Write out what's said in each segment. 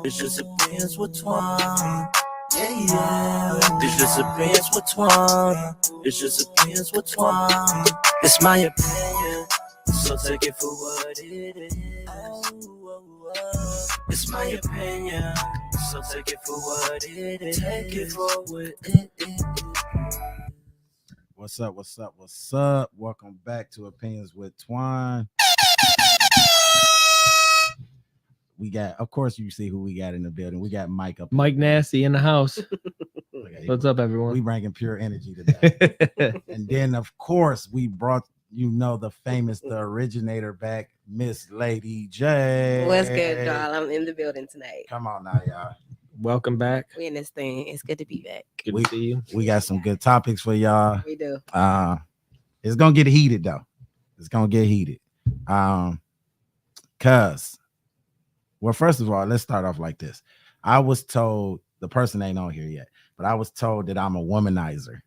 It's just opinions with Twan. Yeah, yeah. It's just opinions with Twan. It's just opinions with Twan. It's my opinion, so take it for what it is. It's my opinion, so take it for what it is. Take it for what it is. What's up? What's up? What's up? Welcome back to Opinions with Twan. We got, of course, you see who we got in the building. We got Mike up. Mike Nasty in the house. What's up, We everyone? bringing pure energy today. And then, of course, we brought the famous, the originator back, Miss Lady J. What's good, y'all? I'm in the building tonight. Come on now, y'all. Welcome back. We in this thing. It's good to be back. Good to see you. We got some good topics for y'all. We do. It's gonna get heated though. It's gonna get heated. Cause, well, first of all, let's start off like this. I was told, the person ain't on here yet, but I was told that I'm a womanizer.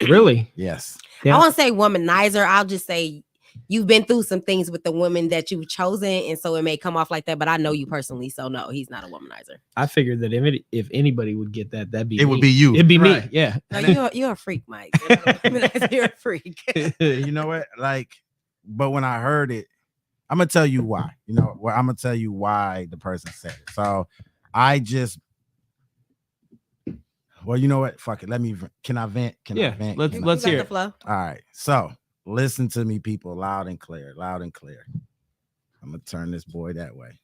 Really? Yes. Yeah. I won't say womanizer. I'll just say you've been through some things with the women that you've chosen, and so it may come off like that. But I know you personally, so no, he's not a womanizer. I figured that if anybody would get that, that'd be It me. would be you. It'd be Right. me. Yeah. No, you're a freak, Mike. You're a freak. You know what? Like, but when I heard it, I'm gonna tell you why. I'm gonna tell you why the person said it. So I just, well, you know what? Fuck it. Can I vent? Can I vent? Let's Can I- let's You got hear the it. flow. All right. So listen to me, people, loud and clear, loud and clear. I'm gonna turn this boy that way.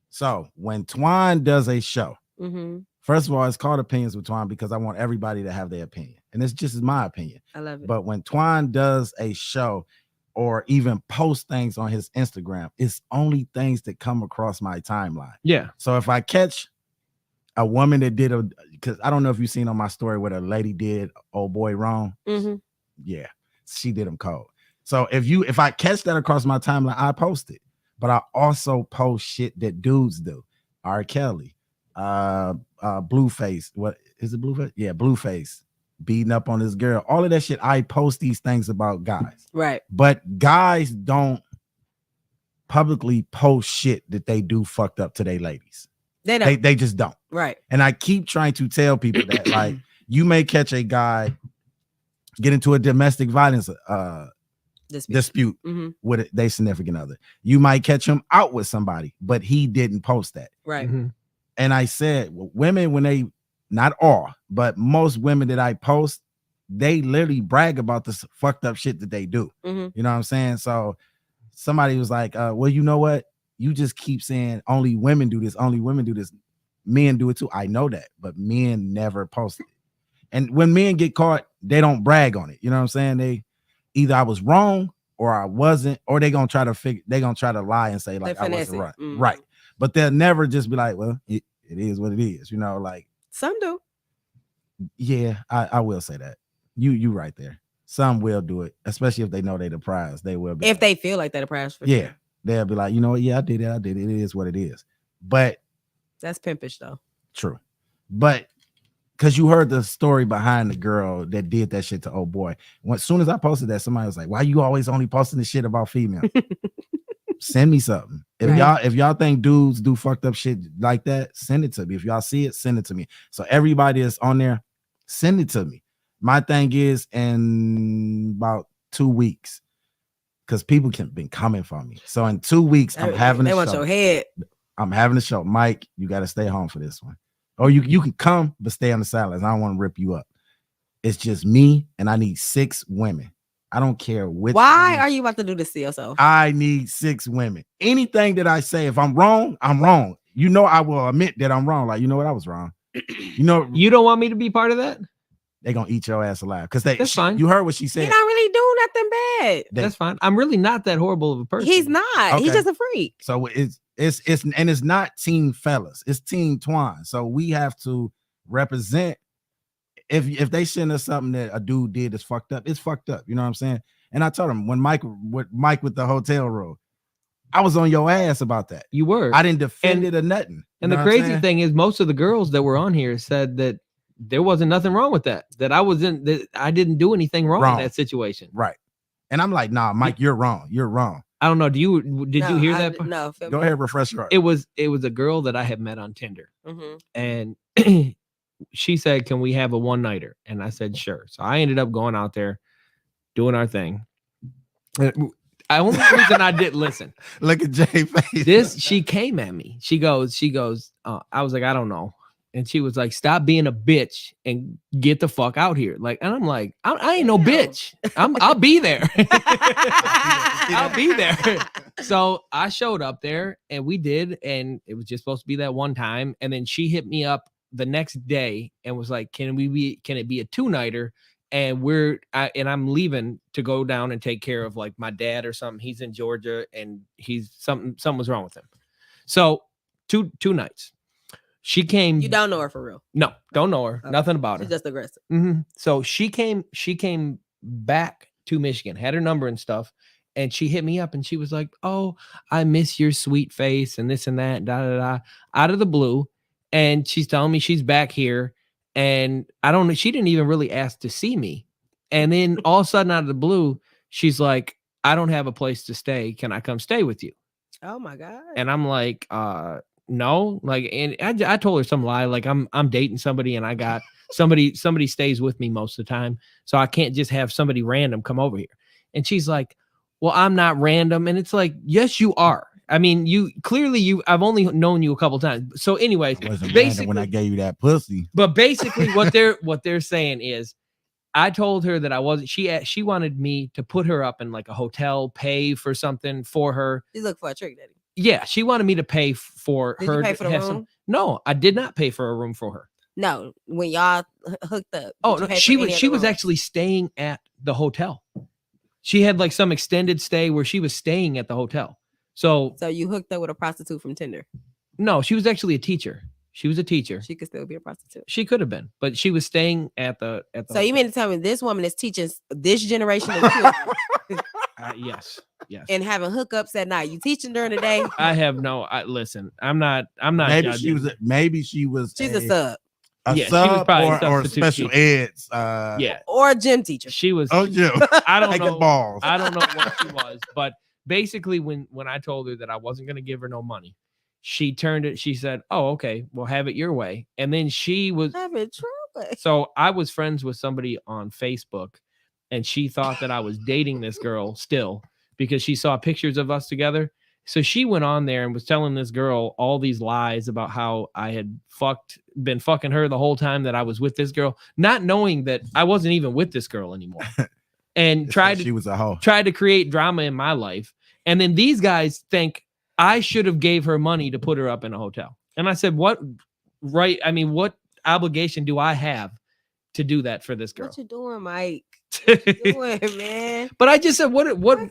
So when Twan does a show, Mm-hmm. first of all, it's called Opinions with Twan because I want everybody to have their opinion, and it's just my opinion. I love it. But when Twan does a show or even post things on his Instagram, it's only things that come across my timeline. Yeah. So if I catch a woman that did because I don't know if you've seen on my story what a lady did old boy wrong. Mm-hmm. Yeah, she did him cold. So if I catch that across my timeline, I post it. But I also post shit that dudes do. R. Kelly, Blueface. What is it? Blueface? Yeah, Blueface beating up on this girl. All of that shit. I post these things about guys. Right. But guys don't publicly post shit that they do fucked up to their ladies. They don't. They just don't. Right. And I keep trying to tell people that, like, you may catch a guy get into a domestic violence dispute Mm-hmm. with their significant other. You might catch him out with somebody, but he didn't post that. Right. Mhm. And I said, well, women, when they, not all, but most women that I post, they literally brag about this fucked up shit that they do. Mm-hmm. You know what I'm saying? So somebody was like, well, you know what? You just keep saying only women do this, only women do this. Men do it too. I know that, but men never post it. And when men get caught, they don't brag on it. You know what I'm saying? They either I was wrong or I wasn't, or they're gonna try to lie and say like I wasn't right. Mm-hmm. Right. But they'll never just be like, well, it is what it is, like, Some do. yeah, I will say that. You right there. Some will do it, especially if they know they the prize. They will be If like, they feel like they're the prize for yeah, sure. they'll be like, you know what? Yeah, I did it. It is what it is. But That's pimpish though. true. But because you heard the story behind the girl that did that shit to old boy. As soon as I posted that, somebody was like, why you always only posting the shit about female? Send me something. If y'all think dudes do fucked up shit like that, send it to me. If y'all see it, send it to me. So everybody that's on there, send it to me. My thing is in about 2 weeks, because people can been coming for me. So in 2 weeks, I'm having a They want show. your head. I'm having a show. Mike, you got to stay home for this one. Or you can come, but stay on the sidelines. I don't want to rip you up. It's just me, and I need 6 women. I don't care which. Why one. are you about to do this to yourself? I need 6 women. Anything that I say, if I'm wrong, I'm wrong. I will admit that I'm wrong. Like, you know what? I was wrong. You don't want me to be part of that? They're going to eat your ass alive. Because That's fine. You heard what she He said. don't really do nothing bad. That's fine. I'm really not that horrible of a person. He's not. Okay. He's just a freak. So it's not Team Fellas. It's Team Twan. So we have to represent. If they send us something that a dude did that's fucked up, it's fucked up. You know what I'm saying? And I told him when Mike with the hotel room, I was on your ass about that. You were. I didn't defend it or nothing. And the crazy thing is, most of the girls that were on here said that there wasn't nothing wrong with that. That I didn't do anything wrong in that situation. Right. And I'm like, nah, Mike, you're wrong. You're wrong. I don't know. Did you hear that part? No. Go ahead, refresh your. It was a girl that I had met on Tinder, and she said, "Can we have a one nighter?" And I said, "Sure." So I ended up going out there, doing our thing. I only reason I didn't listen. Look at Jay face. She came at me. She goes. I was like, I don't know. And she was like, "Stop being a bitch and get the fuck out here." Like, and I'm like, I ain't no bitch. I'll be there. I'll be there. So I showed up there and we did, and it was just supposed to be that one time. And then she hit me up the next day and was like, "Can it be a 2-nighter?" And I'm leaving to go down and take care of like my dad or something. He's in Georgia and he's something was wrong with him. So two nights. She came. You don't know her for real? No, don't know her. Okay. Nothing about her. She's just aggressive. So she came back to Michigan, had her number and stuff, and she hit me up and she was like, "Oh, I miss your sweet face and this and that, da da da," out of the blue. And she's telling me she's back here. And I don't know, she didn't even really ask to see me. And then all of a sudden out of the blue, she's like, "I don't have a place to stay. Can I come stay with you?" Oh my God. And I'm like, no. Like, and I told her some lie, like I'm dating somebody and I got somebody stays with me most of the time. So I can't just have somebody random come over here. And she's like, "Well, I'm not random." And it's like, yes, you are. I mean, I've only known you a couple times. So anyways, basically when I gave you that pussy. But basically what they're saying is, I told her that I wasn't, she wanted me to put her up in like a hotel, pay for something for her. You look for a trick, daddy. Yeah. She wanted me to pay for Did her. You pay for the room? No, I did not pay for a room for her. No, when y'all hooked up. Oh, no, she was actually staying at the hotel. She had like some extended stay where she was staying at the hotel. So you hooked up with a prostitute from Tinder? No, she was actually a teacher. She was a teacher. She could still be a prostitute. She could have been, but she was staying at the So hotel. You mean to tell me this woman is teaching this generation of children? Yes. And having hookups at night. You teaching during the day? I have no. Listen, I'm not. Maybe she was. She's a sub. Sub or special eds. Yeah. Or a gym teacher. She was. Oh, gym. I don't know. Balls. I don't know what she was, but basically, when I told her that I wasn't going to give her no money, she turned it. She said, "Oh, okay, well, have it your way." And then she was. Have it your way. So I was friends with somebody on Facebook, and she thought that I was dating this girl still because she saw pictures of us together. So she went on there and was telling this girl all these lies about how I had been fucking her the whole time that I was with this girl, not knowing that I wasn't even with this girl anymore. And she was a hoe. Tried to create drama in my life. And then these guys think I should have gave her money to put her up in a hotel. And I said, what obligation do I have to do that for this girl? What you doing, Mike? What you doing, man? But I just said, what the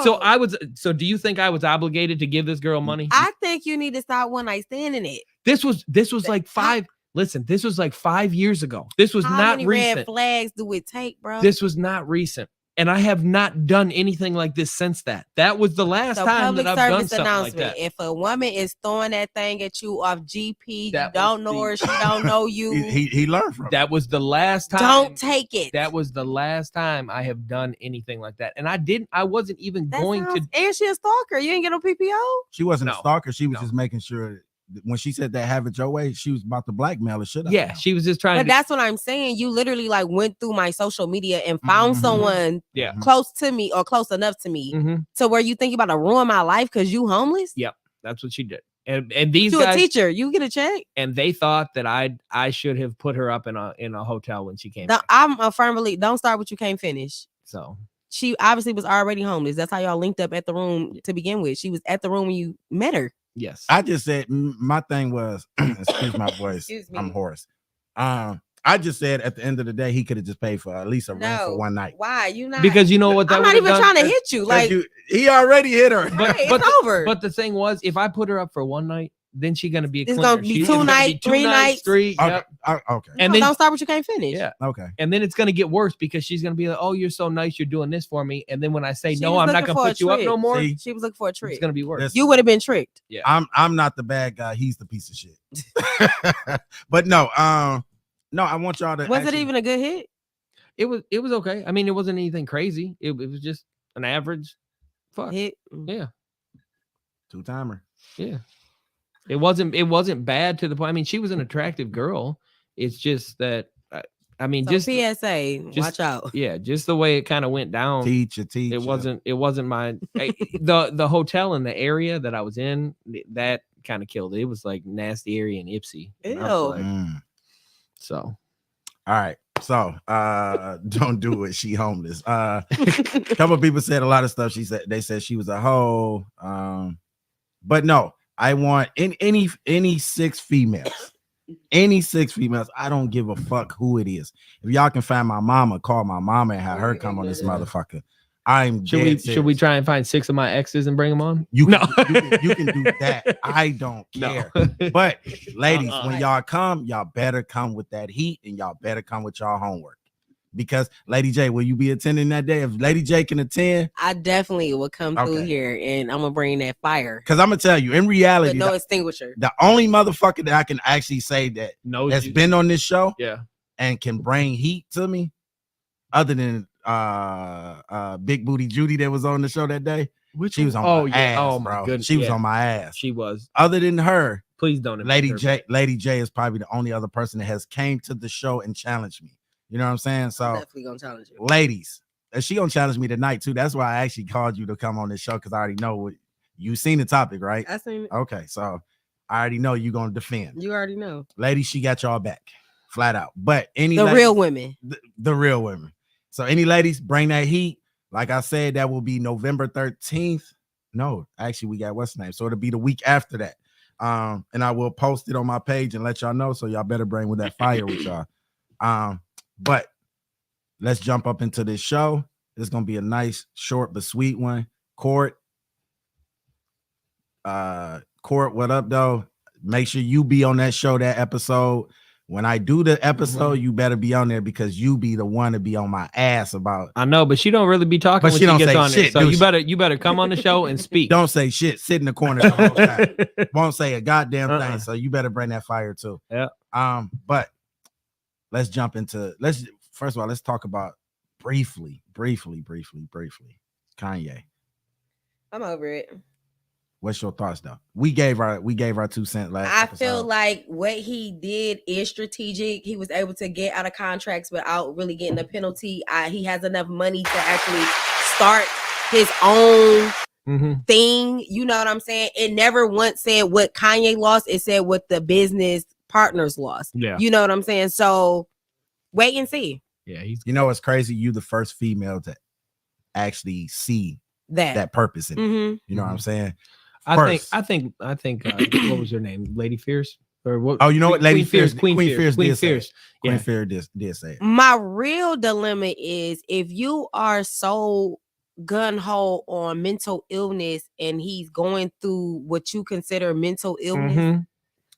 hell? So do you think I was obligated to give this girl money? I think you need to stop one night standing it. This was like 5. Listen, this was like 5 years ago. This was not recent. How many red flags do it take, bro? This was not recent. And I have not done anything like this since that. That was the last time that I've done something like that. If a woman is throwing that thing at you off GP, you don't know her, she don't know you. He learned from it. That was the last time. Don't take it. That was the last time I have done anything like that. And I wasn't even going to. And she a stalker. You ain't get no PPO? She wasn't a stalker. She was just making sure. When she said that have it your way, she was about to blackmail the shit out of her. She was just trying But that's what I'm saying. You literally like went through my social media and found someone close to me or close enough to me to where you think about to ruin my life because you homeless? Yep. That's what she did. And these guys, you a teacher, you get a check. And they thought that I should have put her up in a hotel when she came. I'm a firm believer. Don't start what you can't finish. So she obviously was already homeless. That's how y'all linked up at the room to begin with. She was at the room when you met her. Yes. I just said my thing was excuse my voice. I'm hoarse. I just said at the end of the day he could have just paid for at least a room for one night. Why? You not? Because you know what? I'm not even trying to hit you. Like he already hit her. But it's over. But the thing was, if I put her up for one night, then she's gonna be. It's gonna be 2 nights, 3 nights, 3. Okay. Yep. Okay. And then don't start what you can't finish. Yeah. Okay. And then it's gonna get worse because she's gonna be like, "Oh, you're so nice, you're doing this for me." And then when I say no, I'm not gonna put you up no more. See, she was looking for a trick. It's gonna be worse. You would have been tricked. Yeah. I'm not the bad guy. He's the piece of shit. But no, I want y'all to. Was it even a good hit? It was okay. I mean, it wasn't anything crazy. It was just an average fuck. Hit. Yeah. 2-timer. Yeah. It wasn't bad to the point. I mean, she was an attractive girl. It's just that I mean, So just PSA, watch out. Yeah, just the way it kind of went down. Teacher. It wasn't my the hotel in the area that I was in, that kind of killed it. It was like nasty area in Ipsy. Ew. So all right. So don't do it. She homeless. A couple of people said a lot of stuff. They said she was a hoe. But no, I want any 6 females. Any 6 females, I don't give a fuck who it is. If y'all can find my mama, call my mama and have her come on this motherfucker. should we try and find 6 of my exes and bring them on? You can do that. I don't care. No. But ladies, when y'all come, y'all better come with that heat and y'all better come with y'all homework. Because Lady J, will you be attending that day? If Lady J can attend, I definitely will come through here and I'm gonna bring that fire. Because I'm gonna tell you, in reality, no extinguisher. The only motherfucker that I can actually say that's been on this show, and can bring heat to me, other than Big Booty Judy that was on the show that day. She was on my ass. Oh my goodness. She was on my ass. She was. Other than her, please don't. Lady J is probably the only other person that has came to the show and challenged me. You know what I'm saying? So I'm definitely gonna challenge you. Ladies, she gonna challenge me tonight too. That's why I actually called you to come on this show, because I already know what you seen the topic, right? I seen it. Okay, so I already know you gonna defend. You already know. Ladies, she got y'all back. Flat out. But real women. The real women. So any ladies, bring that heat. Like I said, that will be November 13th. No, actually, we got what's the name? So it'll be the week after that. And I will post it on my page and let y'all know. So y'all better bring with that fire with y'all. But let's jump up into this show. It's gonna be a nice, short but sweet one. Court, what up, though? Make sure you be on that show, that episode. When I do the episode, you better be on there, because you be the one to be on my ass about. I know, but she don't really be talking. But when she don't gets say on shit. There. So you better come on the show and speak. Don't say shit. Sit in the corner the whole time. Won't say a goddamn thing. So you better bring that fire too. Yeah. But let's jump into. First of all, let's talk about briefly. Kanye. I'm over it. What's your thoughts, though? We gave our 2 cents last episode. Feel like what he did is strategic. He was able to get out of contracts without really getting a penalty. He has enough money to actually start his own thing. You know what I'm saying? It never once said what Kanye lost. It said what the business partners lost. Yeah. You know what I'm saying? So wait and see. Yeah. You know what's crazy? You the first female to actually see that purpose in it. You know what I'm saying? I think what was her name? Lady Fierce? Or what? Oh, you know what? Lady Fierce. Queen Fierce did say it. My real dilemma is, if you are so gun-ho on mental illness and he's going through what you consider mental illness,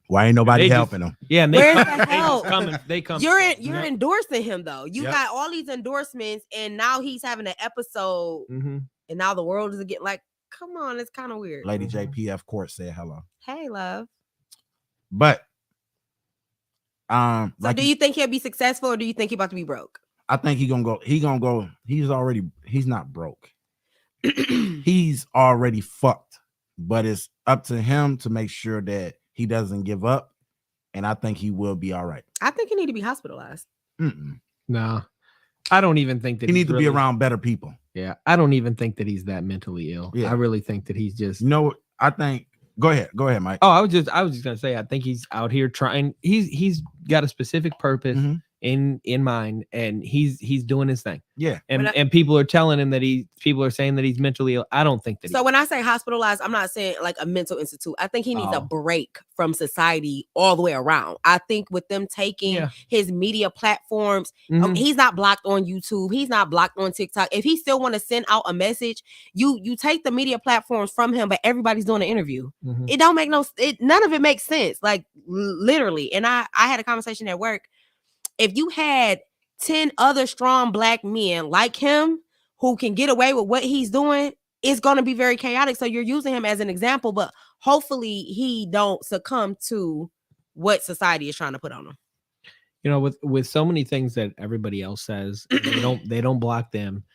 why ain't nobody helping him? Yeah, where's the help? They come. You're endorsing him though. You got all these endorsements, and now he's having an episode, and now the world is getting like, come on, it's kind of weird. Lady JPF Court said hello. Hey, love. But so do you think he'll be successful, or do you think he's about to be broke? I think he's gonna go. He's not broke. He's already fucked. But it's up to him to make sure that he doesn't give up, and I think he will be all right. I think he need to be hospitalized. No, I don't even think that he needs to be around better people. Yeah, I don't even think that he's that mentally ill. Yeah. I really think that he's just. I think. Go ahead, Mike. Oh, I was just gonna say, I think he's out here trying. He's got a specific purpose in mind, and he's doing his thing. Yeah, and people are telling him that people are saying that he's mentally ill. I don't think that. So when I say hospitalized, I'm not saying like a mental institute. I think he needs a break from society all the way around. I think with them taking his media platforms, he's not blocked on YouTube. He's not blocked on TikTok. If he still want to send out a message, you take the media platforms from him, but everybody's doing an interview. It don't make none of it makes sense. Like literally. And I had a conversation at work. If you had 10 other strong black men like him who can get away with what he's doing, it's going to be very chaotic. So you're using him as an example, but hopefully he don't succumb to what society is trying to put on him. You know, with so many things that everybody else says, they don't block them.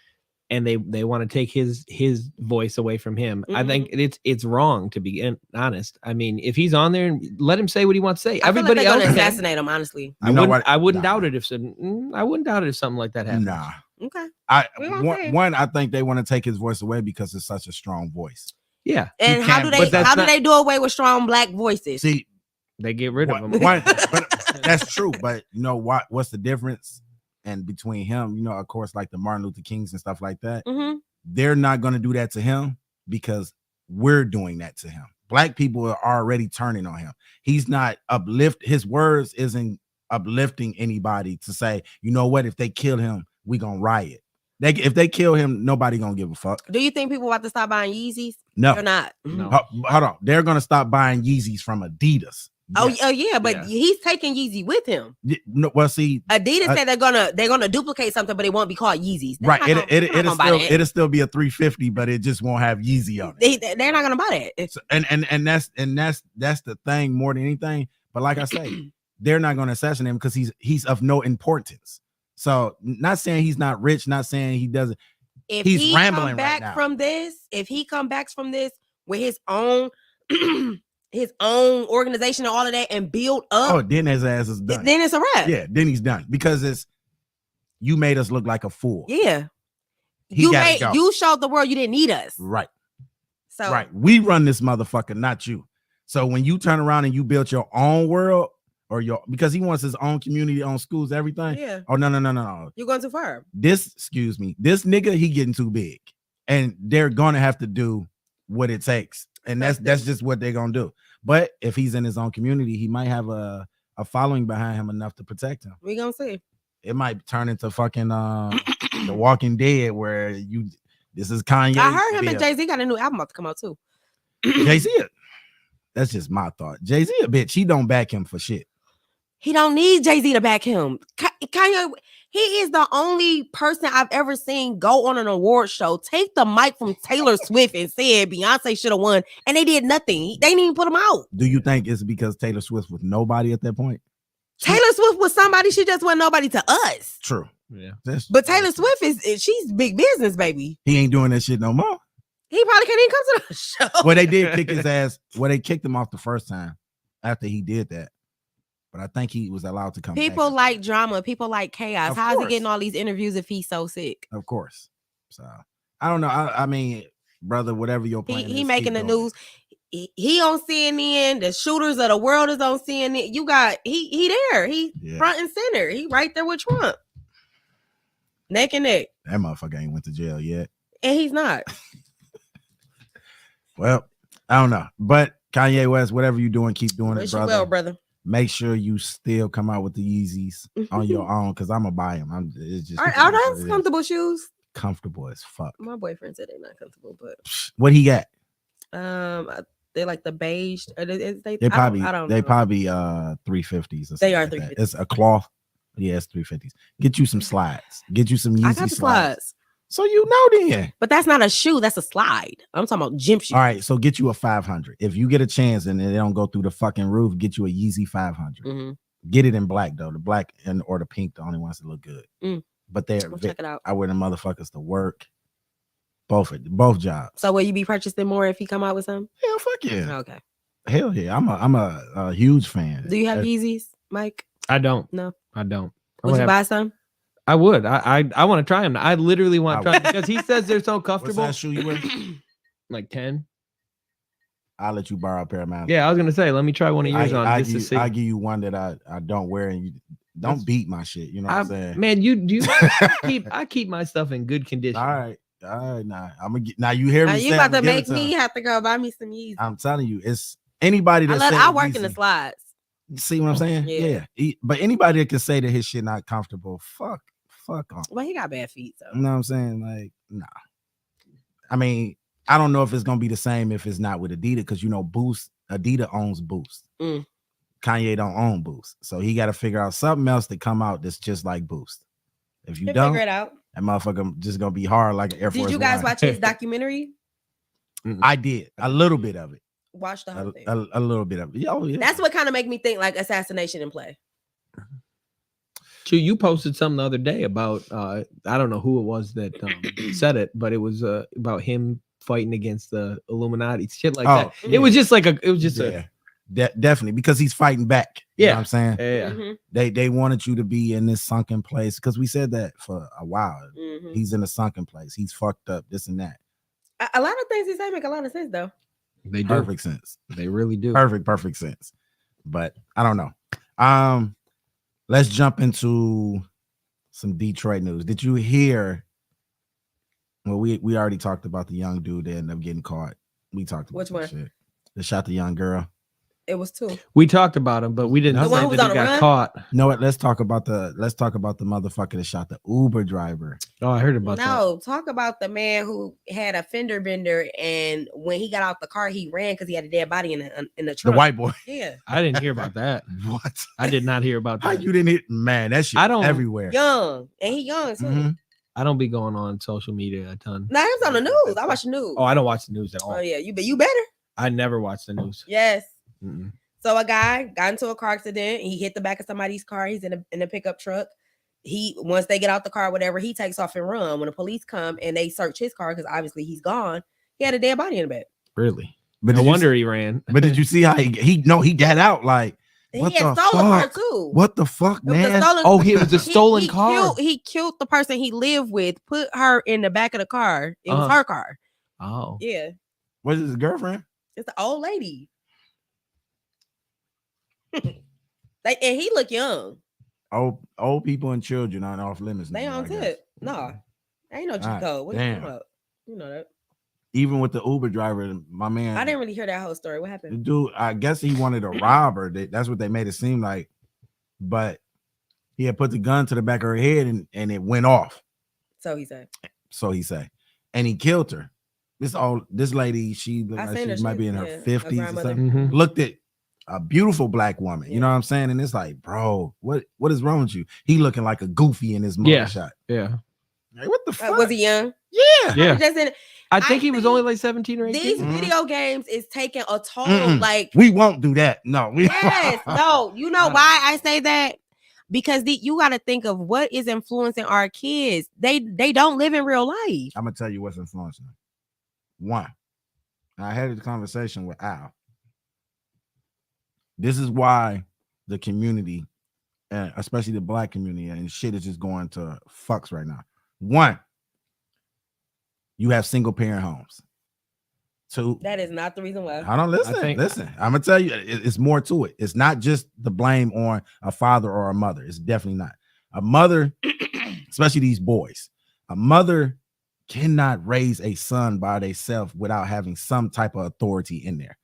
and they want to take his voice away from him. I think it's wrong, to be honest. I mean, if he's on there, let him say what he wants to say. Everybody else gonna assassinate him. Honestly, I wouldn't doubt it if something like that happened. Nah. Okay. One, I think they want to take his voice away because it's such a strong voice. Yeah. And how do they do away with strong black voices? See, they get rid of him. But that's true. But you know what? What's the difference? And between him, you know, of course, like the Martin Luther Kings and stuff like that, they're not going to do that to him because we're doing that to him. Black people are already turning on him. He's not his words isn't uplifting anybody to say, you know what, if they kill him, we gonna riot. If they kill him, nobody gonna give a fuck. Do you think people about to stop buying Yeezys? No, or not? No. Hold on, they're gonna stop buying Yeezys from Adidas. Yes. Oh yeah, but he's taking Yeezy with him. No, well, see, Adidas said they're gonna duplicate something, but it won't be called Yeezys. Right? It'll still be a 350, but it just won't have Yeezy on it. They're not gonna buy that. So, and that's the thing more than anything. But like I say, they're not gonna assassinate him because he's of no importance. So, not saying he's not rich, not saying he doesn't. If he's rambling back right now. from this, if he come back from this with his own his own organization and all of that and build up, oh, then his ass is done. Then it's a wrap. Yeah, then he's done because you made us look like a fool. Yeah, you showed the world you didn't need us. Right. So right, we run this motherfucker, not you. So when you turn around and you built your own world. Or because he wants his own community, own schools, everything. Yeah. Oh, no. You're going too far. This nigga, he getting too big. And they're gonna have to do what it takes. And that's just what they're gonna do. But if he's in his own community, he might have a following behind him enough to protect him. We gonna see. It might turn into fucking The Walking Dead where this is Kanye. I heard him and Jay-Z got a new album about to come out too. Jay-Z, that's just my thought. Jay-Z a bitch. He don't back him for shit. He don't need Jay-Z to back him. Kanye, he is the only person I've ever seen go on an award show, take the mic from Taylor Swift and said Beyonce should have won, and they did nothing. They didn't even put him out. Do you think it's because Taylor Swift was nobody at that point? Taylor Swift was somebody. She just wasn't nobody to us. True. Yeah. But Taylor Swift she's big business, baby. He ain't doing that shit no more. He probably can't even come to the show. Well, they did kick his ass. Well, they kicked him off the first time after he did that. But I think he was allowed to come back. People like drama. People like chaos. How is he getting all these interviews if he's so sick? Of course. So, I don't know. I mean, brother, whatever your plan is. He making the news. He on CNN. The shooters of the world is on CNN. You got, he there. He front and center. He right there with Trump. Neck and neck. That motherfucker ain't went to jail yet. And he's not. Well, I don't know. But Kanye West, whatever you doing, keep doing it, brother. Well, brother. Make sure you still come out with the Yeezys on your own, because I'm gonna buy them. It's just are those comfortable shoes? Comfortable as fuck. My boyfriend said they're not comfortable, but what he got? They're like the beige. They probably I don't they know. probably 350s. They are like 350s. It's a cloth. Yeah, it's 350s. Get you some slides. Get you some Yeezy I got the slides. So you know then. But that's not a shoe. That's a slide. I'm talking about gym shoes. All right, so get you a 500. If you get a chance and they don't go through the fucking roof, get you a Yeezy 500. Mm-hmm. Get it in black though. The black or the pink, the only ones that look good. But they're check it out. I wear the motherfuckers to work. Both jobs. So will you be purchasing more if he come out with some? Hell, fuck yeah. Okay. Hell yeah. I'm a huge fan. Do you have Yeezys, Mike? I don't. No, I don't. Would you buy some? I would. I want to try them. I literally want to try them because he says they're so comfortable. What's that shoe you wear? Like 10. I'll let you borrow a pair of mine. Yeah, I was gonna say, let me try one of yours on just to see. I'll give you one that I don't wear, and you don't beat my shit. You know what I'm saying? Man, I keep my stuff in good condition. All right. Nah. I'm gonna get now. You hear me? You about to make me have to go buy me some Yeezys. I'm telling you, it's anybody that I work in the slides. See what I'm saying? Yeah. But anybody that can say that his shit not comfortable, fuck off. Well, he got bad feet, so you know what I'm saying? Like, nah. I mean, I don't know if it's gonna be the same if it's not with Adidas, because you know, Adidas owns Boost. Kanye don't own Boost, so he got to figure out something else to come out that's just like Boost. If you don't, figure it out. That motherfucker just gonna be hard like an Air Force. Did you guys watch his documentary? I did a little bit of it. Watch the whole thing. A little bit of it. Oh, yeah. That's what kind of make me think like assassination in play. You posted something the other day about I don't know who it was that said it, but it was about him fighting against the Illuminati, shit like that. Yeah. It was just like definitely because he's fighting back. You know what I'm saying? Yeah. Mm-hmm. They wanted you to be in this sunken place because we said that for a while. Mm-hmm. He's in a sunken place. He's fucked up. This and that. A lot of things he say make a lot of sense though. They do. Perfect sense. They really do. Perfect sense. But I don't know. Let's jump into some Detroit news. Did you hear? Well, we already talked about the young dude that ended up getting caught. We talked about which one? Shit. That shot the young girl. It was 2. We talked about him, but we didn't The say one who that was he on the got run? caught. No, let's talk about the motherfucker that shot the Uber driver. Oh, I heard about that. No, talk about the man who had a fender bender, and when he got out the car, he ran because he had a dead body in the trunk. The white boy. Yeah, I didn't hear about that. What? I did not hear about How that. you didn't hit? Man, that shit I don't- everywhere. young, and he young too. Mhm. I don't be going on social media a ton. Now he was on the news. I watch the news. Oh, I don't watch the news at all. Oh yeah, you better. I never watch the news. Yes. Mm-mm. So a guy got into a car accident. He hit the back of somebody's car. He's in a pickup truck. Once they get out the car, whatever, he takes off and run. When the police come and they search his car because obviously he's gone, he had a dead body in the back. Really? But No did you wonder he ran. But did you see how he got out like And what he had the stolen her fuck? too. What the fuck, It was a man? stolen- Oh, it was a stolen car. He killed the person he lived with, put her in the back of the car. It was Uh-huh. her car. Oh, Yeah. Was it his girlfriend? It's an old lady. And he look young. Old people and children aren't off limits. They no more, on I guess. tip. No. Ain't no cheat Alright, code. What you damn. talking about? You know that. Even with the Uber driver, my man. I didn't really hear that whole story. What The happened? dude, I guess he wanted to rob her. That's what they made it seem like. But he had put the gun to the back of her head and it went off. So he said. So he said. And he killed her. This lady, she looked I like seen she her. might She- be in her yeah, her 50s or grandmother. something. Mhm. Looked at a beautiful black woman. You know what I'm saying? And it's like, bro, what is wrong with you? He looking like a goofy in his Yeah. mugshot. yeah, Like, what the fuck? Was he young? Yeah. yeah. Just in- I think he was think only like 17 or 18. these Mhm. video games is taking a toll. Mm-mm. Like, We won't do that. No. yes, no. You know why I say that? Because you got to think of what is influencing our kids. They don't live in real life. I'm gonna tell you what's influencing them. One, I had a conversation with Al. This is why the community, and especially the black community, and shit is just going to fucks right now. One, you have single parent homes. Two, That is not the reason why. I don't listen. think- Listen, I'm gonna tell you, it's more to it. It's not just the blame on a father or a mother. It's definitely not. A mother, especially these boys, a mother cannot raise a son by themselves without having some type of authority in there.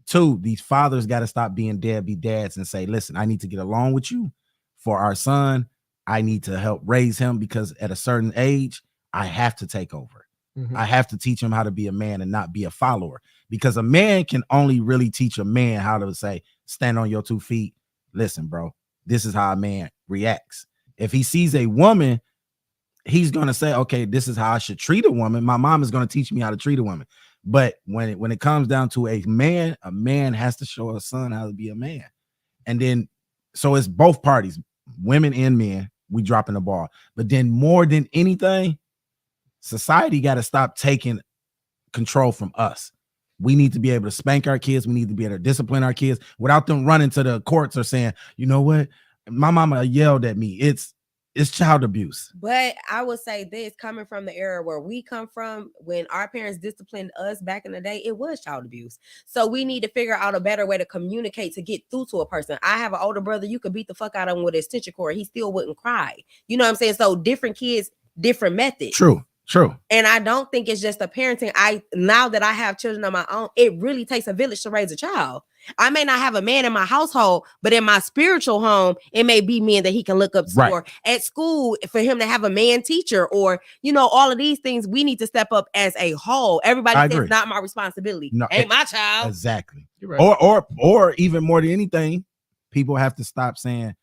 Two, these fathers got to stop being deadbeat dads and say, listen, I need to get along with you for our son. I need to help raise him because at a certain age, I have to take over. Mhm. I have to teach him how to be a man and not be a follower, because a man can only really teach a man how to say, stand on your 2 feet. Listen, bro, this is how a man reacts. If he sees a woman, he's going to say, okay, this is how I should treat a woman. My mom is going to teach me how to treat a woman. But when it comes down to a man has to show a son how to be a man. And then, so it's both parties, women and men, we dropping the ball. But then more than anything, society got to stop taking control from us. We need to be able to spank our kids. We need to be able to discipline our kids without them running to the courts or saying, you know what, my mama yelled at me. It's child abuse. But I would say this, coming from the era where we come from, when our parents disciplined us back in the day, it was child abuse. So we need to figure out a better way to communicate to get through to a person. I have an older brother. You could beat the fuck out of him with an extension cord. He still wouldn't cry. You know what I'm saying? So different kids, different methods. True. And I don't think it's just a parenting. Now that I have children of my own, it really takes a village to raise a child. I may not have a man in my household, but in my spiritual home, it may be men that he can look up to, Right. or at school for him to have a man teacher, or, you know, all of these things. We need to step up as a whole. Everybody I says agree. it's not my responsibility. No, Ain't my child. Exactly. You're right. Or even more than anything, people have to stop saying,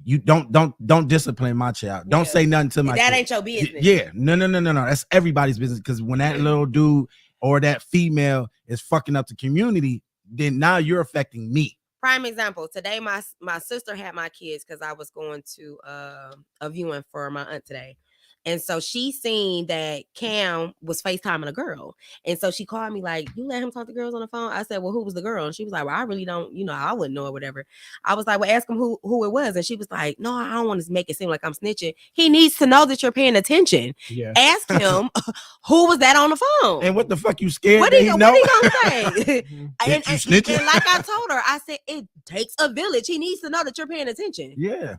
you don't discipline my child. Don't Yeah. say nothing to my That kid. ain't your business. Yeah, no. That's everybody's business. Because when that little dude or that female is fucking up the community, then now you're affecting me. Prime example. Today, my sister had my kids because I was going to a viewing for my aunt today. And so she seen that Cam was FaceTiming a girl. And so she called me like, you let him talk to girls on the phone? I said, well, who was the girl? And she was like, well, I really don't, I wouldn't know or whatever. I was like, well, ask him who it was. And she was like, no, I don't want to make it seem like I'm snitching. He needs to know that you're paying attention. Yeah. Ask him who was that on the phone. And what the fuck you scared? What he gonna say? and like I told her, I said, it takes a village. He needs to know that you're paying attention. Yeah.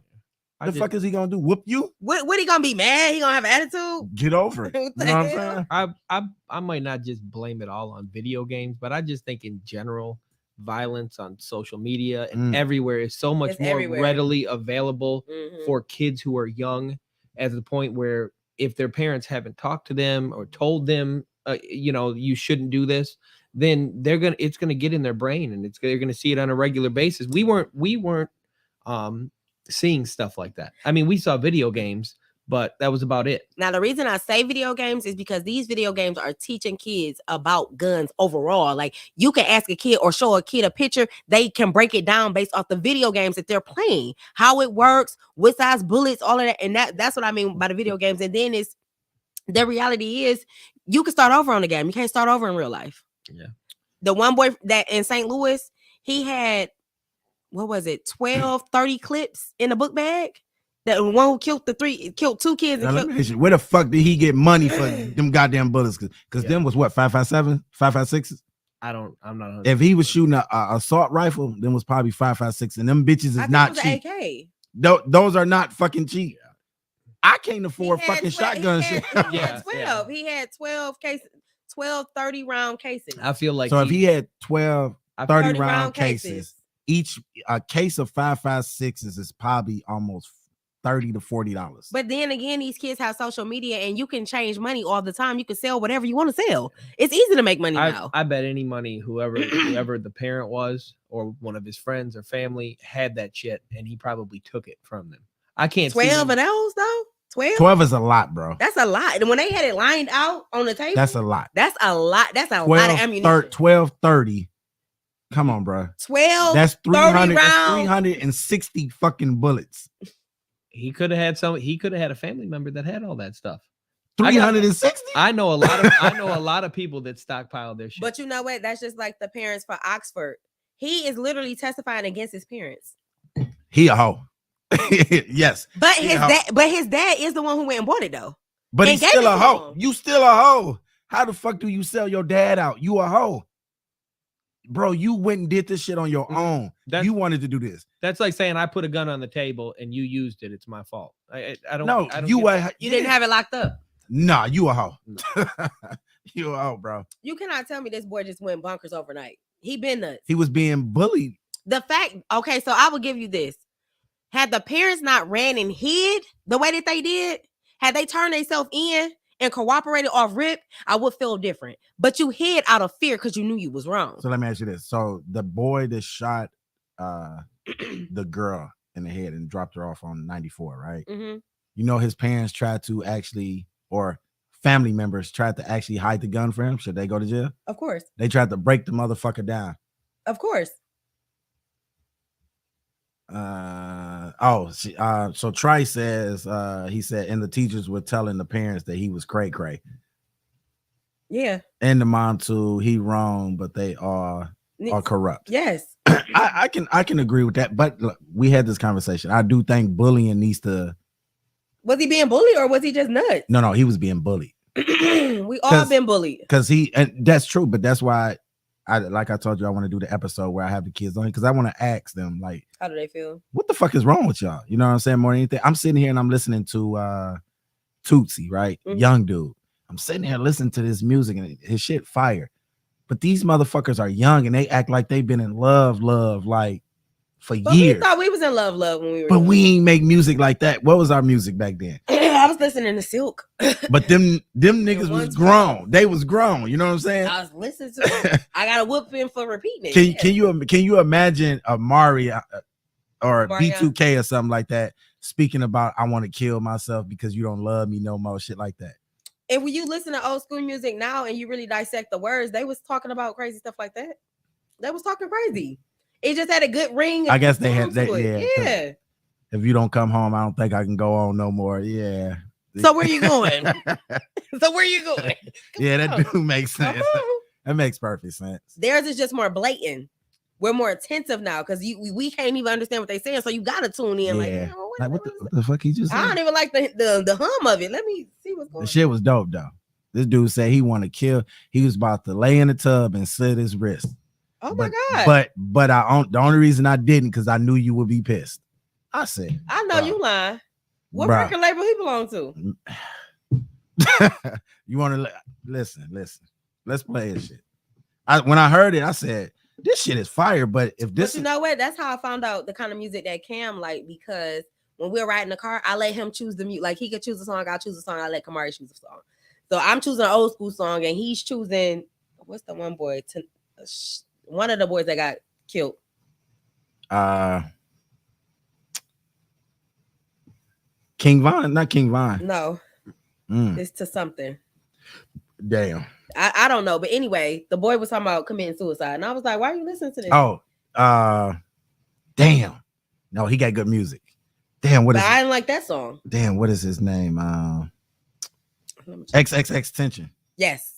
The fuck is he gonna do? Whoop you? What he gonna be mad? He gonna have an attitude? Get over it. You know what I'm saying? I might not just blame it all on video games, but I just think in general, violence on social media and everywhere is so much more readily available for kids who are young, at the point where if their parents haven't talked to them or told them, you shouldn't do this, then it's gonna get in their brain, and they're gonna see it on a regular basis. We weren't seeing stuff like that. I mean, we saw video games, but that was about it. Now, the reason I say video games is because these video games are teaching kids about guns overall. Like, you can ask a kid or show a kid a picture, they can break it down based off the video games that they're playing, how it works, what size bullets, all of that. And that's what I mean by the video games. And then the reality is you can start over on the game. You can't start over in real life. Yeah. The one boy that in St. Louis, he had, 12, 30 clips in a book bag. That one who killed killed 2 kids. And where the fuck did he get money for them goddamn bullets? Because them was what, 5.57, 5.56? I'm not. If he was shooting a assault rifle, then was probably 5.56, and them bitches is not cheap. Those are not fucking cheap. I can't afford fucking shotgun shit. He had 12 cases, 12 30-round cases. I feel like if he had 12 30-round cases. Each case of 5.56s is probably almost $30 to $40. But then again, these kids have social media, and you can change money all the time. You can sell whatever you want to sell. It's easy to make money now. I bet any money whoever the parent was, or one of his friends or family, had that shit, and he probably took it from them. I can't. 12 of those though. 12 is a lot, bro. That's a lot. And when they had it lined out on the table, that's a lot. That's a lot. That's a lot of ammunition. 12 30. Come on, bro. 12. That's 300. That's 360 fucking bullets. He could have had He could have had a family member that had all that stuff. 360. I know a lot of people that stockpile their shit. But you know what? That's just like the parents for Oxford. He is literally testifying against his parents. He a hoe. Yes. But his dad is the one who went and bought it though. But he's still a hoe. You still a hoe. How the fuck do you sell your dad out? You a hoe. Bro, you went and did this shit on your own. You wanted to do this. That's like saying I put a gun on the table and you used it. It's my fault. I don't. No, you didn't have it locked up. Nah, you a hoe. You a hoe, bro. You cannot tell me this boy just went bonkers overnight. He been nuts. He was being bullied. Okay, so I will give you this. Had the parents not ran and hid the way that they did, had they turned themselves in and cooperated off rip, I would feel different. But you hid out of fear because you knew you was wrong. So let me ask you this. So the boy that shot the girl in the head and dropped her off on 94, right? Mm-hmm. You know, his parents tried to actually, or family members tried to actually hide the gun for him. Should they go to jail? Of course. They tried to break the motherfucker down. Of course. So Trice says he said, and the teachers were telling the parents that he was cray. Yeah. And the mom too, he wrong, but they are corrupt. Yes. I can agree with that. But look, we had this conversation. I do think bullying needs to. Was he being bullied or was he just nuts? No, he was being bullied. We all been bullied. And that's true, but that's why like I told you, I want to do the episode where I have the kids on because I want to ask them, like, how do they feel? What the fuck is wrong with y'all? You know what I'm saying? More than anything, I'm sitting here and I'm listening to Tootsie, right? Mm-hmm. Young dude. I'm sitting here listening to this music and his shit fire. But these motherfuckers are young and they act like they've been in love, like for years. We thought we was in love when we were. But we ain't make music like that. What was our music back then? I was listening to Silk. But them niggas was grown. They was grown. You know what I'm saying? I was listening to it. I got a whooping for repeating it. Can you imagine a Mario or B2K or something like that speaking about I want to kill myself because you don't love me no more, shit like that? And when you listen to old school music now and you really dissect the words, they was talking about crazy stuff like that. They was talking crazy. It just had a good ring. I guess they had that. Yeah. If you don't come home, I don't think I can go on no more. Yeah. So where you going? Yeah, that do make sense. That makes perfect sense. Theirs is just more blatant. We're more attentive now because we can't even understand what they're saying. So you gotta tune in. Yeah. What the fuck he just said? I don't even like the hum of it. Let me see what's going on. The shit was dope though. This dude said he want to kill. He was about to lay in the tub and slit his wrist. Oh my God. But the only reason I didn't because I knew you would be pissed. I said, I know you lying. What record label he belong to? You want to listen? Let's play his shit. When I heard it, I said, this shit is fire. But if this, but you know what? That's how I found out the kind of music that Cam like, because when we're riding the car, I let him choose the music. Like he could choose a song, I'll choose a song. I let Kamari choose a song. So I'm choosing an old school song, and he's choosing what's the one boy? One of the boys that got killed. King Von, not King Von. No, it's to something. Damn. I don't know, but anyway, the boy was talking about committing suicide, and I was like, "Why are you listening to this?" Oh, damn. No, he got good music. Damn, what is? I didn't like that song. Damn, what is his name? XXX Tension. Yes.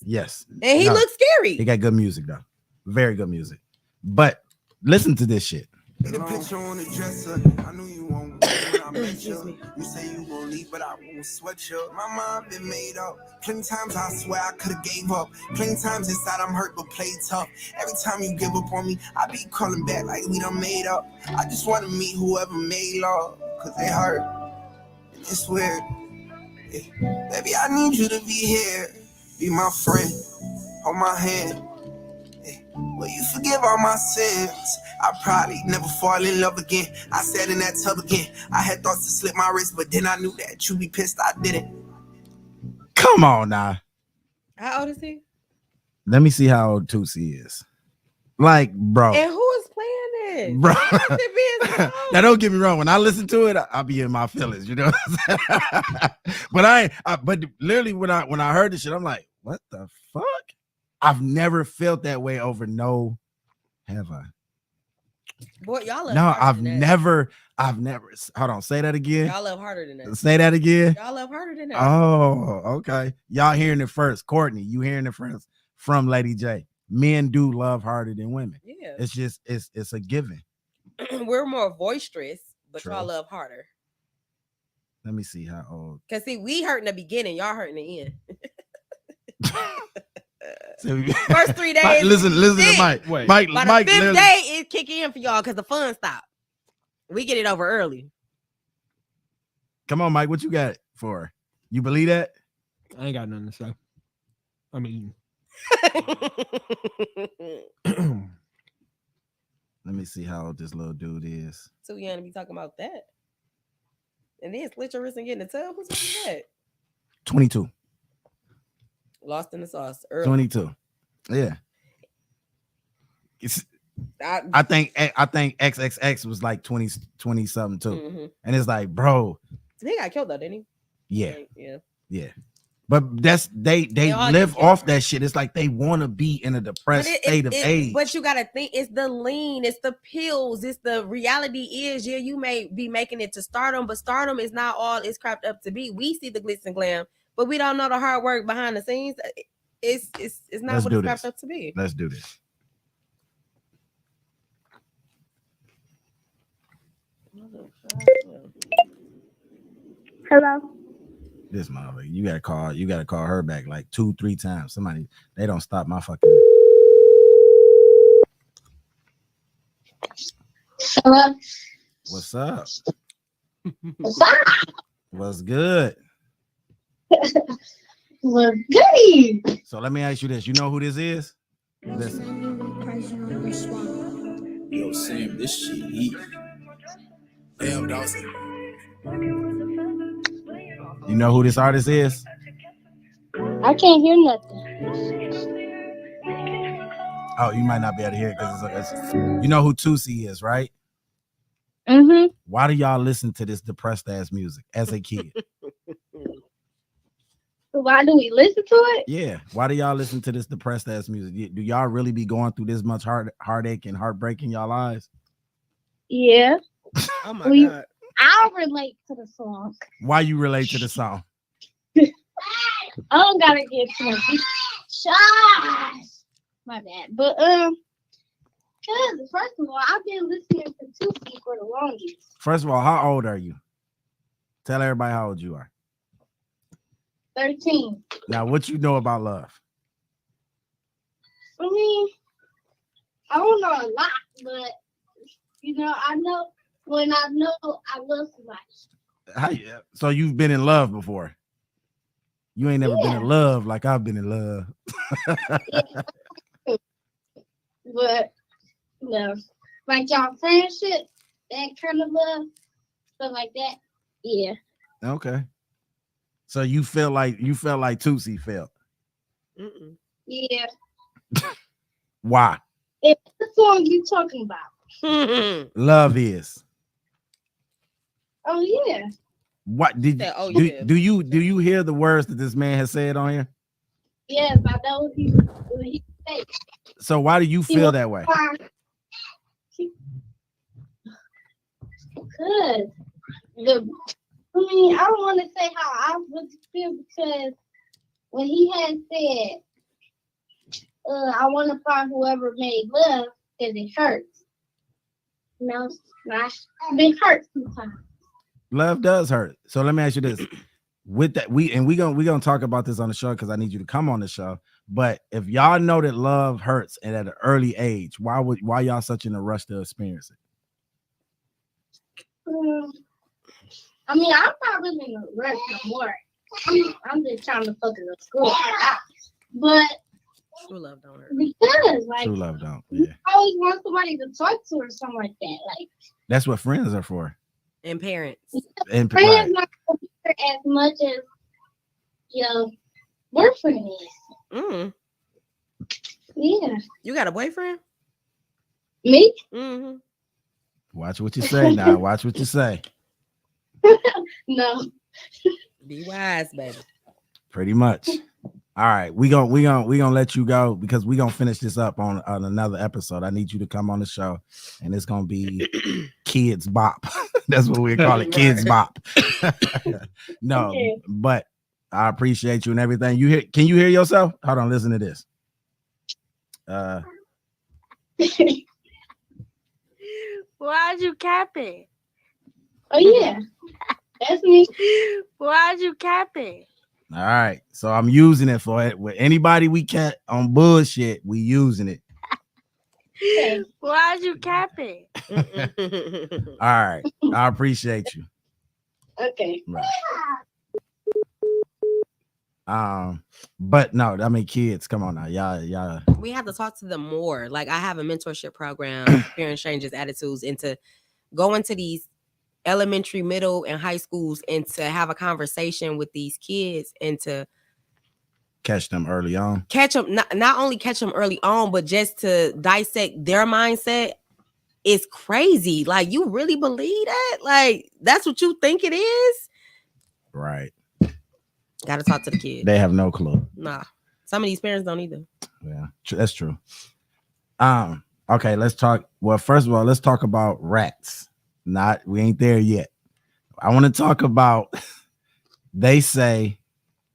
And he looks scary. He got good music though, very good music. But listen to this shit. The picture on the dresser. I knew you won't when I met you. You say you won't leave, but I won't sweat you. My mind been made up. Plenty times I swear I could have gave up. Plenty times inside I'm hurt but play tough. Every time you give up on me, I be calling back like we done made up. I just want to meet whoever made love, cause it hurt. And it's weird. Yeah. Baby, I need you to be here. Be my friend. Hold my hand. Will you forgive all my sins? I probably never fall in love again. I sat in that tub again. I had thoughts to slip my wrist, but then I knew that you be pissed I didn't. Come on now. How old is he? Let me see how old Tootsie is. Like, bro. And who is playing this? Bro. So now don't get me wrong. When I listen to it, I'll be in my feelings, you know what I'm saying? But literally when I heard this shit, I'm like, what the fuck? I've never felt that way over no, have I? Boy, y'all love no, I've never, hold on, say that again. Y'all love harder than that. Say that again. Y'all love harder than that. Oh, okay. Y'all hearing it first. Courtney, you hearing it first from Lady J. Men do love harder than women. Yeah. It's just, it's a given. We're more boisterous, but True. y'all love harder. Let me see how old. Cause see, we hurt in the beginning, y'all hurt in the end. First 3 days. Listen to Mike. Wait. Mike, By Mike, the fifth literally. day, it kick in for y'all because the fun stopped. We get it over early. Come on, Mike. What you got for? You believe that? I ain't got nothing to say. I mean, let me see how old this little dude is. Too young to be talking about that. And then slit your wrist and get in the tub. What's wrong with that? 22. Lost in the sauce. Early. 22. Yeah. I think XXX was like 20 something too. Mm-hmm. And it's like, bro. He got killed though, didn't he? Yeah. But that's they live off that shit. It's like they want to be in a depressed state of age. But you gotta think it's the lean, it's the pills, it's the reality is, yeah, you may be making it to stardom, but stardom is not all it's crapped up to be. We see the glitz and glam, but we don't know the hard work behind the scenes. It's not what it's crapped up to be. Let's do this. Hello. This motherfucker, you gotta call her back like 2-3 times. Somebody, they don't stop my fucking. Hello. What's up? What's up? What's good? What's good? So let me ask you this. You know who this is? Listen. Yo, Sam, this shit heat. Damn, Dawson. You know who this artist is? I can't hear nothing. Oh, you might not be able to hear it because you know who Tootsie is, right? Mm-hmm. Why do y'all listen to this depressed ass music as a kid? Why do we listen to it? Yeah. Why do y'all listen to this depressed ass music? Do y'all really be going through this much heartache and heartbreak in y'all lives? Yeah. Oh my God. I'll relate to the song. Why you relate to the song? I don't gotta get too much. Shush. My bad. But cause first of all, I've been listening to Tusi for the longest. First of all, how old are you? Tell everybody how old you are. 13. Now, what you know about love? I mean, I don't know a lot, but I know when I know I love somebody. So you've been in love before? You ain't never been in love like I've been in love. But no, like y'all friendship, that kind of love, stuff like that. Yeah. Okay. So you felt like Tusi felt. Mm-mm. Yeah. Why? It's the song you talking about. Love is. Oh yeah. What did do you hear the words that this man has said on here? Yes, I know what he said. So why do you feel that way? Because I don't want to say how I would feel because when he had said, I want to find whoever made love because it hurts. I've been hurt sometimes. Love does hurt. So let me ask you this. With that, we're gonna talk about this on the show because I need you to come on the show. But if y'all know that love hurts and at an early age, why y'all such in a rush to experience it? I'm not really in a rush no more. I'm just trying to focus on school. But true love don't hurt. Because true love don't. You Yeah. always want somebody to talk to or something like that. Like that's what friends are for. And parents. And friends not as much as your boyfriend is. Mm. Yeah. You got a boyfriend? Me? Mm-hmm. Watch what you say now. Watch what you say. No. Be wise, baby. Pretty much. All right, we gonna let you go because we gonna finish this up on another episode. I need you to come on the show, and it's gonna be Kids Bop. That's what we call it, Kids Bop. No, okay. But I appreciate you and everything. Can you hear yourself? Hold on, listen to this. Why'd you cap it? Oh yeah, that's me. Why'd you cap it? All right, so I'm using it for it. With anybody we can't on bullshit, we using it. Why'd you cap it? All right, I appreciate you. Okay. Right. But no, I mean, kids, come on now, y'all. We have to talk to them more. Like I have a mentorship program, Parents Changes Attitudes, into going to these elementary, middle, and high schools and to have a conversation with these kids and to catch them early on. Catch them, not only catch them early on, but just to dissect their mindset. It's crazy. Like, you really believe that? Like, that's what you think it is? Right. Got to talk to the kids. They have no clue. Nah. Some of these parents don't either. Yeah, that's true. Okay, let's talk. Well, first of all, let's talk about rats. We ain't there yet. I want to talk about, they say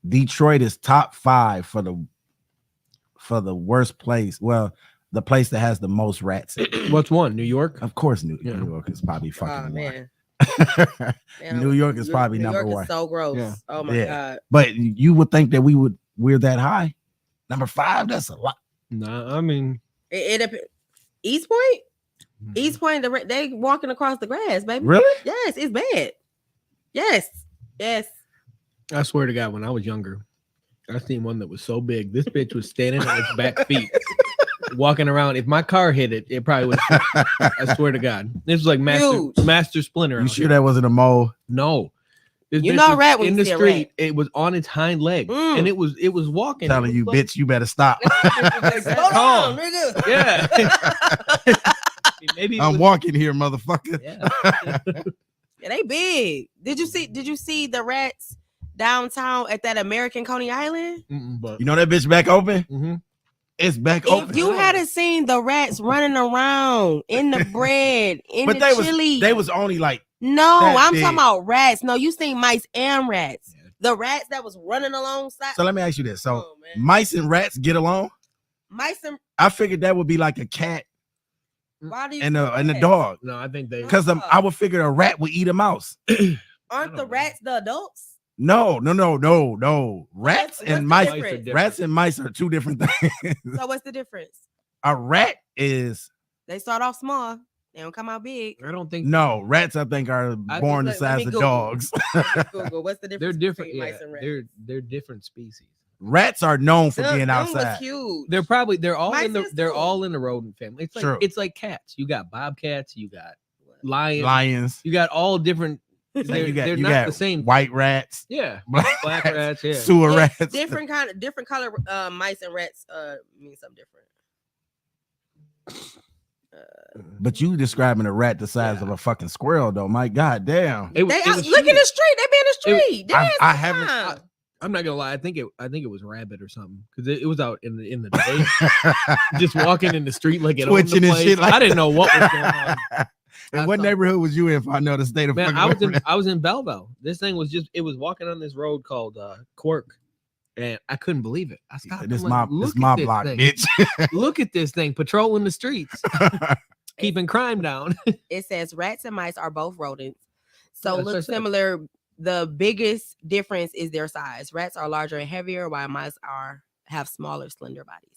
Detroit is top 5 for the worst place. Well, the place that has the most rats. What's one? New York? Of course, New York is probably fucking man. New York is probably number 1. New York is so gross. Yeah. Oh my God. But you would think that we're that high. Number 5, that's a lot. No, I mean East Point? East Point, they walking across the grass, baby. Really? Yes, it's bad. Yes. I swear to God, when I was younger, I seen one that was so big. This bitch was standing on its back feet, walking around. If my car hit it, it probably would. I swear to God, this was like Master Splinter. You sure that wasn't a mole? No. This you know, rat in the street. It was on its hind leg, and it was walking. Telling you, bitch, you better stop. Hold on, nigga. Yeah. Maybe I'm walking here, motherfucker. Yeah. Yeah, they big. Did you see the rats downtown at that American Coney Island? But You know that bitch back open? mm-hmm. It's back open. If you hadn't seen the rats running around in the bread, in but the chili. they was only like no, that I'm big. talking about rats. No, you seen mice and rats. Yeah. The rats that was running alongside. So let me ask you this. So Oh, man. mice and rats get along? Mice and I figured that would be like a cat why do you and say a rats? dog. No, I think they. Because I would figure a rat would eat a mouse. Aren't the rats the adults? No. Rats What's and the mice. difference? Rats and mice are two different things. So what's the difference? A rat is They start off small. They don't come out big. I don't think no rats. I think are born the let size me of Google. dogs. Google. What's the difference? they're different. between Yeah, mice and rats? they're different species. Rats are known for Them being was outside. huge. They're all Mice in the is they're too. all in the rodent family. It's like True. it's like cats. You got bobcats. You got lions. Lions. You got all different. They're, you got, they're you not got the same. white rats, Yeah, black black rats. Yeah. sewer Yeah, rats. different color mice and rats mean something different. But you describing a rat the size of a fucking squirrel, though. My god damn. It was- They it out, was look in huge. the street. They be in the street. They I had some haven't- time. I'm not gonna lie. I think it was rabbit or something because it was out in the day, just walking in the street like it owned the Twitching and place. shit like I didn't know what was going on. And I what thought- neighborhood was you in? If I know the state of Man, fucking I was in Belleville. This thing was it was walking on this road called Quirk, and I couldn't believe it. I stopped. This I'm like, my "Look at my this block, thing. bitch. Look at this thing patrolling the streets, keeping crime down." It says rats and mice are both rodents, so Yeah, that's what I look said. similar. The biggest difference is their size. Rats are larger and heavier, while mice have smaller, slender bodies.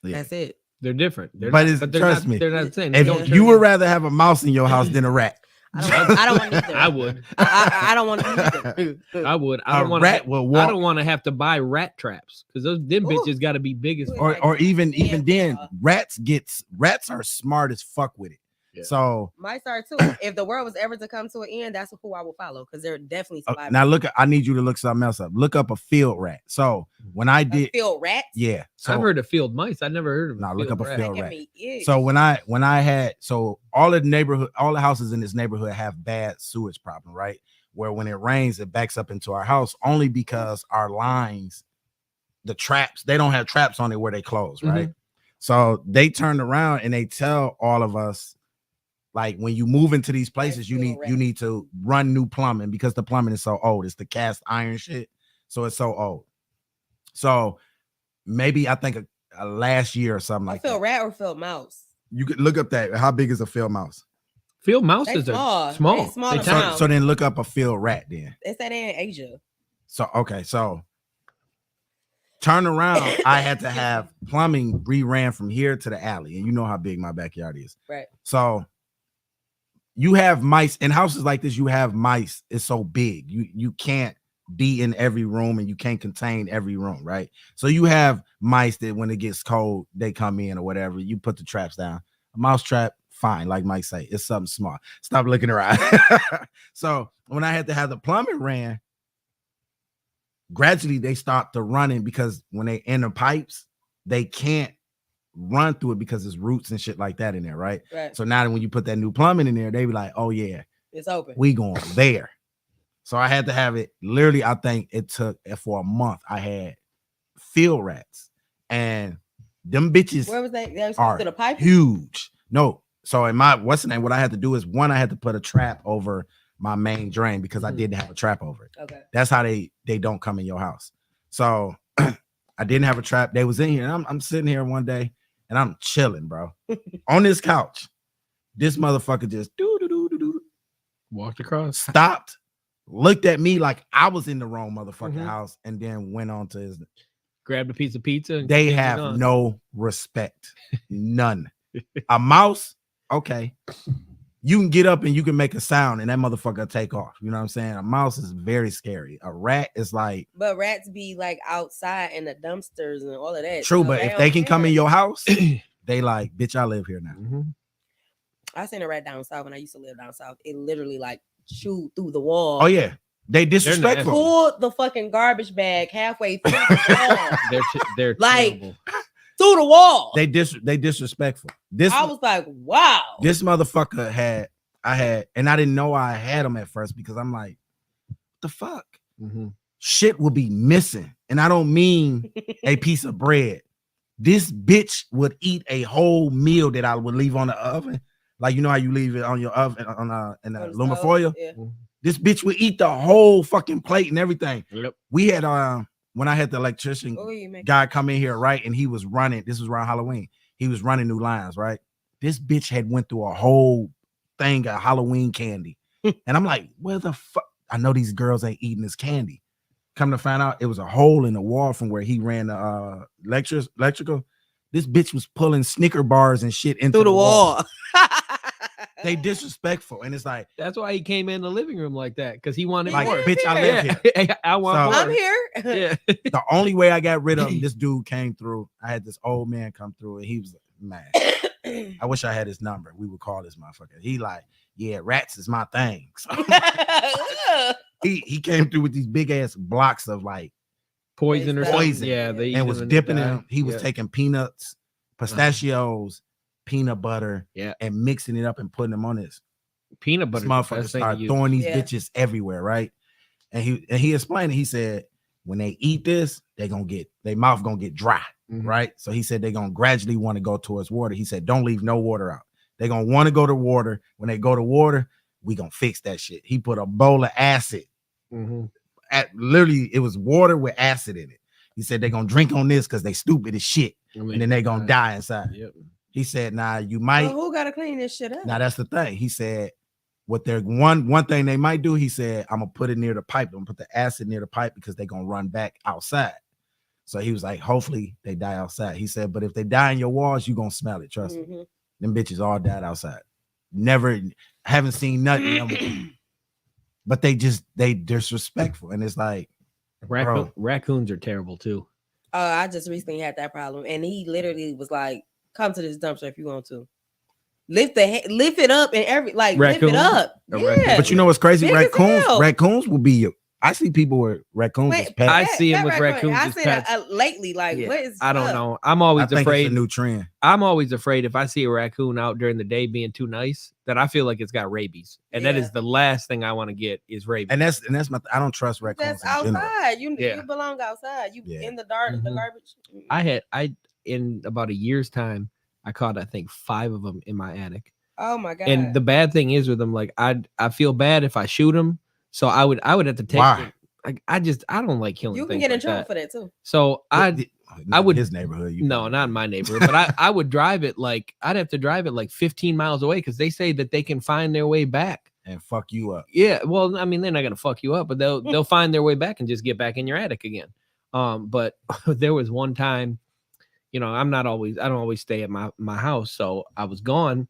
Yeah. That's it. They're different. They're But not- it's- they're trust not, me, they're not the same. If Don't you turn would in- rather have a mouse in your house than a rat. I don't want either. I would. I don't want either. I would. I A don't want rat will I walk, don't want to have to buy rat traps because them Ooh. bitches got to be big as Ooh. fuck. or even Yeah. then, rats are smart as fuck with it. Yeah. So Mice are too. If the world was ever to come to an end, that's who I will follow because they're definitely surviving. now I need you to look something else up. Look up a field rat. So when I did, Field rats. yeah. So I've heard of field mice. I never heard of Nah, look up a rat. field That rat. can be it. So when I had all the houses in this neighborhood have bad sewage problem, right? Where when it rains, it backs up into our house only because our lines, the traps, they don't have traps on it where they close, right? So they turned around and they tell all of us, like, when you move into these places, you need to run new plumbing because the plumbing is so old. It's the cast iron shit, so it's so old. So maybe I think a last year or something like field that. rat or field mouse. You could look up that. How big is a field mouse? Field They mouses small. are small. They small They and tiny. brown. So then look up a field rat then. They said they in Asia. So okay, so turn around. I had to have plumbing re-ran from here to the alley, and you know how big my backyard is. Right. So you have mice in houses like this. You have mice. It's so big. You can't be in every room, and you can't contain every room, right? So you have mice that when it gets cold, they come in or whatever. You put the traps down. A mouse trap, fine. Like Mike say, it's something small. Stop looking around. So when I had to have the plumbing ran, gradually they stopped to running because when they in the pipes, they can't run through it because there's roots and shit like that in there, right? Right. So now that when you put that new plumbing in there, they be like, oh yeah, It's open. we going there. So I had to have it. Literally, I think it took for a month. I had field rats, and them bitches Where was that? They was are to the pipe. huge. No, so in my what's the name? What I had to do is one, I had to put a trap over my main drain because I didn't have a trap over it. Okay. That's how they don't come in your house. So I didn't have a trap. They was in here, and I'm sitting here one day, and I'm chilling, bro, on this couch. This motherfucker just Walked across. stopped, looked at me like I was in the wrong motherfucking Mhm. house, and then went on to his. Grabbed a piece of pizza. And They continued have on. no respect, none. A mouse, okay, you can get up and you can make a sound, and that motherfucker take off. You know what I'm saying? A mouse is very scary. A rat is like But rats be like outside in the dumpsters and all of that. true, so but if don't they can come in care. your house, they like, bitch, I live here now. Mhm. I seen a rat down south when I used to live down south. It literally like chewed through the wall. Oh yeah, they disrespectful. Pulled the fucking garbage bag halfway through the wall. They're Like, terrible. through the wall. They disrespectful. This I was like, wow. this motherfucker had and I didn't know I had them at first because I'm like, what the fuck? Mm-hmm. Shit will be missing. And I don't mean a piece of bread. This bitch would eat a whole meal that I would leave on the oven. Like, you know how you leave it on your oven in the aluminum foil? Yeah. This bitch would eat the whole fucking plate and everything. Yep. We had when I had the electrician guy come in here, right? And he was running, this was around Halloween. He was running new lines, right? This bitch had went through a whole thing of Halloween candy. And I'm like, where the fuck? I know these girls ain't eating this candy. Come to find out, it was a hole in the wall from where he ran the electrical. This bitch was pulling Snicker bars and shit into through the wall. They disrespectful, and it's like that's why he came in the living room like that because he wanted like, more. bitch, I live here. I want more. I'm here. Yeah. The only way I got rid of him, this dude came through. I had this old man come through, and he was mad. I wish I had his number. We would call this motherfucker. He like, yeah, rats is my thing. So he came through with these big ass blocks of like poison or poison. something. Yeah, they and was dipping them. He was taking peanuts, pistachios, peanut butter, and mixing it up and putting them on this. Peanut butter. This motherfucker started throwing these bitches everywhere, right? And he explained it. He said, when they eat this, their mouth gonna get dry, right? So he said they're gonna gradually want to go towards water. He said, don't leave no water out. They're gonna want to go to water. When they go to water, we gonna fix that shit. He put a bowl of acid. Literally, it was water with acid in it. He said they're gonna drink on this because they stupid as shit, and then they're gonna die inside. Yep. He said, "Nah, you might." Well, who gotta clean this shit up? Now that's the thing. He said, "What they're one thing they might do." He said, "I'm gonna put it near the pipe. I'm gonna put the acid near the pipe because they're gonna run back outside." So he was like, "Hopefully they die outside." He said, "But if they die in your walls, you gonna smell it. Trust me. Them bitches all died outside. Never, haven't seen nothing." But they disrespectful, and it's like, raccoons are terrible too. I just recently had that problem, and he literally was like, "Come to this dumpster if you want to. Lift it up and lift it up." Yeah. But you know what's crazy? Raccoons will be you. I see people with raccoons as pets. I see them with raccoons I as see pets. that lately. Like, what is? I don't know. I'm always afraid. It's a new trend. I'm always afraid if I see a raccoon out during the day being too nice, that I feel like it's got rabies, and that is the last thing I want to get is rabies. And that's my. I don't trust raccoons. That's outside. You belong outside. You in the dark, the garbage. I in about a year's time, I caught I think 5 of them in my attic. Oh my god! And the bad thing is with them, like I feel bad if I shoot them, so I would have to take. Why? I don't like killing. You can get in trouble for that too. So I would his neighborhood. No, not in my neighborhood, but I would drive it I'd have to drive it like 15 miles away because they say that they can find their way back and fuck you up. Yeah, well, I mean, they're not gonna fuck you up, but they'll find their way back and just get back in your attic again. But there was one time, I don't always stay at my house, so I was gone,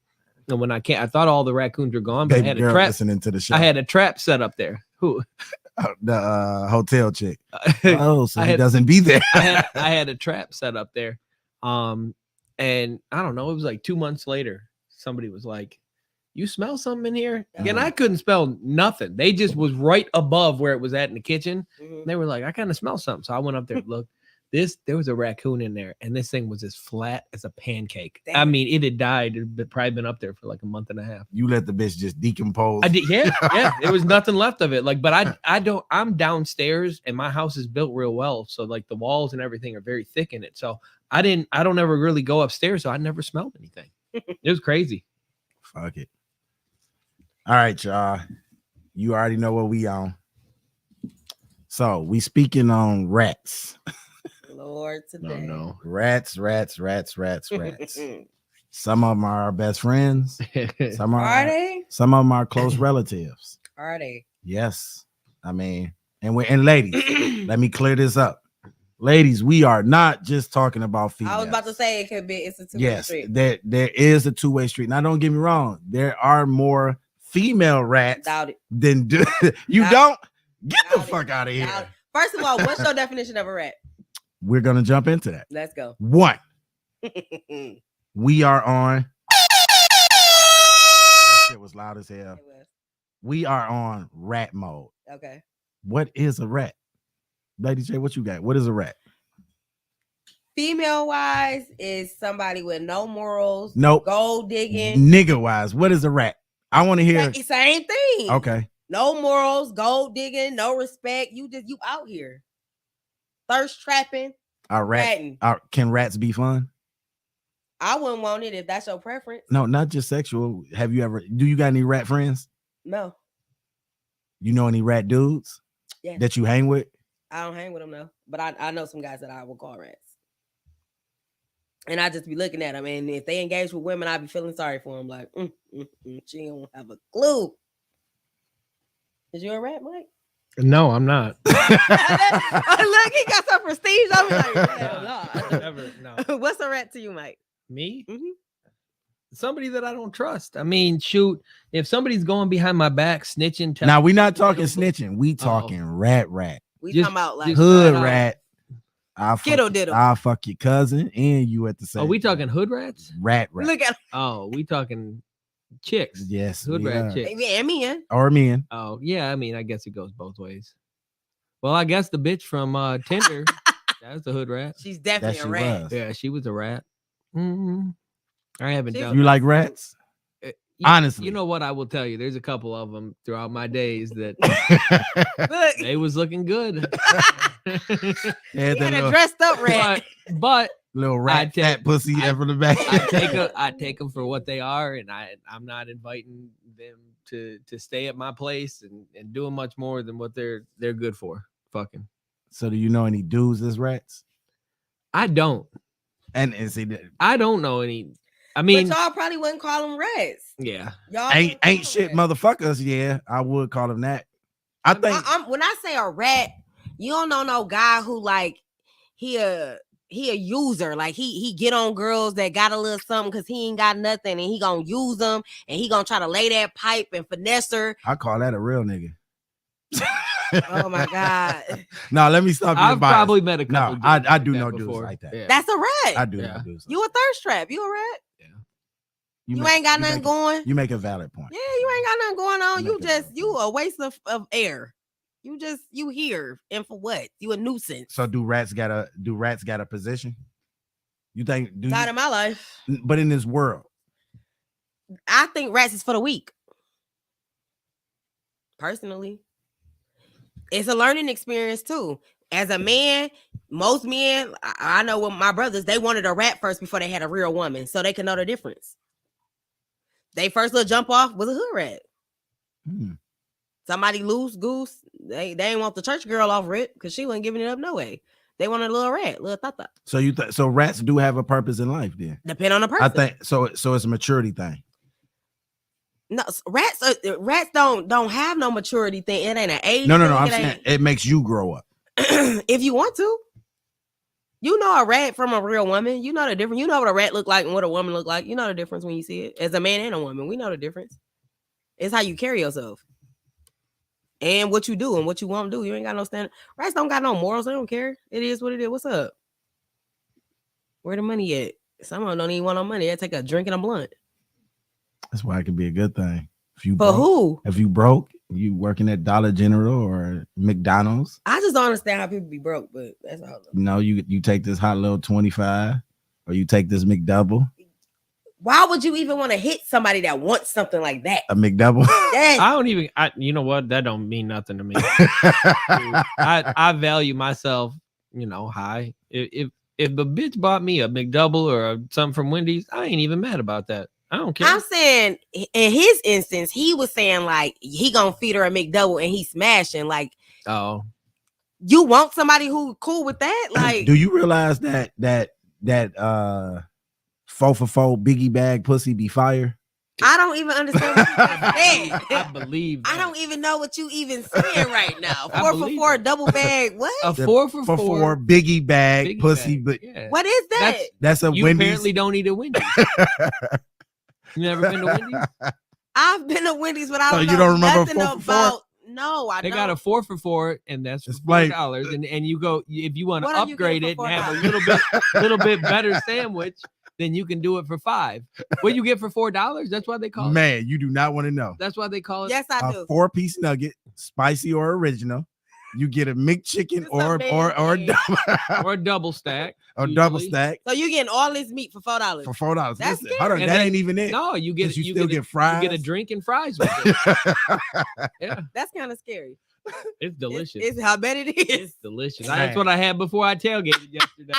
and when I thought all the raccoons were gone, but I had a trap. Listening to the show. I had a trap set up there. Who? The hotel chick. Oh, so he doesn't be there. I had a trap set up there. And I don't know, it was like 2 months later, somebody was like, "You smell something in here?" And I couldn't smell nothing. They just was right above where it was at in the kitchen. They were like, "I kind of smell something." So I went up there and looked. There was a raccoon in there, and this thing was as flat as a pancake. Damn. I mean, it had died. It had probably been up there for like a month and a half. You let the bitch just decompose. I did, yeah. There was nothing left of it. But I'm downstairs, and my house is built real well, so like the walls and everything are very thick in it. So I don't ever really go upstairs, so I never smelled anything. It was crazy. Fuck it. All right, y'all. You already know what we on. So we speaking on rats. Lord, today. No. Rats. Some of them are our best friends. Some are they? Some of them are close relatives. Are they? Yes. I mean, and ladies, let me clear this up. Ladies, we are not just talking about females. I was about to say it's a two-way street. There is a two-way street. Now, don't get me wrong. There are more female rats than you don't get the fuck out of here. First of all, what's your definition of a rat? We're gonna jump into that. Let's go. 1. We are on. That shit was loud as hell. We are on rat mode. Okay. What is a rat? Lady J, what you got? What is a rat? Female wise is somebody with no morals. Nope. Gold digging. Nigga wise, what is a rat? I want to hear. Same thing. Okay. No morals, gold digging, no respect. You out here. Thirst trapping. Ratting. Can rats be fun? I wouldn't want it if that's your preference. No, not just sexual. Do you got any rat friends? No. You know any rat dudes? Yeah. That you hang with? I don't hang with them though, but I know some guys that I would call rats. And I just be looking at them, and if they engage with women, I be feeling sorry for them. Like, she don't have a clue. Is you a rat, Mike? No, I'm not. Look, he got some prestige. I'm like, hell no. Never, no. What's a rat to you, Mike? Me? Mm-hmm. Somebody that I don't trust. I mean, shoot, if somebody's going behind my back, snitching. Now, we're not talking snitching. We talking rat. We Just- talking about like Hood rat. I'll fuck your cousin and you at the same. Are we talking hood rats? Rat? Look at Oh, we talking chicks. Yes, Hood we rat are. chicks. and men. Or men. Oh, yeah. I mean, I guess it goes both ways. Well, I guess the bitch from Tinder, that's a hood rat. She's definitely That a she rat. was. Yeah, she was a rat. I haven't She- done. You like rats? Honestly. You know what? I will tell you. There's a couple of them throughout my days that Look, they was looking good. Yeah, he had that a dressed up rat. but little rat fat pussy from the back. I take them for what they are, and I'm not inviting them to stay at my place and doing much more than what they're good for. Fucking. So do you know any dudes that's rats? I don't. And see that I don't know any. I mean, But y'all probably wouldn't call them rats. yeah. Y'all ain't wouldn't call shit them rats. motherfuckers. Yeah, I would call them that. I think When I say a rat, you don't know no guy who like he a user. Like he get on girls that got a little something because he ain't got nothing, and he gonna use them, and he gonna try to lay that pipe and finesse her. I call that a real nigga. Oh my god, No, let me stop. I've probably met a No, couple. I dudes do like know that dudes before. like that. Yeah. that's a rat. I do Yeah. know dudes. You a thirst trap? You a rat? You make- ain't got you nothing make- going. You make a valid point. Yeah, you ain't got nothing going on. You You make a just valid you a waste of air. You here and for what? You a nuisance. So do rats got a position? You think Not in my life. but in this world? I think rats is for the weak. Personally, it's a learning experience too. As a man, most men, I know with my brothers, they wanted a rat first before they had a real woman, so they could know the difference. They first little jump off was a hood rat. Somebody loose goose, they ain't want the church girl off rip because she wasn't giving it up no way. They wanted a little rat, little tata. So so rats do have a purpose in life then? Depend on the person. I think so. So it's a maturity thing. No, rats don't have no maturity thing. It ain't an age. No. thing. I'm It saying ain't- it makes you grow up. if you want to. You know a rat from a real woman. You know the difference. You know what a rat look like and what a woman look like. You know the difference when you see it. As a man and a woman, we know the difference. It's how you carry yourself. And what you do and what you won't do. You ain't got no standard. Rats don't got no morals. They don't care. It is what it is. What's up? Where the money at? Some of them don't even want no money. They take a drink and a blunt. That's why it can be a good thing. If you But broke, who? If you broke, you working at Dollar General or McDonald's. I just don't understand how people be broke, but that's all. You know, you take this hot little 25 or you take this McDouble. Why would you even want to hit somebody that wants something like that? A McDouble. Yes. I don't even. You know what? That don't mean nothing to me. I value myself, high. If the bitch bought me a McDouble or something from Wendy's, I ain't even mad about that. I don't care. I'm saying in his instance, he was saying like he gonna feed her a McDouble and he smashing. Like, oh, you want somebody who cool with that? Like, do you realize that 4 for 4 biggie bag pussy be fire? I don't even understand what you just said. I believe. I don't even know what you even saying right now. I 4 for believe 4 it. double bag. What? A 4 for 4 biggie bag biggie pussy, bag. but Yeah. What is that? that's a You Wendy's. apparently don't eat a Wendy's. You never been to Wendy's? I've been to Wendy's, but I So don't you know don't remember nothing 4 for 4? about. No, I They don't. got a 4 for 4, and that's for Explain. $4. And you go if you want to What are you upgrade getting it for and have a $4? little bit better sandwich, then you can do it for $5. What you get for $4? That's why they call it. Man, you do not want to know. That's why they call it. Yes, I A do. 4-piece nugget, spicy or original, You get a McChicken It's or a man thing. or a double stack. or double usually. stack So you getting all this meat for $4. for $4. That's Listen, hold on, And that then- ain't even it. No, you get 'Cause you you still get get fries. You get a drink and fries with it. Yeah, That's kind of scary. it's delicious. It's how bad it is. It's delicious. Man. That's what I had before I tailgated yesterday.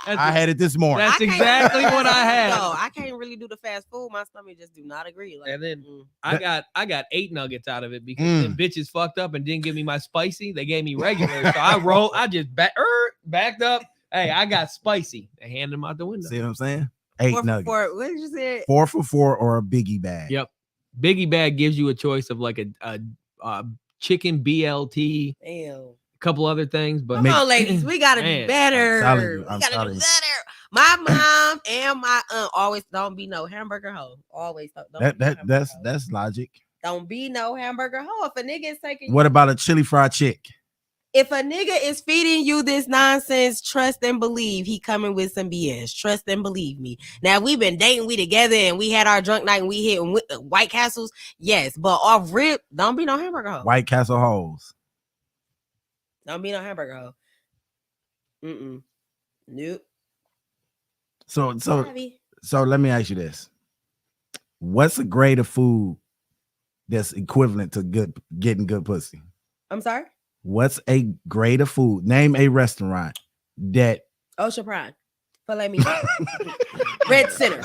I had it this morning. That's I can't- exactly what I had. No, I can't really do the fast food. My stomach just do not agree. Like, And then mm. I got 8 nuggets out of it because them bitches fucked up and didn't give me my spicy. They gave me regular. So I just backed up. Hey, I got spicy. They handed them out the window. See what I'm saying? 8 4 for nuggets. 4. What did you say? 4 for $4 or a biggie bag. Yep. Biggie bag gives you a choice of like a chicken BLT, Damn. couple other things, but Come on, ladies. We gotta Man, do better. I'm telling you, We I'm gotta do telling you. better. My mom and my aunt always don't be no hamburger hoe. Always don't be no hamburger hoe. That's logic. Don't be no hamburger hoe. If a nigga is taking What about a chili fried chick? if a nigga is feeding you this nonsense, trust and believe he coming with some BS. Trust and believe me. Now we've been dating, we together, and we had our drunk night and we hit White Castles. Yes, but off rip, don't be no hamburger hoe. White Castle hoes. Don't be no hamburger hoe. Nope. So Savvy. let me ask you this. What's a grade of food that's equivalent to getting good pussy? I'm sorry. What's a grade of food? Name a restaurant that Ocean Prime. Filet me. Red Center.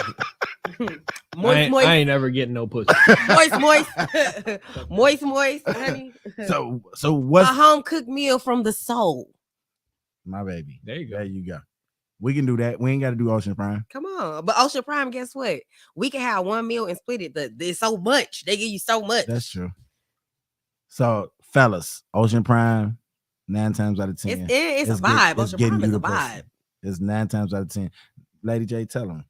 I moist. ain't ever getting no pussy. moist, honey. so what's A home cooked meal from the soul. my baby? There you go. There you go. We can do that. We ain't got to do Ocean Prime. Come on. But Ocean Prime, guess what? We can have one meal and split it. There's so much. They give you so much. That's true. So, fellas, Ocean Prime, 9 times out of 10. It's a it's vibe. it's Ocean getting Prime is you a the pussy. vibe. It's 9 times out of 10. Lady J, tell them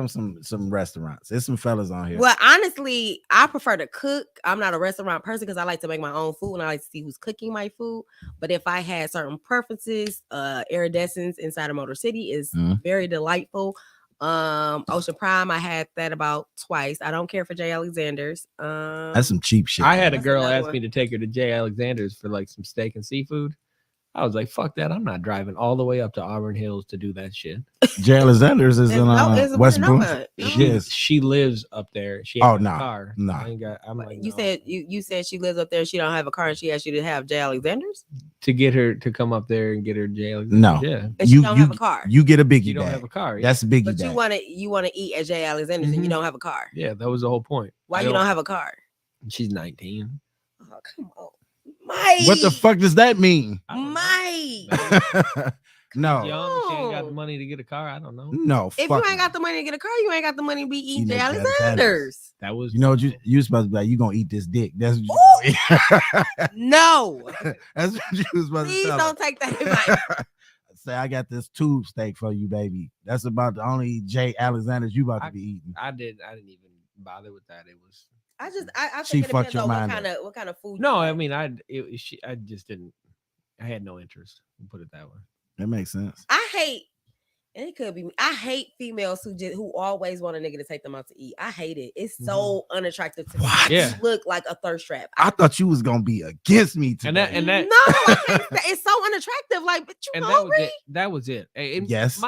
some restaurants. There's some fellas on here. Well, honestly, I prefer to cook. I'm not a restaurant person because I like to make my own food and I like to see who's cooking my food. But if I had certain preferences, Iridescence inside of Motor City is very delightful. Ocean Prime, I had that about twice. I don't care for J. Alexander's. That's some cheap shit. I had a That's girl another ask one. me to take her to J. Alexander's for like some steak and seafood. I was like, fuck that. I'm not driving all the way up to Auburn Hills to do that shit. J. Alexander's is in West Bloomfield. Yes. She lives up there. She Oh, has nah, a car. nah. I ain't got, I'm like, You no. said you said she lives up there. She don't have a car, and she asked you to have J. Alexander's, to get her to come up there and get her J. Alexander's. No. Yeah. and she don't have a car. You get a biggie You don't bag. have a car. That's a biggie But bag. you want to eat at J. Alexander's, and you Mhm. don't have a car. Yeah, that was the whole point. Why I you don't have a car? She's 19. Oh, come on, Mike. What the fuck does that mean? I don't know. Mike? No. Young, she ain't got the on. money to get a car. I don't know. No. If fuck you ain't no. got the money to get a car, you ain't got the money to be eating Eating J. at J. Alexander's. That was You know what you supposed to be like, you gonna eat this dick. That's what you No, That's what you was supposed please to tell don't take that advice. Say, I got this tube steak for you, baby. That's about the only J. Alexander's you about to be eating. I didn't even bother with that. It was I She think it fucked depends your on mind up. what kind of food. no. you I like. mean, I just didn't. I had no interest. We'll put it that way. That makes sense. I hate, and it could be me. I hate females who always want a nigga to take them out to eat. I hate it. It's so unattractive to me. What? Like, Yeah. you look like a thirst trap. I thought you was gonna be against me today. And that no, I can't stand- it's so unattractive. Like, but you and that was hungry? it. That was it. And Yes.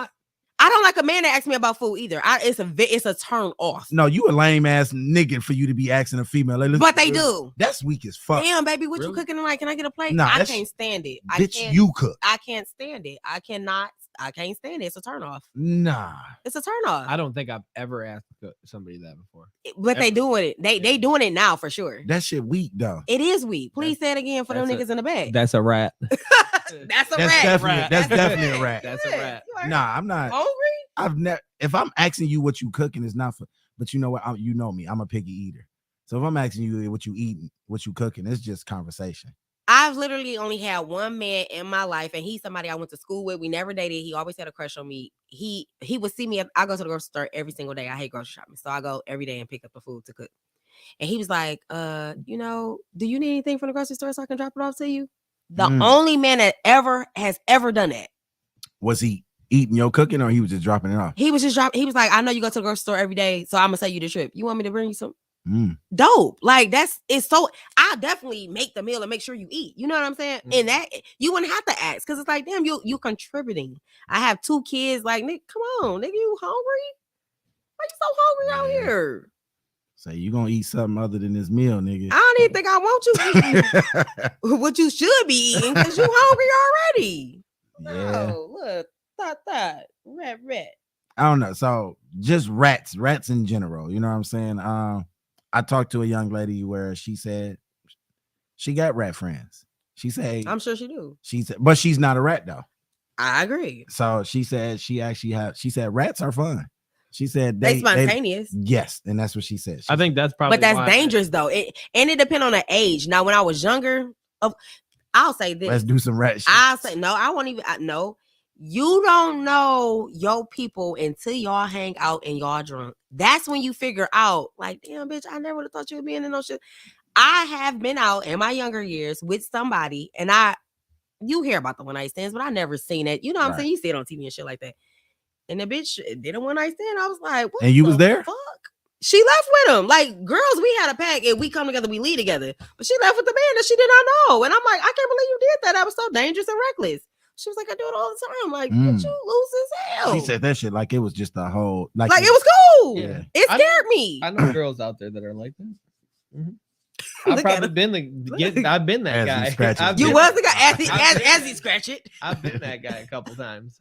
I don't like a man that asks me about food either. It's a turn off. No, you a lame ass nigga for you to be asking a female. Like, listen, But they do. That's weak as fuck. Damn, baby, what you Really? cooking tonight? Can I get a plate? Nah, I that's- can't stand it. Bitch, you cook. I can't stand it. I can't stand it. It's a turn off. Nah. It's a turn off. I don't think I've ever asked somebody that before. But they doing it. They doing it now for sure. That shit weak though. It is weak. Please say it again for them that's niggas in the back. That's a rat. That's a That's rat. definitely a rat. That's a rat. You are Nah, I'm not. hungry? I've never. If I'm asking you what you cooking, it's not for. But you know what? You know me. I'm a picky eater. So if I'm asking you what you eating, what you cooking, it's just conversation. I've literally only had one man in my life, and he's somebody I went to school with. We never dated. He always had a crush on me. He would see me. I go to the grocery store every single day. I hate grocery shopping, so I go every day and pick up the food to cook. And he was like, do you need anything from the grocery store so I can drop it off to you? The only man that has ever done that. Was he eating your cooking or he was just dropping it off? He was just dropping. He was like, I know you go to the grocery store every day, so I'm gonna send you the trip. You want me to bring you some? Dope. Like it's so I definitely make the meal and make sure you eat. You know what I'm saying? And that you wouldn't have to ask because it's like, damn, you contributing. I have 2 kids. Like, Nick, come on, nigga, you hungry? Why you so hungry out here? So you gonna eat something other than this meal, nigga? I don't even think I want you eating what you should be eating because you hungry already. Yeah. No, look, that rat. I don't know. So just rats in general. You know what I'm saying? I talked to a young lady where she said she got rat friends. She said, I'm sure she do. She said, but she's not a rat though. I agree. So she said she said rats are fun. She said they spontaneous. Yes, and that's what she said. I think that's probably, but that's dangerous though. It depends on the age. Now, when I was younger, I'll say this. Let's do some rat shit. I'll say no. I won't even. No, you don't know your people until y'all hang out and y'all drunk. That's when you figure out, like, damn, bitch, I never would have thought you would be in no shit. I have been out in my younger years with somebody, and you hear about the one night stands, but I never seen it. You know what I'm saying? You see it on TV and shit like that. And the bitch did a one night stand. I was like, what? And you was there? Fuck? She left with him. Like, girls, we had a pack and we come together, we leave together. But she left with the man that she did not know. And I'm like, I can't believe you did that. That was so dangerous and reckless. She was like, I do it all the time. Like, bitch, you lose as hell. She said that shit like it was just a whole like it was cool. Yeah. It scared me. I know girls out there that are like that. I've probably been I've been that guy. You was the guy as he scratch it. I've been that guy a couple times.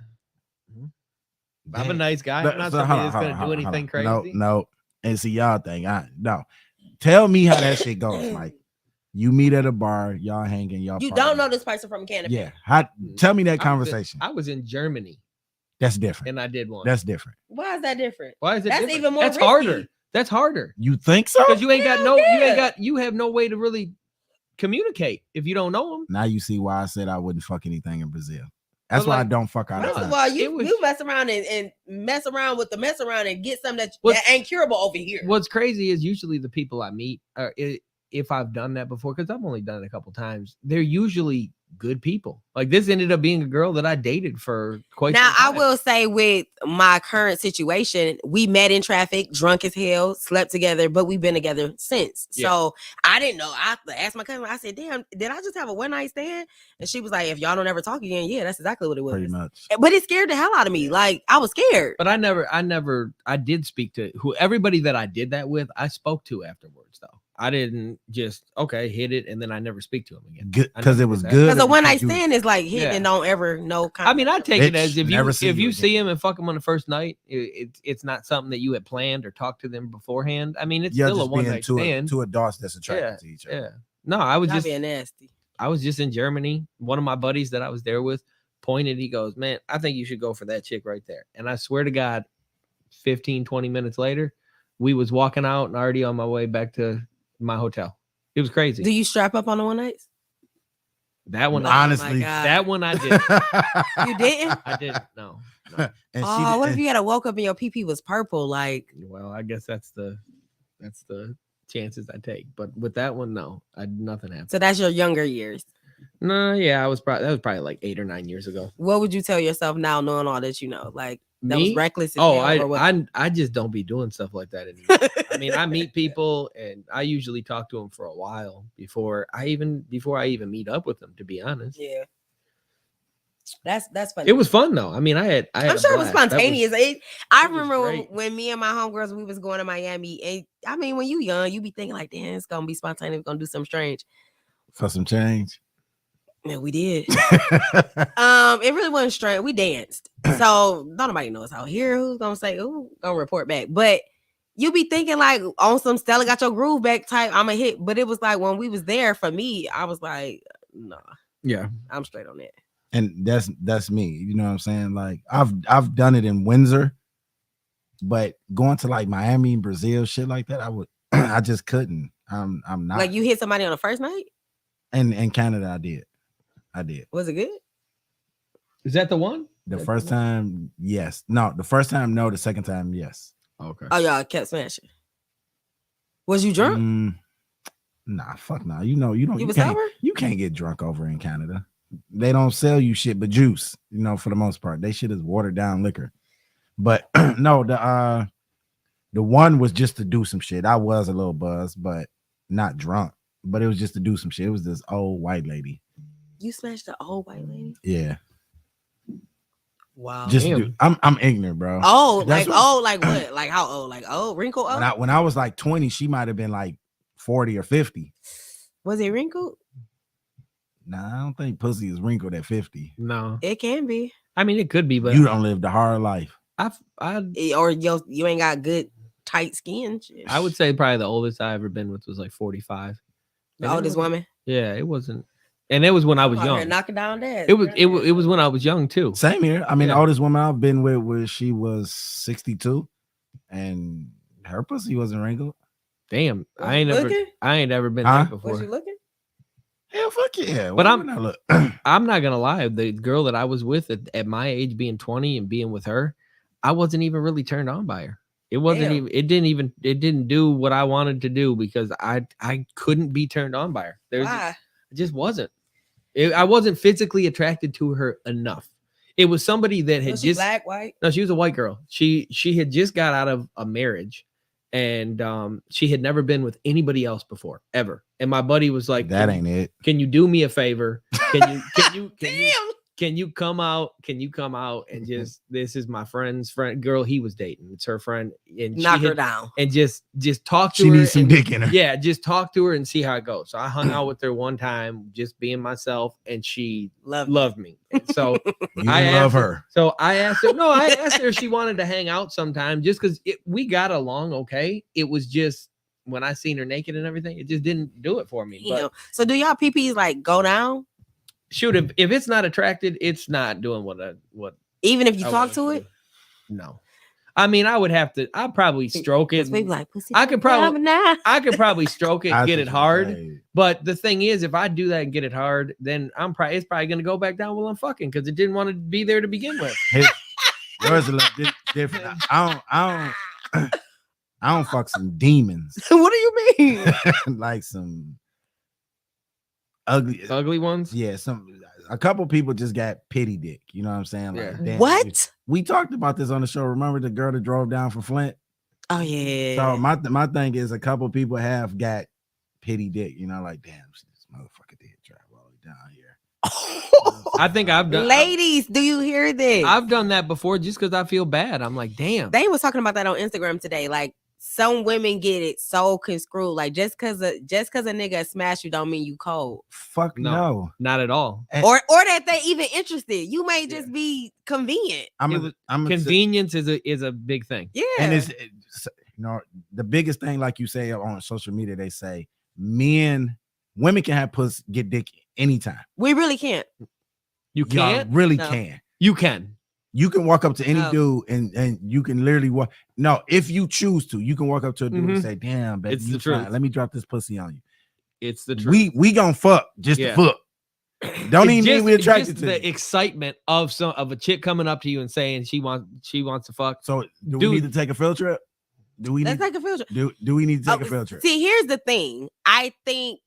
I'm a nice guy. I'm not somebody that's gonna do anything crazy. No. And see, y'all think no. Tell me how that shit goes. Like, you meet at a bar, y'all hanging, y'all. You don't know this person from Canada. Yeah. Tell me that conversation. I was in Germany. That's different. And I did one. That's different. Why is that different? Why is it That's different? even more That's risky. harder. That's harder. You think so? Because you ain't got you have no way to really communicate if you don't know them. Now you see why I said I wouldn't fuck anything in Brazil. That's why I don't fuck out of time. Well, you mess around and mess around with the mess around and get something that ain't curable over here. What's crazy is usually the people I meet are, if I've done that before, because I've only done it a couple times, they're usually good people. Like, this ended up being a girl that I dated for quite some time. I will say, with my current situation, we met in traffic, drunk as hell, slept together, but we've been together since. Yeah. So I didn't know. I asked my cousin, I said, damn, did I just have a one night stand? And she was like, if y'all don't ever talk again, yeah, that's exactly what it was. Pretty much. But it scared the hell out of me. Like, I was scared. But I did speak to everybody that I did that with. I spoke to afterwards, though. I didn't just hit it and then I never speak to him again. Because it was good. Because a one night stand is like hit and don't ever know. I mean, I take it as if you see him and fuck him on the first night, it's not something that you had planned or talked to them beforehand. I mean, it's still a one night stand. Two adults that's attracted to each other. Yeah. No, I was being nasty. I was just in Germany. One of my buddies that I was there with pointed. He goes, man, I think you should go for that chick right there. And I swear to God, 15, 20 minutes later, we was walking out and already on my way back to my hotel. It was crazy. Do you strap up on the one nights? That one, honestly, that one I did. You didn't? I didn't. No. And what if you had woke up and your PP was purple? Like, well, I guess that's the chances I take. But with that one, no, nothing happened. So that's your younger years. No, yeah, that was probably like 8 or 9 years ago. What would you tell yourself now, knowing all that you know? Like, that Me? was reckless. I just don't be doing stuff like that anymore. I mean, I meet people and I usually talk to them for a while before I even meet up with them, to be honest. Yeah. That's funny. It was fun though. I mean, I'm sure it was spontaneous. I remember when me and my homegirls, we was going to Miami, and I mean, when you young, you be thinking like, damn, it's gonna be spontaneous, we're gonna do something strange. For some change. Yeah, we did. It really wasn't strange. We danced. So don't nobody knows out here who's gonna say, who's gonna report back. But you be thinking like on some Stella got your groove back type, I'm a hit. But it was like when we was there, for me, I was like, nah. Yeah. I'm straight on that. And that's me. You know what I'm saying? Like I've done it in Windsor, but going to like Miami and Brazil, shit like that, I just couldn't. I'm not. Like, you hit somebody on the first night? And in Canada, I did. Was it good? Is that the one? The first time, yes. No, the first time, no. The second time, yes. Okay. Oh, y'all kept smashing. Was you drunk? Nah, fuck no. You can't get drunk over in Canada. They don't sell you shit but juice, for the most part. They shit is watered down liquor. But no, the The one was just to do some shit. I was a little buzzed, but not drunk. But it was just to do some shit. It was this old white lady. You smashed the old white lady? Yeah. Wow. Just do, I'm ignorant, bro. Oh, That's like what? Like how old? Like wrinkled old? When I was like 20, she might have been like 40 or 50. Was it wrinkled? Nah, I don't think pussy is wrinkled at 50. No, it can be. I mean, it could be, but you don't live the hard life. Or you ain't got good tight skin. I would say probably the oldest I ever been with was like 45. The oldest woman. Yeah, it wasn't, and it was when I was young. Knocking down that. It was when I was young too. Same here. I mean, the oldest woman I've been with was she was 62, and her pussy wasn't wrinkled. Damn, I ain't ever been Huh? there before. Was you looking? Hell, fuck yeah. But Why I'm not gonna lie. The girl that I was with at my age, being 20 and being with her, I wasn't even really turned on by her. It wasn't Damn. even. It didn't do what I wanted to do because I couldn't be turned on by her. Why? It just wasn't. I wasn't physically attracted to her enough. It was somebody that had Was she just black, white? No, she was a white girl. She had just got out of a marriage, and she had never been with anybody else before ever. And my buddy was like, that ain't it. Can you do me a favor? Can you Damn. can you come out? Can you come out and just this is my friend's friend girl he was dating. It's her friend and Knock her down. and just talk to She her. needs some and, dick in her. Yeah, just talk to her and see how it goes. So I hung out with her one time, just being myself, and she loved me. And so You I love asked her. So I asked her. No, I asked her if she wanted to hang out sometime, just because we got along okay. It was just when I seen her naked and everything, it just didn't do it for me. But so do y'all PPs like go down? shoot, if it's not attracted, it's not doing what Even if you I talk wanted to it? do. No. I mean, I'd probably stroke it. Maybe like pussy. I could probably stroke it, get it hard. But the thing is, if I do that and get it hard, then it's probably gonna go back down while I'm fucking because it didn't want to be there to begin with. Yours a little different. I don't fuck some demons. What do you mean? Like some ugly ones. Yeah, a couple people just got pity dick. You know what I'm saying? Like, Yeah. damn, What? we talked about this on the show. Remember the girl that drove down from Flint? Oh yeah. So my thing is a couple people have got pity dick. You know, like damn, this motherfucker did drive all the way down here. I think I've done. Ladies, do you hear this? I've done that before just because I feel bad. I'm like, damn. They was talking about that on Instagram today. Like some women get it so construed. Like just cause a nigga smash you don't mean you cold. Fuck no. Not at all. Or that they even interested. You may just be convenient. Convenience is a big thing. Yeah. And it's the biggest thing, like you say on social media, they say women can have pussy, get dick anytime. We really can't. You can't? Can. You can. You can walk up to any dude and you can literally walk. No, if you choose to, you can walk up to a dude and say, damn, baby, it's the truth. Let me drop this pussy on you. It's the truth. We gonna fuck just to fuck. Don't even mean we attracted to the you. Excitement of a chick coming up to you and saying she wants to fuck. So we need to take a field trip? Let's take a field trip. Do we need to take a field trip? See, here's the thing. I think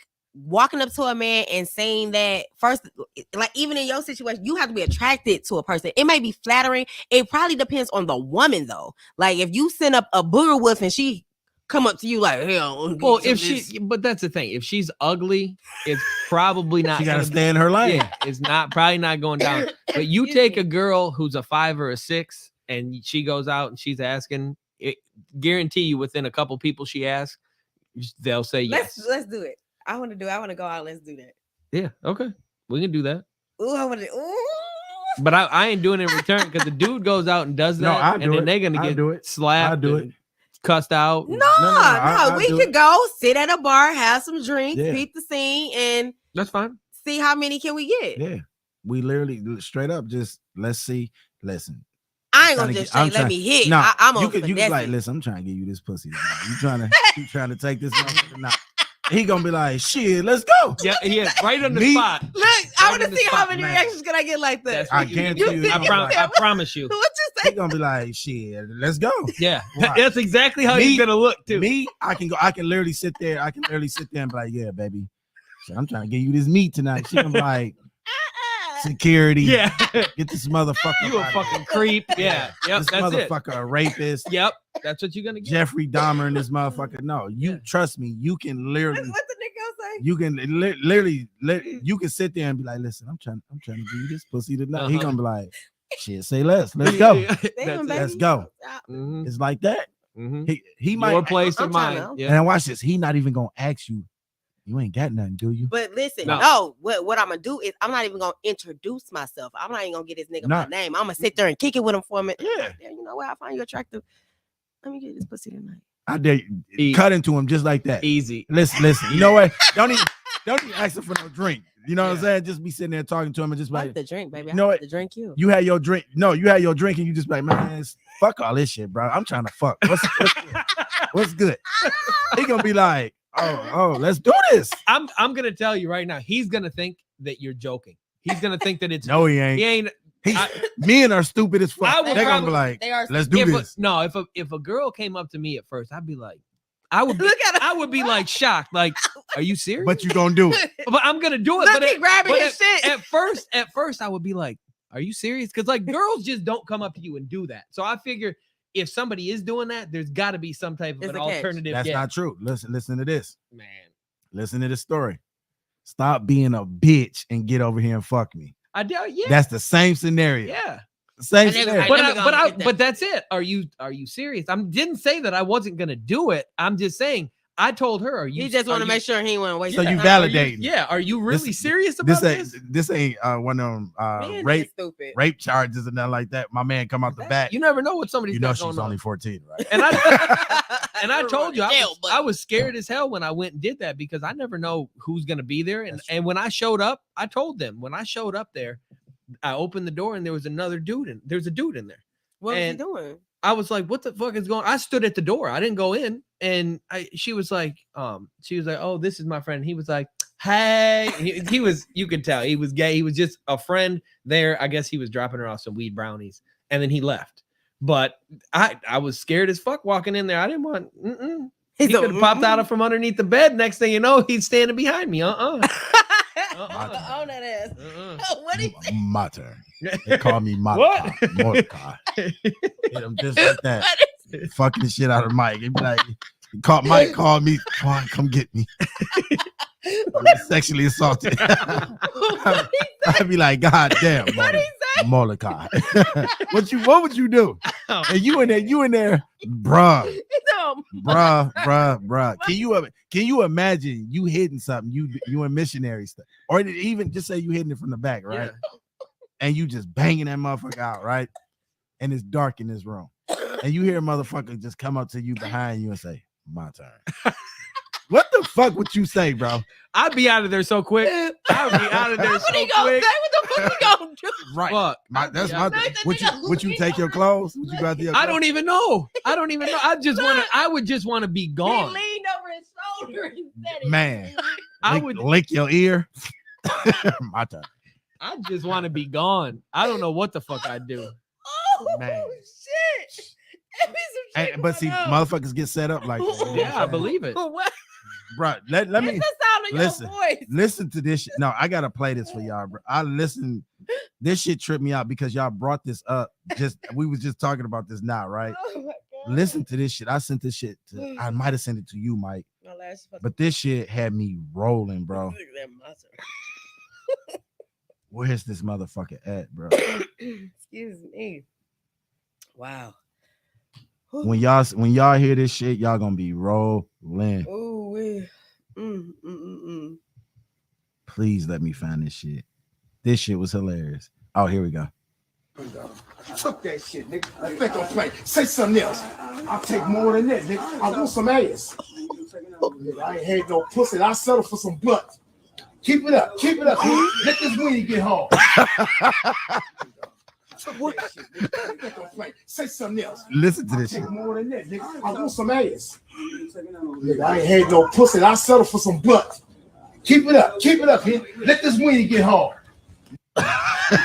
walking up to a man and saying that first, like even in your situation, you have to be attracted to a person. It may be flattering. It probably depends on the woman though. Like if you send up a booger wolf and she come up to you like, hell. Well, but that's the thing. If she's ugly, it's probably not. She gotta stay in her lane. Yeah, it's probably not going down. But you take a girl who's a 5 or a 6, and she goes out and she's asking. Guarantee you, within a couple people she asks, they'll say yes. Let's do it. I want to go out. Let's do that. Yeah. Okay. We can do that. Ooh, I want to. Ooh. But I ain't doing it in return because the dude goes out and does that, and then they're gonna get slapped. I'll do it. Cussed out. No, we could go sit at a bar, have some drinks, beat the scene, and that's fine. See how many can we get? Yeah, we literally straight up just let's see. Listen, I ain't gonna just say let me hit. No, I'm you can like listen. I'm trying to get you this pussy. You trying to take this? Nah. He gonna be like, shit, let's go. Yeah, right on the spot. Look, I want to see how many reactions can I get like that. I guarantee you. I promise you. What you say? He gonna be like, shit, let's go. Yeah, that's exactly how he's gonna look too. Me, I can literally sit there. I can literally sit there and be like, yeah, baby, shit, I'm trying to get you this meat tonight. She gonna be like, security. Yeah, get this motherfucker. You a fucking creep. Yeah, yep. This that's motherfucker it. A rapist. Yep. That's what you're gonna get. Jeffrey Dahmer and this motherfucker. No, you trust me. You can literally. What the nigga say? You can literally, you can sit there and be like, listen, I'm trying to give you this pussy tonight. He gonna be like, shit, say less. Let's go. Damn, Let's go. Mhm. It's like that. Mhm. He Your might place or I'm trying mine. to- Yeah. and watch this. He not even gonna ask you. You ain't got nothing, do you? But listen, No. no, what I'm gonna do is I'm not even gonna introduce myself. I'm not even gonna get this nigga my name. I'm gonna sit there and kick it with him for a minute. Yeah. You know what? I find you attractive. Let me get this pussy tonight. I dare you. Cut into him just like that. Easy. Listen. You know what? Don't even ask him for no drink. You know what I'm saying? Just be sitting there talking to him and just Like like the drink, baby. You know I what? the drink you. you had your drink. No, you had your drink and you just like, man, fuck all this shit, bro. I'm trying to fuck. What's good? What's good? He gonna be like, oh, let's do this. I'm gonna tell you right now. He's gonna think that you're joking. He's gonna think that it's No, he ain't. He ain't. Men are stupid as fuck. I would They're gonna be probably- like, They are. let's do this. If a girl came up to me at first, I'd be like, I would be, Look at him. I would be like shocked. Like, are you serious? But you gonna do it. But I'm gonna do it. Look, but he grabbing his shit. At first, I would be like, are you serious? Because like girls just don't come up to you and do that. So I figure if somebody is doing that, there's got to be some type of It's an a catch. alternative. That's not true. Listen to this. Man. Listen to this story. Stop being a bitch and get over here and fuck me. I do. Yeah. That's the same scenario. Yeah. Same And they was scenario. like, But Let me go and get that. but that's it. Are you serious? I didn't say that I wasn't gonna do it. I'm just saying. I told her, are you? He just want are to you- make sure he won't waste. So his you time. validate. Yeah. Are you really This- serious about This ain't one of them Man, rape he's stupid. charges and nothing like that. My man come out the back. You never know what somebody's You know got she's going on. only 14, right? And I told you Jail, I was scared as hell when I went and did that because I never know who's gonna be there. And when I showed up, I told them when I showed up there, I opened the door and there was another dude and there's a dude in there. What was he And- doing? I was like, what the fuck is going on? I stood at the door. I didn't go in. And she was like, oh, this is my friend. He was like, hey, he was, you could tell he was gay. He was just a friend there. I guess he was dropping her off some weed brownies and then he left. But I was scared as fuck walking in there. I didn't want, he He's a- could have popped out from underneath the bed. Next thing you know, he's standing behind me. On that ass. What do you say? My turn. They call me What? Mordecai. Hit him just like that. Fucking the shit out of Mike. He'd be like, Mike called me. Come get me. I'm sexually assaulted. I'd be like, God damn, Mordecai. What would you do? And you in there, bruh. Can you imagine you hitting something? You in missionary stuff, or even just say you hitting it from the back, right? Yeah. And you just banging that motherfucker out, right? And it's dark in this room, and you hear a motherfucker just come up to you behind you and say, "My turn." What the fuck would you say, bro? I'd be out of there so quick. I'd be out of there What so he gonna quick. say? What the fuck he gonna do? Right. Fuck. That's Yeah. my. Would you take your clothes? Would you go out to your I clothes? don't even know. I would just want to be He gone. leaned over his shoulder and said it. Man. I lick, would lick your ear. My turn. I just want to be gone. I don't know what the fuck I'd do. Oh Man. shit! It be some shit But see, going on. motherfuckers get set up like that. Yeah, I believe it. What? Bro, let It's me the sound of listen. your voice. listen to this shit. No, I gotta play this for y'all, bro. This shit tripped me out because y'all brought this up. We was just talking about this now, right? Oh my god! Listen to this shit. I sent this shit to. I might have sent it to you, Mike. My last fucking- But this shit had me rolling, bro. Look at that monster. Where's this motherfucker at, bro? Excuse me. Wow. When y'all hear this shit, y'all gonna be rolling. Ooh, we. Please let me find this shit. This shit was hilarious. Oh, here we go. Took that shit, nigga. I think I'm playing. Say something else. I'll take more than that, nigga. I want some ass. Nigga, I ain't had no pussy. I'll settle for some butt. Keep it up. Keep it up. Let this weenie get hard. Took that shit, nigga. I think I'm playing. Say something else. Listen to this shit. Take more than that, nigga. I want some ass. Nigga, I ain't had no pussy. I'll settle for some butt. Keep it up. Keep it up here. Let this weenie get hard.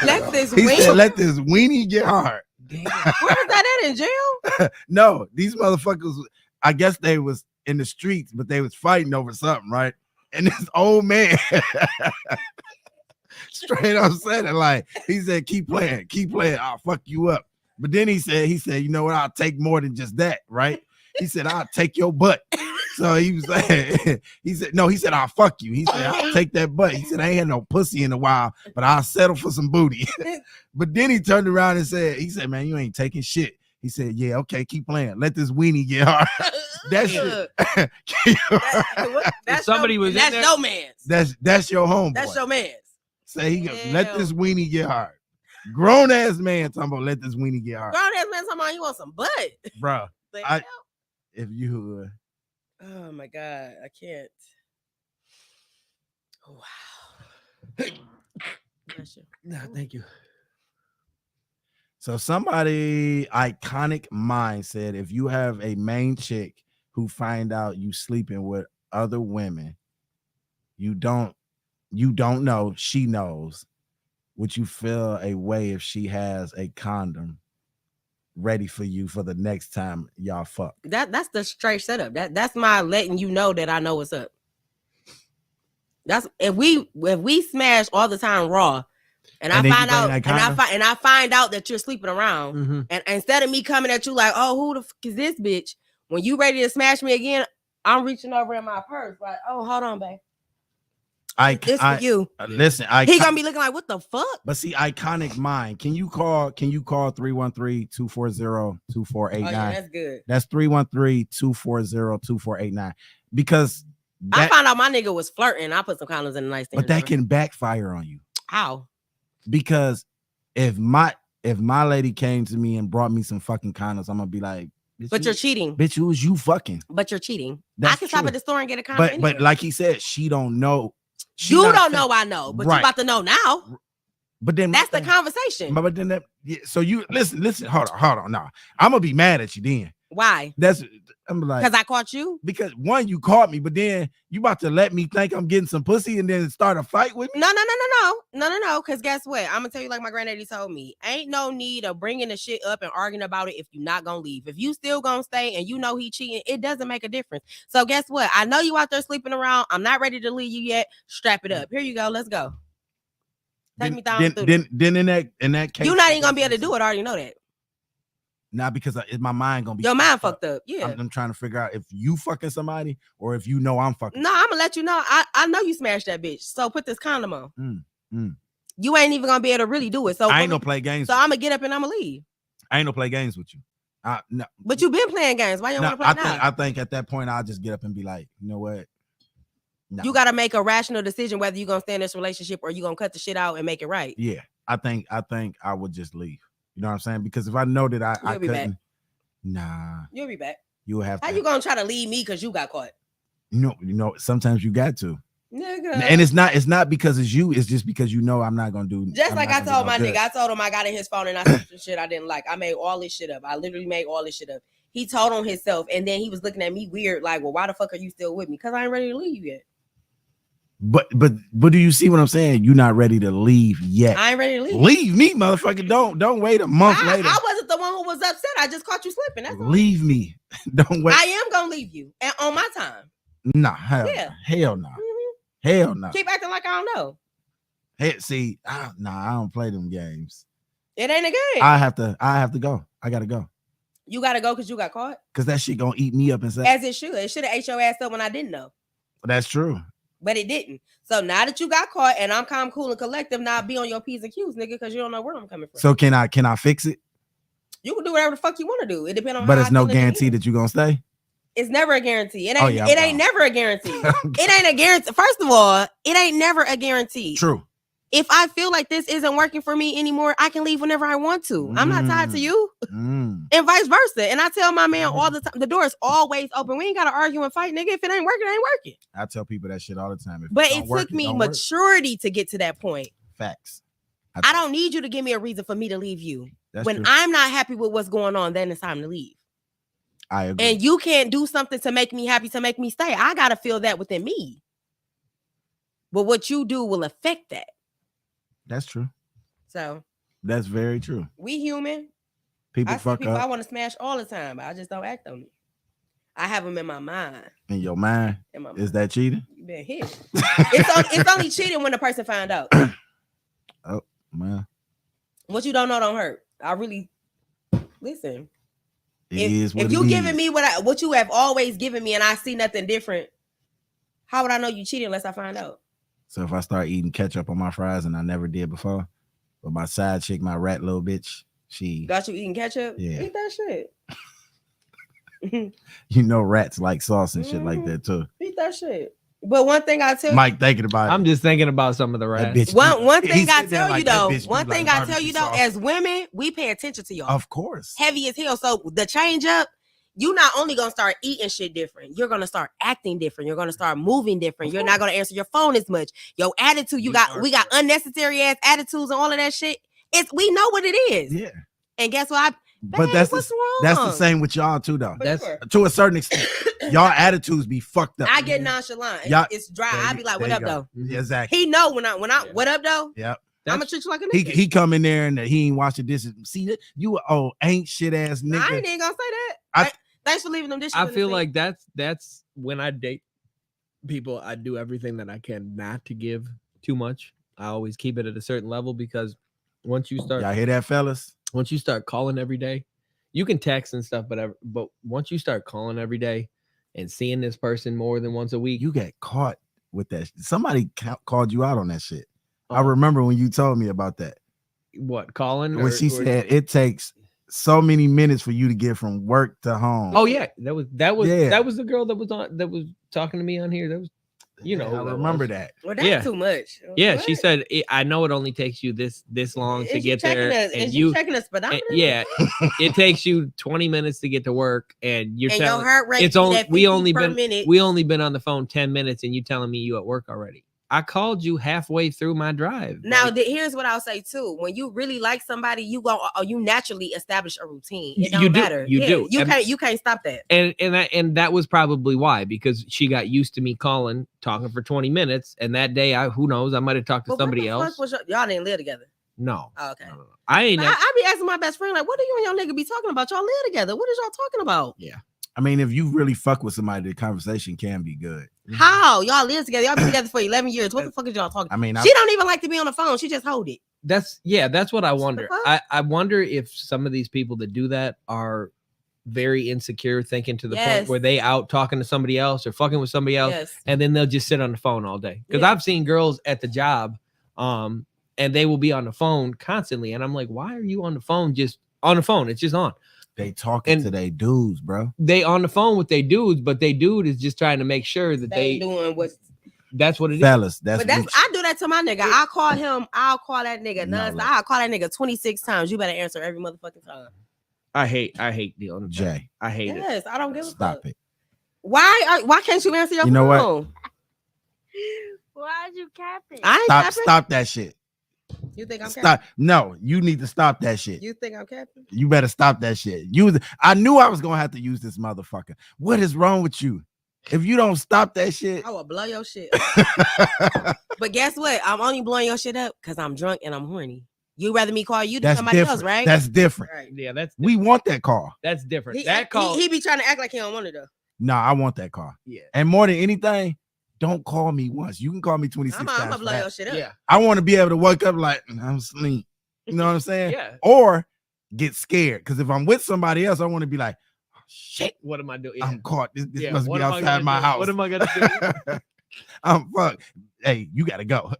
Let this He wing. said, let this weenie get hard. Where was that at in jail? No, these motherfuckers, I guess they was in the streets, but they was fighting over something, right? And this old man straight up said it like, he said, keep playing, I'll fuck you up. But then he said, you know what? I'll take more than just that, right? He said, I'll take your butt. So he was like, he said, I'll fuck you. He said, I'll take that butt. He said, I ain't had no pussy in a while, but I'll settle for some booty. But then he turned around and said, man, you ain't taking shit. He said, yeah, okay, keep playing. Let this weenie get hard. That's your man's. That's your homeboy. That's your man's. Say let this weenie get hard. Grown ass man talking about let this weenie get hard. Grown ass man talking about you want some butt. Bro, if you oh my God, I can't. Oh, wow. Bless you. No, thank you. So somebody iconic mind said, if you have a main chick who find out you sleeping with other women, you don't know, she knows. Would you feel a way if she has a condom ready for you for the next time y'all fuck? That's the straight setup. That's my letting you know that I know what's up. That's if we smash all the time raw, and I find out that you're sleeping around, and instead of me coming at you like, oh, who the fuck is this bitch? When you ready to smash me again, I'm reaching over in my purse like, oh, hold on, babe. This for you. Listen, he gonna be looking like, what the fuck? But see, iconic mind. Can you call 313-240-2489? Oh, yeah, that's good. That's 313-240-2489. Because I found out my nigga was flirting. I put some condoms in the nightstand. But that can backfire on you. How? Because if my lady came to me and brought me some fucking condoms, I'm gonna be like, but you're cheating. Bitch, who is you fucking? But you're cheating. That's I can true. stop at the store and get a condom. Anyway. But like he said, she don't know. You don't know, I know, but you're about to know now. But then that's the conversation. But then so you listen, hold on. Now I'm gonna be mad at you then. Why? I'm like, because I caught you. Because one, you caught me, but then you about to let me think I'm getting some pussy and then start a fight with me. No. Because guess what? I'm gonna tell you like my granddaddy told me. Ain't no need of bringing the shit up and arguing about it if you're not gonna leave. If you still gonna stay and you know he cheating, it doesn't make a difference. So guess what? I know you out there sleeping around. I'm not ready to leave you yet. Strap it up. Here you go. Let's go. Take me down. Then in that case, you're not even gonna be able to do it. I already know that. Not because my mind gonna be your mind fucked up. Yeah, I'm trying to figure out if you fucking somebody or if you know I'm fucking. No, I'm gonna let you know. I know you smashed that bitch. So put this condom on. You ain't even gonna be able to really do it. So I ain't no play games. So I'm gonna get up and I'm gonna leave. I ain't no play games with you. No. But you've been playing games. Why you don't want to play now? I think at that point I'll just get up and be like, you know what? No. You gotta make a rational decision whether you're gonna stay in this relationship or you're gonna cut the shit out and make it right. Yeah, I think I would just leave. You know what I'm saying? Because if I know that I couldn't, back. Nah, you'll be back. You will have. How you gonna try to leave me because you got caught? You know. Sometimes you got to. Nigga. And it's not because it's you. It's just because you know I'm not gonna do. Just like I told my nigga, I told him I got in his phone and I said some shit I didn't like. I made all this shit up. I literally made all this shit up. He told on himself, and then he was looking at me weird, like, well, why the fuck are you still with me? Because I ain't ready to leave you yet. But do you see what I'm saying? You're not ready to leave yet. I ain't ready to leave. Leave me, motherfucker. Don't wait a month later. I wasn't the one who was upset. I just caught you slipping. That's leave me. Don't wait. I am gonna leave you and on my time. Nah, hell no. Hell no. Keep acting like I don't know. Hey, see, I don't play them games. It ain't a game. I have to go. I gotta go. You gotta go because you got caught. Because that shit gonna eat me up inside. As it should. It should have ate your ass up when I didn't know. That's true. But it didn't. So now that you got caught and I'm calm, cool, and collective, now be on your P's and Q's, nigga, because you don't know where I'm coming from. So can I fix it? You can do whatever the fuck you want to do. It depends on. But it's no guarantee that you're gonna stay. It's never a guarantee. It ain't never a guarantee. It ain't a guarantee. First of all, it ain't never a guarantee. True. If I feel like this isn't working for me anymore, I can leave whenever I want to. I'm not tied to you. And vice versa. And I tell my man all the time, the door is always open. We ain't got to argue and fight, nigga. If it ain't working, it ain't working. I tell people that shit all the time. But it took me maturity to get to that point. Facts. I don't need you to give me a reason for me to leave you. When true. I'm not happy with what's going on, then it's time to leave. I agree. And you can't do something to make me happy, to make me stay. I got to feel that within me. But what you do will affect that. That's true. So that's very true. We human. People fuck up. I want to smash all the time, but I just don't act on it. I have them in my mind. In your mind? Is that cheating? You been hit. It's only cheating when the person find out. Oh man. What you don't know don't hurt. I really Listen, If you giving me what you have always given me, and I see nothing different, how would I know you cheated unless I find out? So if I start eating ketchup on my fries and I never did before, but my side chick, my rat little bitch, she got you eating ketchup. Yeah. Eat that shit. You know, rats like sauce and shit like that too. Eat that shit. But one thing I tell Mike thinking about I'm it. just thinking about some of the That rats. bitch. One thing He's I sitting there tell like, you that though, bitch one be thing like I tell barbecue you though, sauce. as women, we pay attention to y'all. Of course. Heavy as hell. So the change up, you not only gonna start eating shit different, you're gonna start acting different. You're gonna start moving different. You're not gonna answer your phone as much. Your attitude, we got unnecessary ass attitudes and all of that shit. We know what it is. Yeah. And guess what? But Babe, what's wrong? That's the same with y'all too, though. For sure. To a certain extent, y'all attitudes be fucked up. I get nonchalant. It's dry. I be like, "What up, though?" Yeah, exactly. He know when I what up, though? Yep. I'm gonna treat you like a nigga. He come in there and he ain't wash the dishes. See that you ain't shit ass nigga. I ain't even gonna say that. Thanks for leaving them dishes. I feel like that's when I date people. I do everything that I can not to give too much. I always keep it at a certain level because once you start, y'all hear that, fellas? Once you start calling every day, you can text and stuff, but once you start calling every day and seeing this person more than once a week, you get caught with that. Somebody called you out on that shit. I remember when you told me about that. What, calling? When she said it takes so many minutes for you to get from work to home. Oh yeah, that was the girl that was talking to me on here. That was, you know, I remember that. Well, that's too much. Yeah, What? she said, I know it only takes you this long to get there. And you checking the speedometer? Yeah, it takes you 20 minutes to get to work, and you're telling your heart rate it's only we only been on the phone 10 minutes, and you telling me you at work already. I called you halfway through my drive. Now, here's what I'll say too: when you really like somebody, you naturally establish a routine. It don't matter. You do. You can't stop that. And that was probably why, because she got used to me talking for 20 minutes, and that day, who knows, I might have talked to somebody else. Y'all didn't live together. No. Oh, okay. No. I be asking my best friend, like, what do you and your nigga be talking about? Y'all live together. What is y'all talking about? Yeah. I mean, if you really fuck with somebody, the conversation can be good. How? Y'all live together. Y'all been together for 11 years. What the fuck is y'all talking? I mean, she don't even like to be on the phone. She just hold it. That's what I wonder. I wonder if some of these people that do that are very insecure, thinking to the point where they out talking to somebody else or fucking with somebody else, and then they'll just sit on the phone all day. Because I've seen girls at the job, and they will be on the phone constantly, and I'm like, why are you on the phone? Just on the phone. It's just on. They talking to their dudes, bro. They on the phone with their dudes, but they dude is just trying to make sure that they doing what. That's what it is. Fellas, I do that to my nigga. I'll call him. I'll call that nigga. I'll call that nigga 26 times. You better answer every motherfucking time. I hate dealing with Jay. I hate it. Yes, I don't give a Stop fuck. it. Why can't you answer your phone? You know what? Why'd you cap it? I ain't capping. Stop that shit. You think I'm stop? capping? No, you need to stop that shit. You think I'm capping? You better stop that shit. I knew I was gonna have to use this motherfucker. What is wrong with you? If you don't stop that shit, I will blow your shit up. But guess what? I'm only blowing your shit up because I'm drunk and I'm horny. You rather me call you than somebody else, right? That's different. Right. Yeah, we want that call. That's different. He be trying to act like he don't want it though. No, I want that call. Yeah. And more than anything, don't call me once. You can call me 26 times. I'm gonna blow your shit up. Yeah. I want to be able to wake up like I'm asleep. You know what I'm saying? Yeah. Or get scared. Because if I'm with somebody else, I want to be like, oh, shit. What am I doing? I'm caught. This must what be am I outside gonna my do? house. What am I gonna do? I'm fucked. Hey, you gotta go.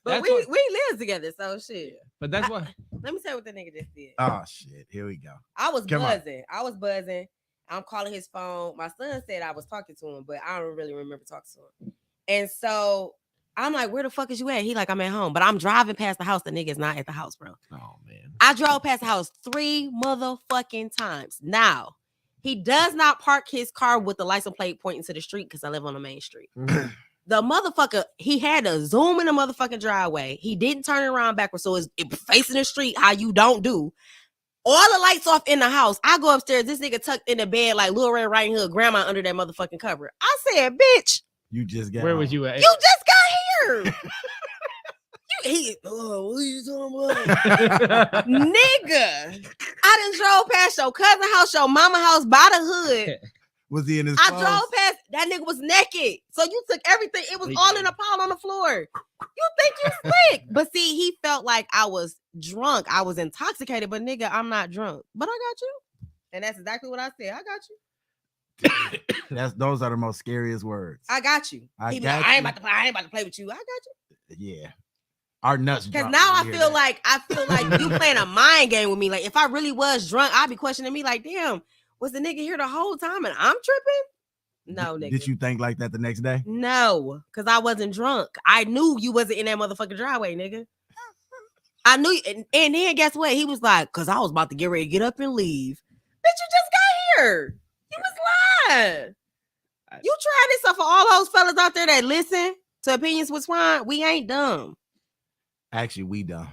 But we live together, so shit. But that's why. Let me tell you what the nigga just did. Oh shit. Here we go. I was buzzing. I'm calling his phone. My son said I was talking to him, but I don't really remember talking to him. And so I'm like, where the fuck is you at? He like, I'm at home. But I'm driving past the house. The nigga's not at the house, bro. Oh, man. I drove past the house 3 motherfucking times. Now, he does not park his car with the license plate pointing to the street because I live on the main street. The motherfucker, he had to zoom in the motherfucking driveway. He didn't turn it around backwards. So it's facing the street, how you don't do. All the lights off in the house. I go upstairs. This nigga tucked in the bed like Lil Red Riding Hood grandma under that motherfucking cover. I said, bitch. You just got Where home. was you at? You just got here. What are you talking about? Nigga. I done drove past your cousin house, your mama house by the hood. Was he in his I clothes? drove past, that nigga was naked. So you took everything. It was all in a pile on the floor. You think you slick. But see, he felt like I was drunk. I was intoxicated. But nigga, I'm not drunk. But I got you. And that's exactly what I said. I got you. Those are the most scariest words. I got you. I He be got like, I ain't you. about to play with you. I got you. Yeah. Our nuts. Because now I feel like you playing a mind game with me. Like if I really was drunk, I'd be questioning me like, damn, was the nigga here the whole time and I'm tripping? No, nigga. Did you think like that the next day? No, because I wasn't drunk. I knew you wasn't in that motherfucking driveway, nigga. I knew, and then guess what? He was like, because I was about to get ready to get up and leave. Bitch, you just got here. You was lying. You tried this stuff for all those fellas out there that listen to Opinions with Twan. We ain't dumb. Actually, we dumb.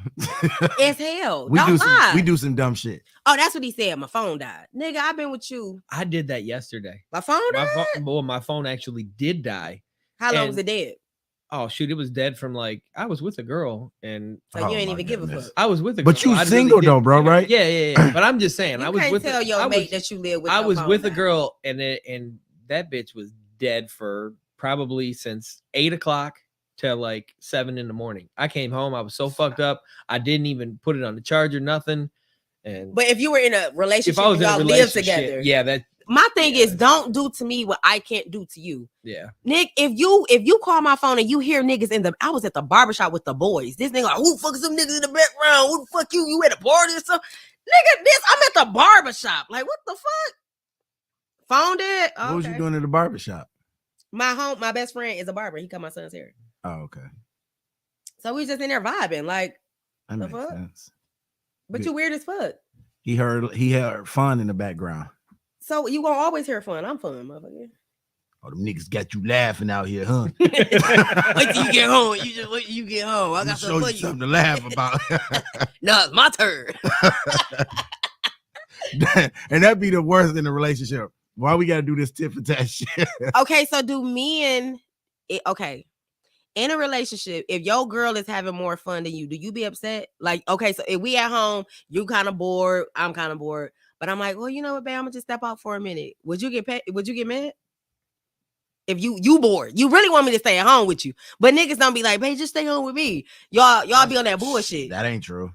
As hell. We Don't lie. We do some dumb shit. Oh, that's what he said. My phone died. Nigga, I've been with you. I did that yesterday. My phone died? My phone actually did die. How long was it dead? Oh, shoot. It was dead from like, I was with a girl and. So you ain't even give a fuck. I was with a girl. But you single though, bro, right? Yeah. But I'm just saying. You can't tell your mate that you live with. I was with a girl and that bitch was dead for probably since 8 o'clock till like 7 a.m. I came home. I was so fucked up. I didn't even put it on the charger, nothing. But if you were in a relationship, if I was y'all live together. Yeah, that. My thing is, don't do to me what I can't do to you. Yeah. Nick, if you call my phone and you hear niggas I was at the barbershop with the boys. This nigga like, who the fuck is some niggas in the background? Who the fuck you? You at a party or something? Nigga, I'm at the barbershop. Like, what the fuck? Phone dead? Oh, what was you doing at the barbershop? My best friend is a barber. He cut my son's hair. Oh, okay. So we just in there vibing. Like, that the makes fuck? sense. But you weird as fuck. He heard fun in the background. So you gonna always hear fun. I'm fun, motherfucker. Oh, them niggas got you laughing out here, huh? Wait till you get home. You just wait till you get home. I got show you something to laugh about. No, it's my turn. And that'd be the worst in the relationship. Why we gotta do this tit for tat shit? Okay, so in a relationship, if your girl is having more fun than you, do you be upset? Like, okay, so if we at home, you kind of bored, I'm kind of bored, but I'm like, well, you know what, babe, I'm gonna just step out for a minute. Would you get mad? If you bored, you really want me to stay at home with you, but niggas don't be like, babe, just stay home with me. Y'all be on that bullshit. That ain't true.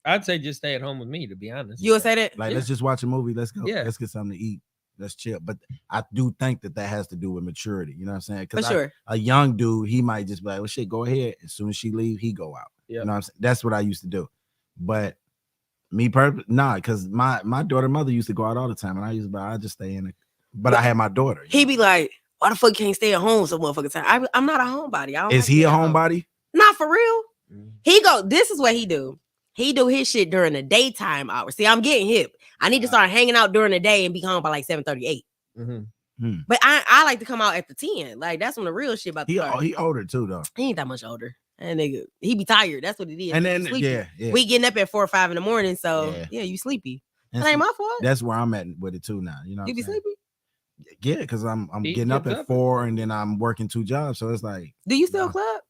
I'd say just stay at home with me, to be honest. You would say that? Like, let's just watch a movie. Let's go. Yeah. Let's get something to eat. Let's chill. But I do think that has to do with maturity. You know what I'm saying? For sure. A young dude, he might just be like, well, shit, go ahead. As soon as she leave, he go out. Yeah. You know what I'm saying? That's what I used to do. But me personally, nah, because my mother used to go out all the time, and I just stay in it. But I had my daughter. He be like, why the fuck can't stay at home some motherfucking time? I'm not a homebody. Is he a homebody? Not for real. This is what he do. He do his shit during the daytime hours. See, I'm getting hip. I need to start hanging out during the day and be home by like 7:38. But I like to come out at the 10. Like, that's when the real shit about the He older too, though. He ain't that much older. And nigga, he be tired. That's what it is. And then yeah. We getting up at 4 or 5 in the morning. So yeah, you sleepy. That ain't my fault. That's where I'm at with it too now. You know, you be sleepy? Yeah, because I'm getting up at 4 and then I'm working 2 jobs. So it's like, do you still club?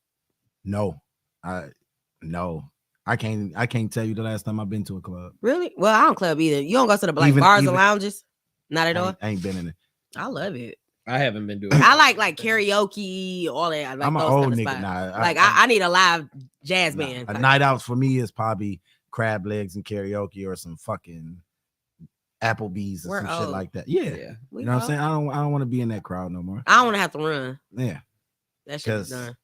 No, I can't tell you the last time I've been to a club. Really? Well, I don't club either. You don't go to the bars and lounges? Not at all. I ain't been in it. I love it. I haven't been doing it. I like karaoke, all that. I like I'm an old nigga now. I need a live jazz band. A night out for me is probably crab legs and karaoke or some fucking Applebee's or some shit like that. Yeah. You know what I'm saying? I don't want to be in that crowd no more. I don't want to have to run. Yeah. That shit's done.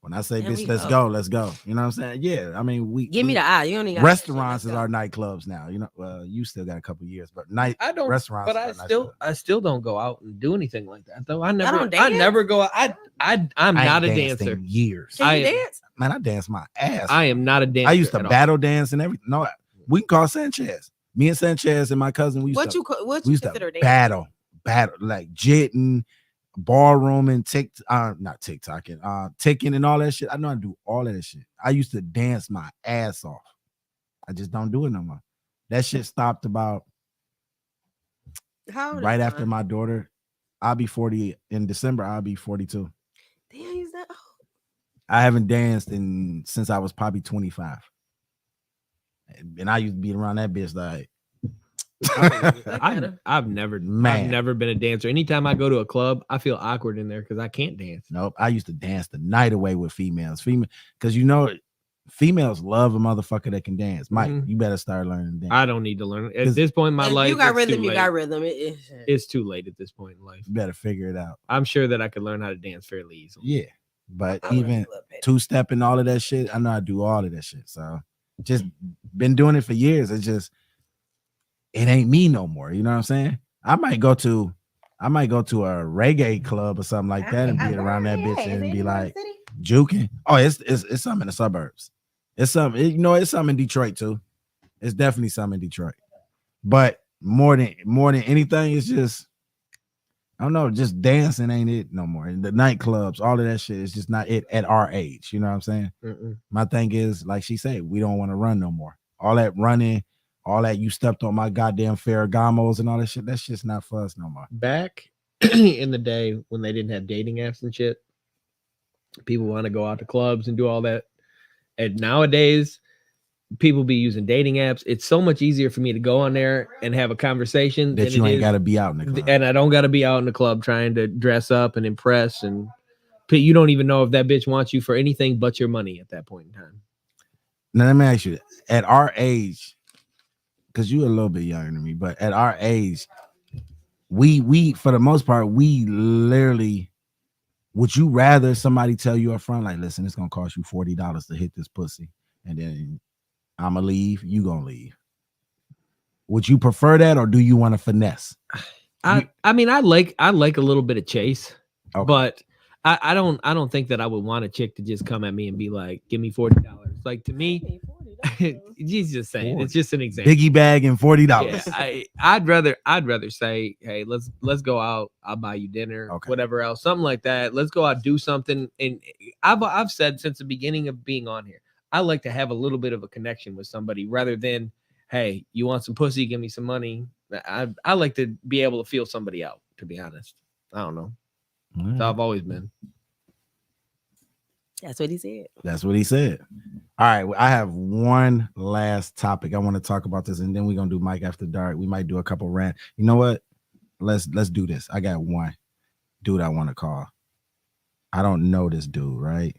When I say, bitch, let's go. You know what I'm saying? Yeah. I mean, give me the eye. You don't need restaurants is our nightclubs now. You know, well, you still got a couple years, but restaurants. But I still don't go out and do anything like that though. I never go out. I'm not a dancer. In years. Can you dance? Man, I dance my ass. I am not a dancer. I used to battle dance and everything. No, we can call Sanchez. Me and Sanchez and my cousin. We used to battle like jitting, ballroom and not TikToking, ticking and all that shit. I know how to do all of that shit. I used to dance my ass off. I just don't do it no more. That shit stopped about right after my daughter. I'll be 40 in December. I'll be 42. Damn, is that? I haven't danced since I was probably 25. And I used to be around that bitch like, I've never been a dancer. Anytime I go to a club, I feel awkward in there because I can't dance. Nope. I used to dance the night away with females. Because females love a motherfucker that can dance. Mike, you better start learning to dance. I don't need to learn. At this point in my life, you got rhythm. You got rhythm. It's too late at this point in life. You better figure it out. I'm sure that I could learn how to dance fairly easily. Yeah, but even two-step and all of that shit, I know I do all of that shit. So just been doing it for years. It's just it ain't me no more. You know what I'm saying? I might go to a reggae club or something like that and be around that bitch and be like juking. Oh, it's something in the suburbs. It's something, it's something in Detroit too. It's definitely something in Detroit. But more than anything, it's just, I don't know, just dancing ain't it no more. The nightclubs, all of that shit is just not it at our age. You know what I'm saying? My thing is, like she said, we don't want to run no more. All that running, all that you stepped on my goddamn Ferragamos and all that shit, that's just not for us no more. Back in the day when they didn't have dating apps and shit, people want to go out to clubs and do all that. And nowadays, people be using dating apps. It's so much easier for me to go on there and have a conversation that you ain't got to be out in the club. And I don't got to be out in the club trying to dress up and impress. And you don't even know if that bitch wants you for anything but your money at that point in time. Now, let me ask you, at our age, because you're a little bit younger than me, but at our age, we for the most part, we literally, would you rather somebody tell you up front, like, listen, it's gonna cost you $40 to hit this pussy, and then I'ma leave, you gonna leave? Would you prefer that, or do you want to finesse? I mean, I like a little bit of chase, but I don't think that I would want a chick to just come at me and be like, give me $40. Like, to me, he's just saying, 40. It's just an example. Biggie bag and $40. Yeah, I'd rather say, hey, let's go out. I'll buy you dinner, whatever else, something like that. Let's go out, do something. And I've said since the beginning of being on here, I like to have a little bit of a connection with somebody rather than, hey, you want some pussy? Give me some money. I like to be able to feel somebody out, to be honest. I don't know. That's how I've always been. That's what he said. That's what he said. All right. I have one last topic. I want to talk about this, and then we're going to do Mike After Dark. We might do a couple rant. You know what? Let's do this. I got one dude I want to call. I don't know this dude, right?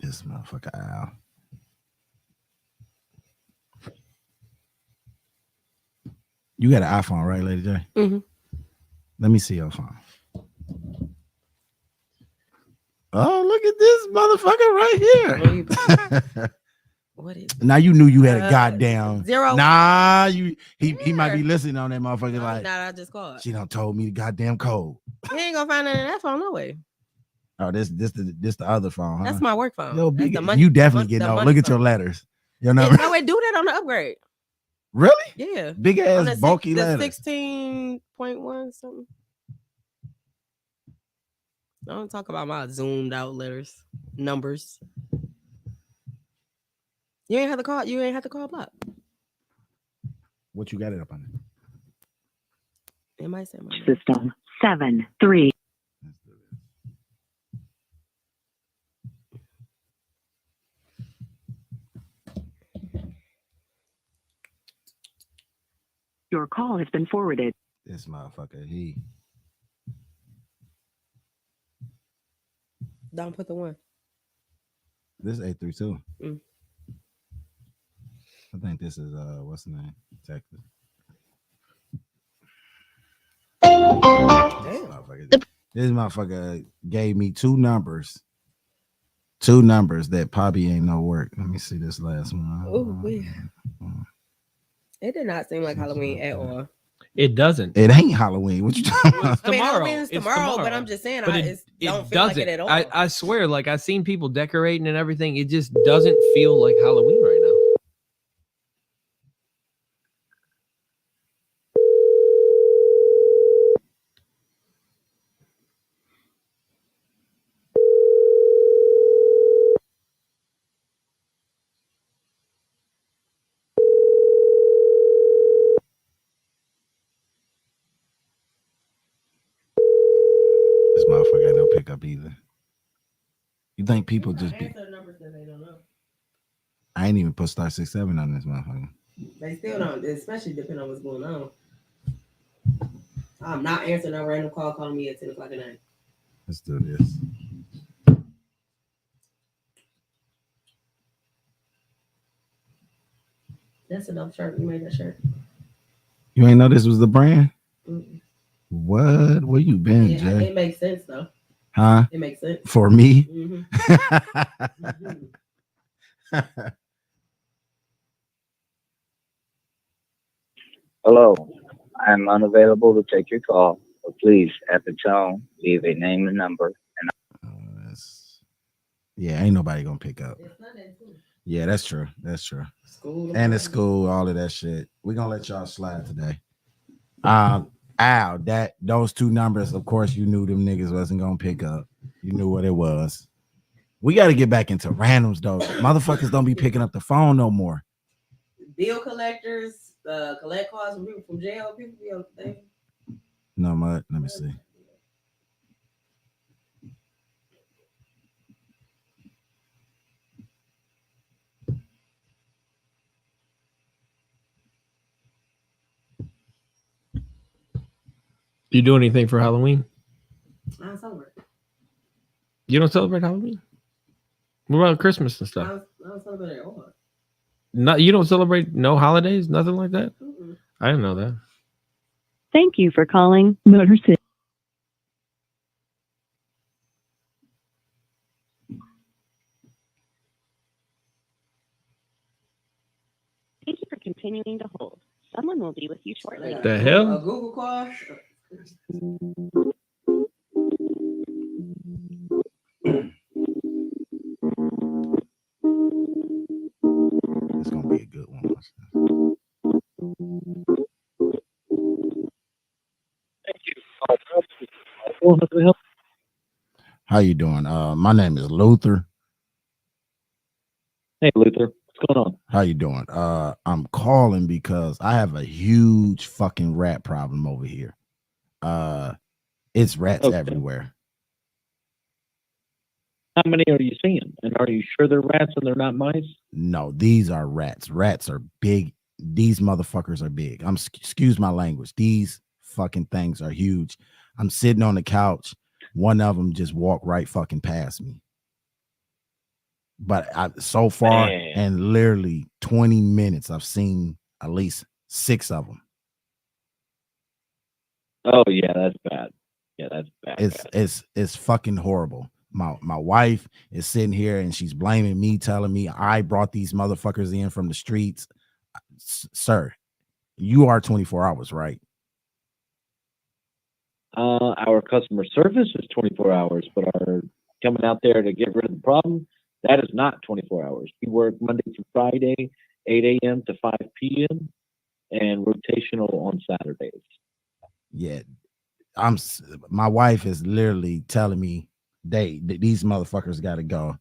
This motherfucker Al. You got an iPhone, right, Lady J? Mm-hmm. Let me see your phone. Oh, look at this motherfucker right here. What is now you knew you had a goddamn 0. Nah, he might be listening on that motherfucker like. Nah, I just called. She done told me the goddamn code. He ain't gonna find it in that phone, no way. Oh, this the other phone, huh? That's my work phone. Yo, big, you definitely get on. Look at your letters. Your number. No way, do that on the upgrade. Really? Yeah. Big ass bulky letters. 16.1 something. Don't talk about my zoomed out letters, numbers. You ain't have to call. You ain't have to call block. What you got it up on? It might say my system 7-3. Your call has been forwarded. This motherfucker, he. Don't put the one. This is 832. Mm. I think this is what's the name? Texas. This motherfucker gave me two numbers that probably ain't no work. Let me see this last one. Oh, it did not seem like Halloween at all. It doesn't. It ain't Halloween. What you talking about? Tomorrow. Halloween's tomorrow, but I'm just saying, it don't feel doesn't. like it at all. I swear, like, I've seen people decorating and everything. It just doesn't feel like Halloween right now. This motherfucker ain't no pick up either. You think people just be? I ain't even put *67 on this motherfucker. They still don't, especially depending on what's going on. I'm not answering a random call calling me at 10 o'clock at night. Let's do this. That's a dope shirt. You made that shirt. You ain't know this was the brand? Mm-mm. What? Where you been, Yeah, Jay? it makes sense though. Huh? It makes sense. For me? Mm-hmm. Hello, I am unavailable to take your call, but please, at the tone, leave a name and number. Yeah, ain't nobody gonna pick up. Yeah, that's true. That's true. And it's school, all of that shit. We're gonna let y'all slide today. Al, those two numbers, of course, you knew them niggas wasn't gonna pick up. You knew what it was. We got to get back into randoms though. Motherfuckers don't be picking up the phone no more. Bill collectors, collect calls from people from jail. People be on the thing. No, let me see. You do anything for Halloween? I don't celebrate. You don't celebrate Halloween? What about Christmas and stuff? I don't celebrate at all. Not you don't celebrate no holidays, nothing like that? Mm-mm. I didn't know that. Thank you for calling Motor City. Thank you for continuing to hold. Someone will be with you shortly. The hell? A Google call? It's gonna be a good one. How you doing? My name is Luther. Hey Luther, what's going on? How you doing? I'm calling because I have a huge fucking rat problem over here. It's rats everywhere. How many are you seeing? And are you sure they're rats and they're not mice? No, these are rats. Rats are big. These motherfuckers are big. Excuse my language. These fucking things are huge. I'm sitting on the couch. One of them just walked right fucking past me. But so far, in literally 20 minutes, I've seen at least 6 of them. Oh yeah, that's bad. Yeah, that's bad. It's fucking horrible. My wife is sitting here and she's blaming me, telling me I brought these motherfuckers in from the streets. Sir, you are 24 hours, right? Our customer service is 24 hours, but our coming out there to get rid of the problem, that is not 24 hours. We work Monday through Friday, 8 a.m. to 5 p.m. and rotational on Saturdays. Yeah, my wife is literally telling me these motherfuckers got to go.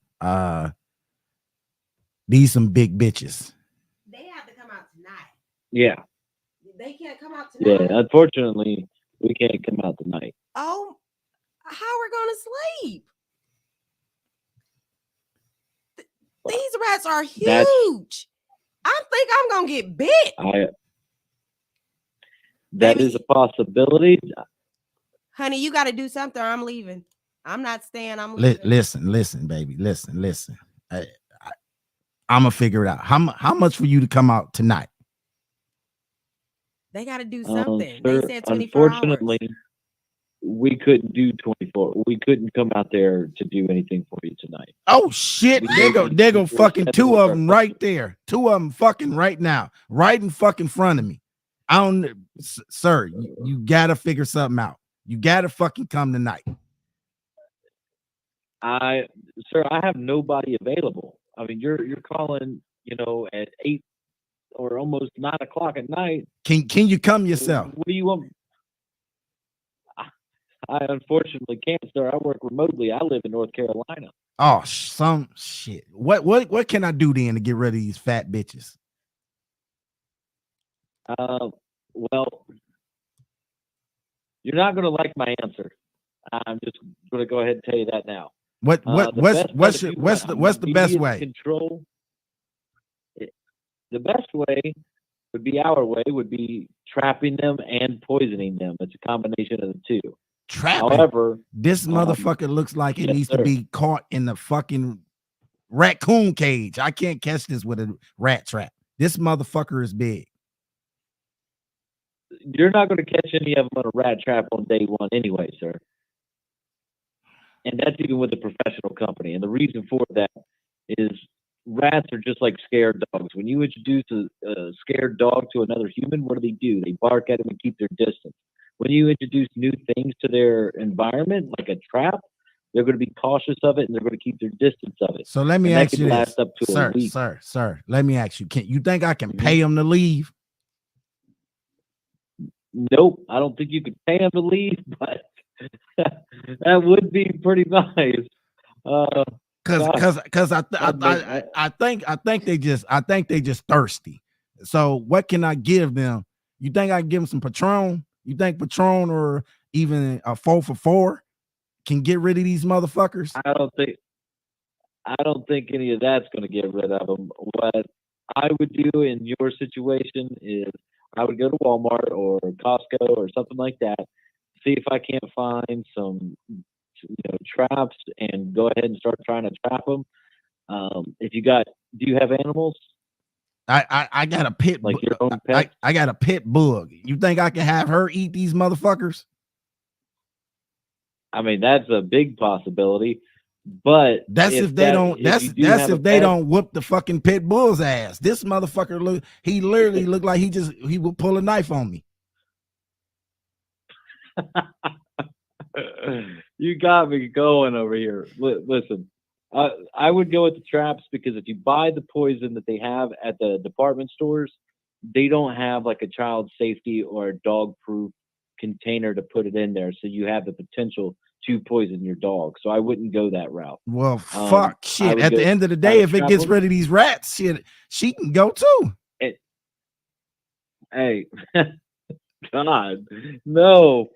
These some big bitches. They have to come out tonight. Yeah. They can't come out tonight. Yeah, unfortunately, we can't come out tonight. Oh, how we're gonna sleep? These rats are huge. I think I'm gonna get bit. That is a possibility. Honey, you got to do something or I'm leaving. I'm not staying. I'm leaving. Listen, baby. Listen. I'm gonna figure it out. How much for you to come out tonight? They got to do something. Sir, they said 24 unfortunately, hours. we couldn't do 24. We couldn't come out there to do anything for you tonight. Oh shit! There go fucking 2 of them right there. 2 of them fucking right now, right in fucking front of me. I don't, sir. You gotta figure something out. You gotta fucking come tonight. Sir, I have nobody available. I mean, you're calling, at 8 or almost 9 o'clock at night. Can you come yourself? What do you want? I unfortunately can't, sir. I work remotely. I live in North Carolina. Oh, some shit. What can I do then to get rid of these fat bitches? Well, you're not going to like my answer. I'm just going to go ahead and tell you that now. What's the best way? Control. the best way would be our way, would be trapping them and poisoning them. It's a combination of the two. Trapping. However, this motherfucker looks like it yes, needs sir. to be caught in the fucking raccoon cage. I can't catch this with a rat trap. This motherfucker is big. You're not going to catch any of them on a rat trap on day one anyway, sir. And that's even with a professional company. And the reason for that is rats are just like scared dogs. When you introduce a scared dog to another human, what do? They bark at them and keep their distance. When you introduce new things to their environment, like a trap, they're going to be cautious of it and they're going to keep their distance of it. So let me and ask that you could this, last up to a week. sir. Let me ask you: you think I can Mhm. pay him to leave? Nope, I don't think you could pay them to leave, but that would be pretty nice. Because I think they just thirsty. So what can I give them? You think I can give them some Patron? You think Patron or even a 4 for $4 can get rid of these motherfuckers? I don't think any of that's going to get rid of them. What I would do in your situation is I would go to Walmart or Costco or something like that, see if I can't find some traps and go ahead and start trying to trap them. Do you have animals? I got a pit, like your own pet. I got a pit bug. You think I can have her eat these motherfuckers? I mean, that's a big possibility, but that's if they don't whoop the fucking pit bull's ass. This motherfucker he literally looked like he would pull a knife on me. You got me going over here. Listen, I would go with the traps because if you buy the poison that they have at the department stores, they don't have like a child safety or a dog proof container to put it in there, so you have the potential to poison your dog. So I wouldn't go that route. Well, fuck shit. At the end of the day, if it gets rid of these rats, shit, she can go too. Hey, God, no,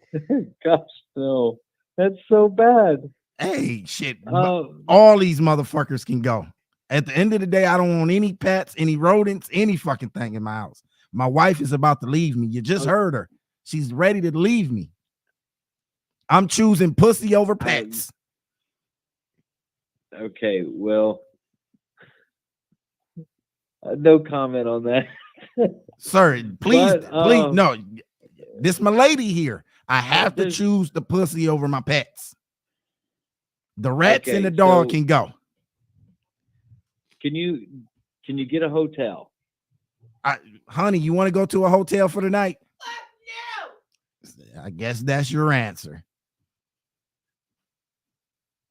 gosh, no, that's so bad. Hey, shit, all these motherfuckers can go. At the end of the day, I don't want any pets, any rodents, any fucking thing in my house. My wife is about to leave me. You just heard her. She's ready to leave me. I'm choosing pussy over pets. Okay, well, no comment on that. Sir, please, no. This my lady here. I have to choose the pussy over my pets. The rats and the dog can go. Can you get a hotel? Honey, you want to go to a hotel for the night? No. I guess that's your answer.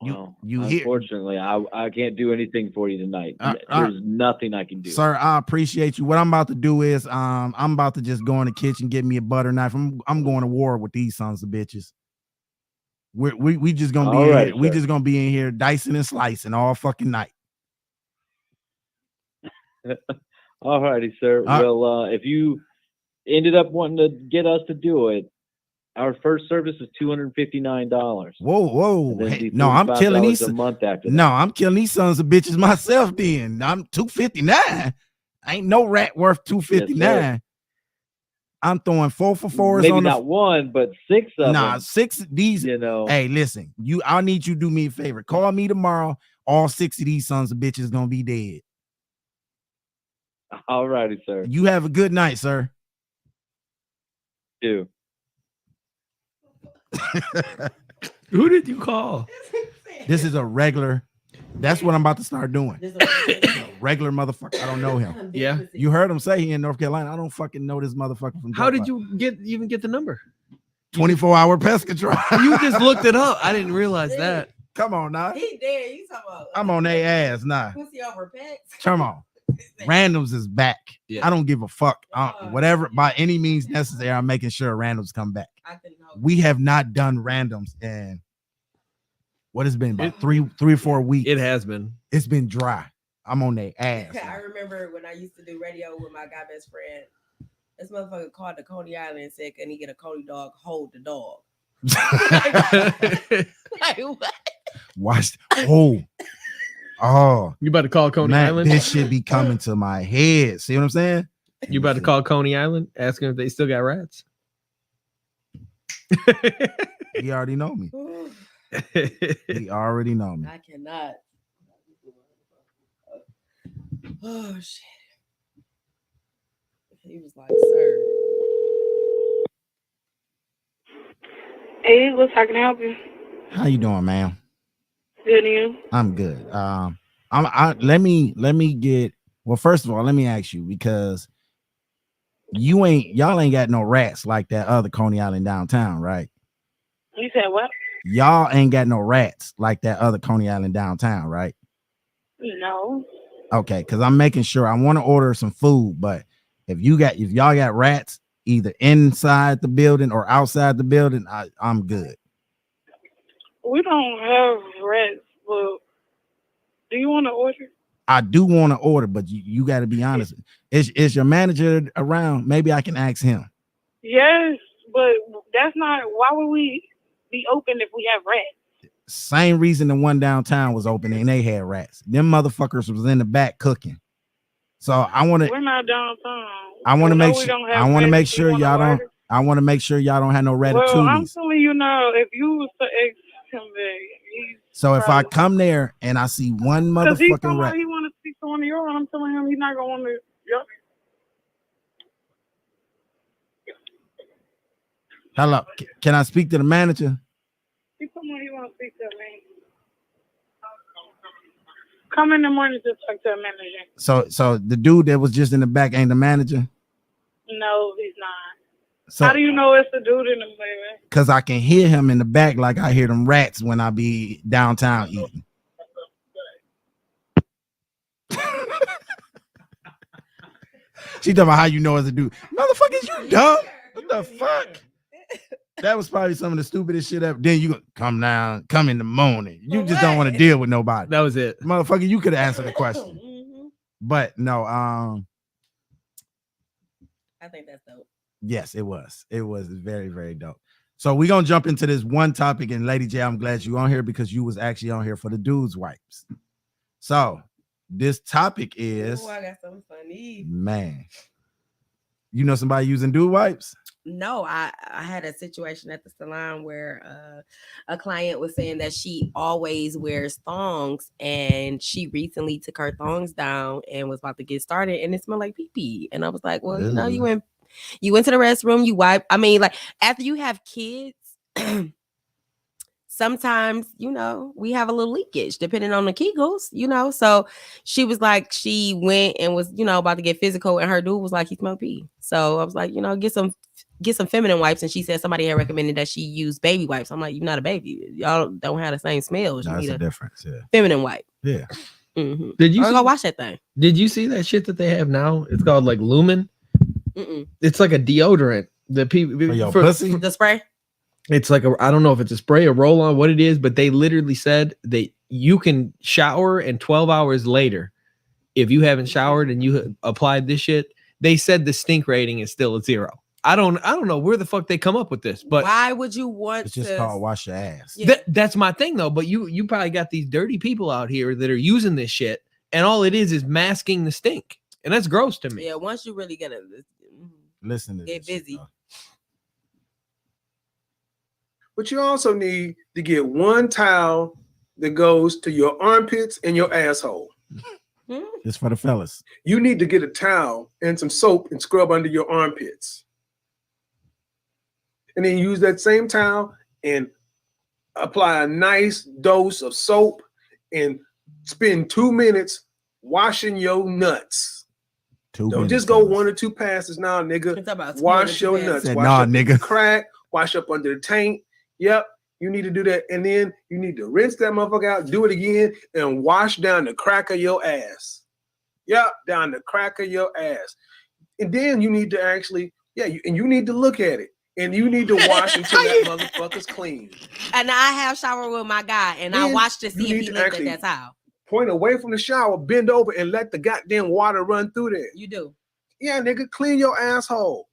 Unfortunately, I can't do anything for you tonight. There's nothing I can do. Sir, I appreciate you. What I'm about to do is I'm about to just go in the kitchen, get me a butter knife. I'm going to war with these sons of bitches. We just gonna be in here. We just gonna be in here dicing and slicing all fucking night. All righty, sir. Well, if you ended up wanting to get us to do it, our first service is $259. Whoa! Hey, no, I'm killing these a month after. No, I'm killing these sons of bitches myself. Then I'm $259. Ain't no rat worth $259. Yes, I'm throwing 4 for $4s. Maybe not one, but 6 of them. Nah, 6 of these. Hey, listen, I need you to do me a favor. Call me tomorrow. All 6 of these sons of bitches gonna be dead. All righty, sir. You have a good night, sir. You. Who did you call? This is a regular. That's what I'm about to start doing. Regular motherfucker. I don't know him. Yeah. You heard him say he in North Carolina. I don't fucking know this motherfucker from. How did you even get the number? 24-hour pest control. You just looked it up. I didn't realize that. Come on now. He did. You talking about? I'm on their ass now. Pussy over pets. Come on. Randoms is back. Yeah. I don't give a fuck. Whatever, by any means necessary, I'm making sure randoms come back. We have not done randoms in what has been about 3 or 4 weeks. It has been. It's been dry. I'm on their ass. I remember when I used to do radio with my guy best friend. This motherfucker called to Coney Island and said, "Can he get a Coney dog? Hold the dog." Like what? Watch. Oh. Oh, You about to call Coney man, Island? this should be coming to my head. See what I'm saying? You about to call Coney Island? Ask them if they still got rats. He already know me. He already know me. I cannot. Oh shit. He was like, sir. Hey, what's how can I help you? How you doing, ma'am? Good, and you? I'm good. Let me get. Well, first of all, let me ask you, because y'all ain't got no rats like that other Coney Island downtown, right? You said what? Y'all ain't got no rats like that other Coney Island downtown, right? No. Okay, because I'm making sure. I want to order some food, but if y'all got rats either inside the building or outside the building, I'm good. We don't have rats, but do you want to order? I do want to order, but you got to be honest. Is your manager around? Maybe I can ask him. Yes, but that's not. Why would we be open if we have rats? Same reason the one downtown was open and they had rats. Them motherfuckers was in the back cooking. So I want to. We're not downtown. I want to make sure. I want to make sure y'all don't. I want to make sure y'all don't have no ratatouilles. Well, I'm telling you now, if you was to ask him that, so if I come there and I see one motherfucking rat, he want to speak to one of yours, I'm telling him he's not gonna want to. Yep. Hello, can I speak to the manager? He want to speak to me. Come in the morning to talk to a manager. So the dude that was just in the back ain't the manager? No, he's not. So, how do you know it's the dude in the back? Because I can hear him in the back like I hear them rats when I be downtown eating. She talking about how you know it's a dude. Motherfuckers, you dumb. What the fuck? That was probably some of the stupidest shit ever. Then you come in the morning. You just don't want to deal with nobody. That was it. Motherfucker, you could have answered the question. But no, I think that's dope. Yes, it was. It was very, very dope. So we're gonna jump into this one topic, and Lady J, I'm glad you on here because you was actually on here for the dudes wipes. So this topic is I got something funny. Man. You know somebody using dude wipes? No, I had a situation at the salon where a client was saying that she always wears thongs, and she recently took her thongs down and was about to get started, and it smelled like pee-pee. And I was like, well, you know, you went to the restroom, you wipe. I mean, like after you have kids, sometimes, you know, we have a little leakage depending on the Kegels, you know. So she was like, she went and was, you know, about to get physical, and her dude was like, he smelled pee. So I was like, you know, get some feminine wipes. And she said somebody had recommended that she use baby wipes. I'm like, you're not a baby. Y'all don't have the same smells. That's a difference. Yeah. Feminine wipe. Yeah. Mm-hmm. Did you go wash that thing? Did you see that shit that they have now? It's called like Lumen. Mm-mm. It's like a deodorant. The people pussy? The spray. It's like I don't know if it's a spray, a roll on, what it is, but they literally said that you can shower and 12 hours later, if you haven't showered and you applied this shit, they said the stink rating is still a 0. I don't know where the fuck they come up with this, but why would you want it's just called wash your ass. Yeah. That's my thing though. But you probably got these dirty people out here that are using this shit, and all it is masking the stink, and that's gross to me. Yeah, once you really get listen to get busy. But you also need to get one towel that goes to your armpits and your asshole. It's for the fellas. You need to get a towel and some soap and scrub under your armpits. And then use that same towel and apply a nice dose of soap and spend 2 minutes washing your nuts. Don't just go 1 or 2 passes now, nigga. Wash your nuts. Said, wash nah, up nigga. The crack. Wash up under the tank. Yep, you need to do that. And then you need to rinse that motherfucker out, do it again, and wash down the crack of your ass. Yep, down the crack of your ass. And then you need to actually, you need to look at it. And you need to wash until that motherfucker's clean. And I have showered with my guy, and Then I watched to see you if need he to looked actually at that towel. Point away from the shower, bend over, and let the goddamn water run through there. You do. Yeah, nigga, clean your asshole.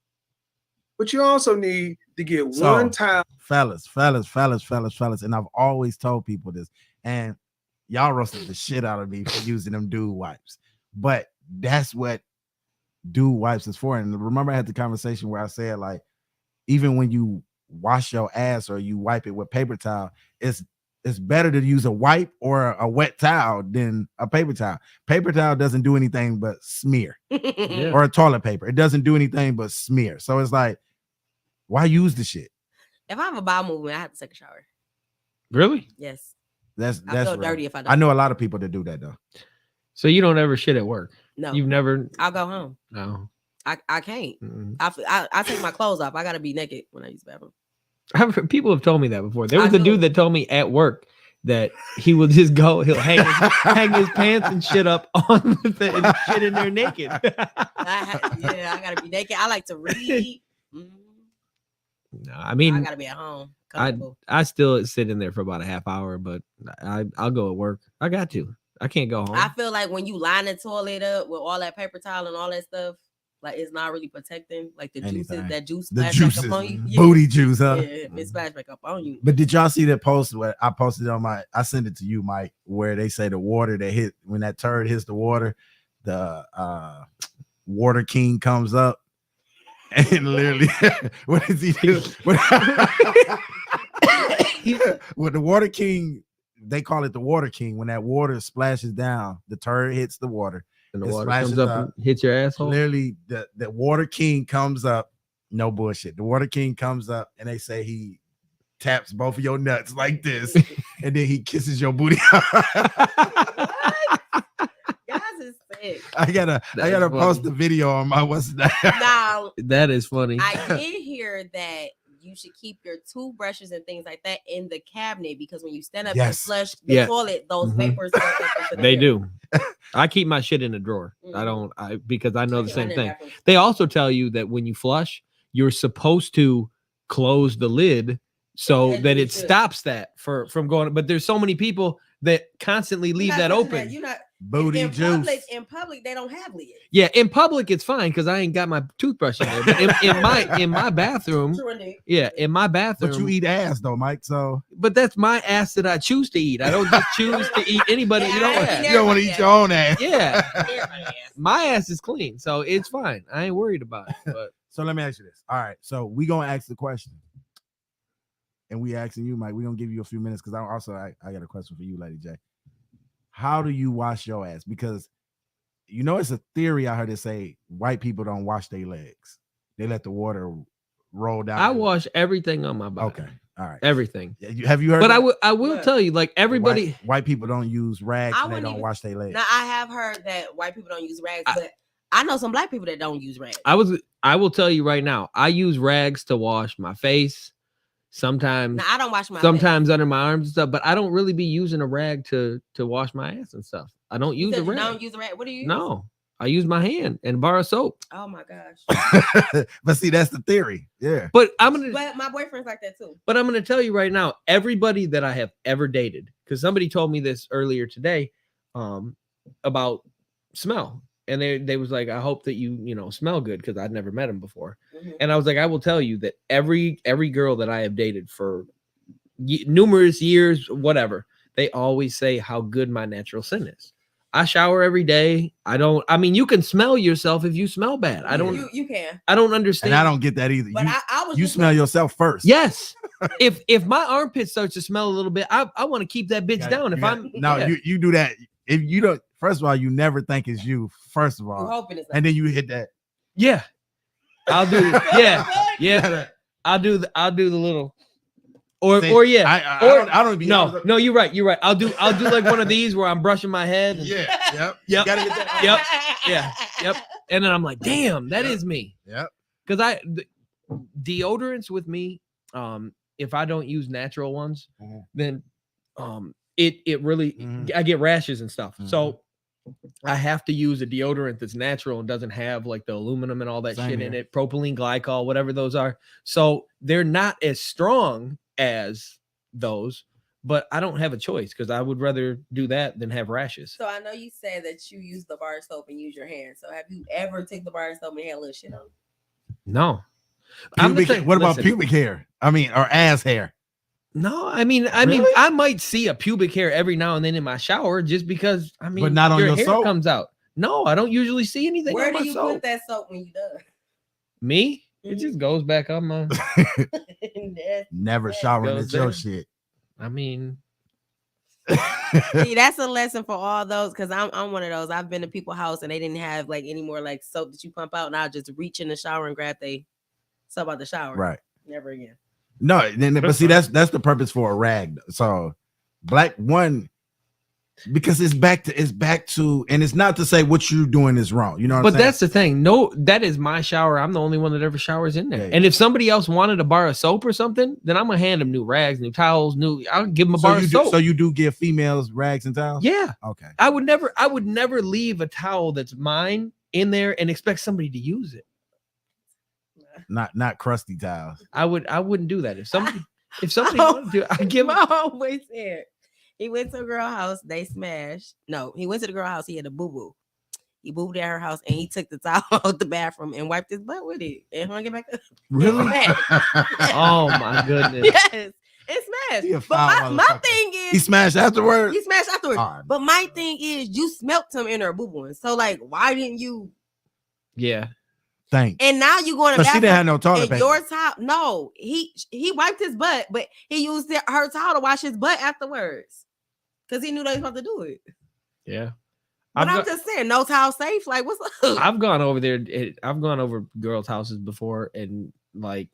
But you also need to get one towel. Fellas, and I've always told people this. And y'all roasted the shit out of me for using them dude wipes. But that's what dude wipes is for. And remember, I had the conversation where I said, like, even when you wash your ass or you wipe it with paper towel, it's better to use a wipe or a wet towel than a paper towel. Paper towel doesn't do anything but smear. Yeah. Or a toilet paper. It doesn't do anything but smear. So it's like, why use the shit? If I have a bowel movement, I have to take a shower. Really? Yes. That's I feel real. dirty if I don't. I know a lot of people that do that though. So you don't ever shit at work? No. You've never? I'll go home. No. I can't. Mm-mm. I take my clothes off. I gotta be naked when I use the bathroom. People have told me that before. There was I a do. dude that told me at work that he will just go, he'll hang his pants and shit up on the thing and shit in there naked. I gotta be naked. I like to read. No, I mean, I gotta be at home. I still sit in there for about a half hour, but I'll go at work. I got to. I can't go home. I feel like when you line the toilet up with all that paper towel and all that stuff, like it's not really protecting like the Anything. juices. That juice The splash back juices, up on you. booty juice, huh? Yeah, it splash back up on you. But did y'all see that post where I posted on I sent it to you, Mike, where they say the water that hit when that turd hits the water, the water king comes up and literally what does he do? With the water king, they call it the water king. When that water splashes down, the turd hits the water. And the it water splashes comes up and hits your asshole. Literally, the water king comes up. No bullshit. The water king comes up and they say he taps both of your nuts like this, and then he kisses your booty. Guys is sick. I gotta post the video on my what's that? Now That is funny. I did hear that you should keep your toothbrushes and things like that in the cabinet because when you stand up and Yes. flush the toilet, those vapors go up into the They air. do. I keep my shit in a drawer. Mhm. Because I know the Keep same mine in thing. the bathroom. They also tell you that when you flush, you're supposed to close the lid so Yeah, that you it should. stops that from going. But there's so many people that constantly leave You're that not touching open. You're not Booty in juice. in public, they don't have lids. Yeah, in public it's fine because I ain't got my toothbrush in there. But in my bathroom, True indeed. yeah, in my bathroom. But you eat ass though, Mike. So But that's my ass that I choose to eat. I don't just choose to eat anybody. Yeah, You know I what? eat you don't want to eat your own ass. Yeah, Everybody ass. my ass is clean, so it's fine. I ain't worried about it. But So let me ask you this. All right. So we gonna ask the question. And we asking you, Mike. We're gonna give you a few minutes because I got a question for you, Lady J. How do you wash your ass? Because you know it's a theory I heard it say white people don't wash their legs. They let the water roll down. I wash everything on my body. Okay. All right. Everything. Have you heard? But that? I will What? tell you, like everybody. White people don't use rags I and they wouldn't don't even- wash their legs. Now I have heard that white people don't use rags, but I know some black people that don't use rags. I will tell you right now. I use rags to wash my face. Sometimes Now I don't wash my sometimes under my arms and stuff, but I don't really be using a rag to wash my ass and stuff. I don't face. You use a said you rag. don't use a rag. What do you use? No, I use my hand and bar of soap. Oh my gosh. But see, that's the theory. Yeah. But I'm gonna But my boyfriend's like that too. But I'm going to tell you right now, everybody that I have ever dated, because somebody told me this earlier today, about smell, and they was like, I hope that you smell good, because I'd never met him before, and I was like, I will tell you that every girl that I have dated for numerous years, whatever, they always say how good my natural scent is. I shower every day. I mean, you can smell yourself if you smell bad. You can. I don't understand. And I don't get that either. But I was you just smell yourself first. Yes. if my armpit starts to smell a little bit, I want to keep that bitch down. You do that. If you don't, first of all, you never think it's you. First of You're all, hoping it's and then you hit that. Yeah, I'll do. Yeah. I'll do the little. Or yeah. I don't be. No, you're right. You're right. I'll do like one of these where I'm brushing my head. Yeah. Yep. Yep. Gotta get that. Yep. Yeah. Yep. And then I'm like, damn, that is me. Yep. Because deodorants with me, if I don't use natural ones, then it really I get rashes and stuff. So I have to use a deodorant that's natural and doesn't have like the aluminum and all that Same shit in here. it, propylene glycol, whatever those are. So they're not as strong as those, but I don't have a choice because I would rather do that than have rashes. So I know you said that you use the bar soap and use your hands. So have you ever taken the bar soap and had a little shit on it? No. What about pubic hair? I mean, or ass hair? No, I mean, I might see a pubic hair every now and then in my shower just because but not on your hair soap comes out. No, I don't usually see anything. Where on do my you soap. put that soap when you done? Me? It just goes back on my. Never showering at your shit. I mean, see, that's a lesson for all those because I'm one of those. I've been to people's house and they didn't have like any more like soap that you pump out, and I'll just reach in the shower and grab they soap out the shower. Right. Never again. No, but see, that's the purpose for a rag. So black one, because it's back to, and it's not to say what you're doing is wrong. You know what I'm saying? that's the thing. No, that is my shower. I'm the only one that ever showers in there. Yeah, and if somebody else wanted a bar of soap or something, then I'm gonna hand them new rags, new towels, I'll give them a bar of soap. So you do give females rags and towels? Yeah. Okay. I would never leave a towel that's mine in there and expect somebody to use it. Not crusty towels. I wouldn't do that. If somebody wanted to, I'd give them. Always said he went to a girl house, they smashed. No, he went to the girl house, he had a boo-boo. He booed at her house and he took the towel out the bathroom and wiped his butt with it and hung it back up. Really? Oh my goodness. Yes. It smashed. But my thing is he smashed afterwards. He smashed afterwards. Right. But my thing is you smelt him in her boo-boo. So like why didn't you? Yeah. Thanks. And now you going to she didn't have no toilet paper. Your towel, no, he wiped his butt, but he used her towel to wash his butt afterwards because he knew they was about to do it. Yeah, but I'm just saying, no towel safe. Like, what's up? I've gone over there. I've gone over girls' houses before, and like,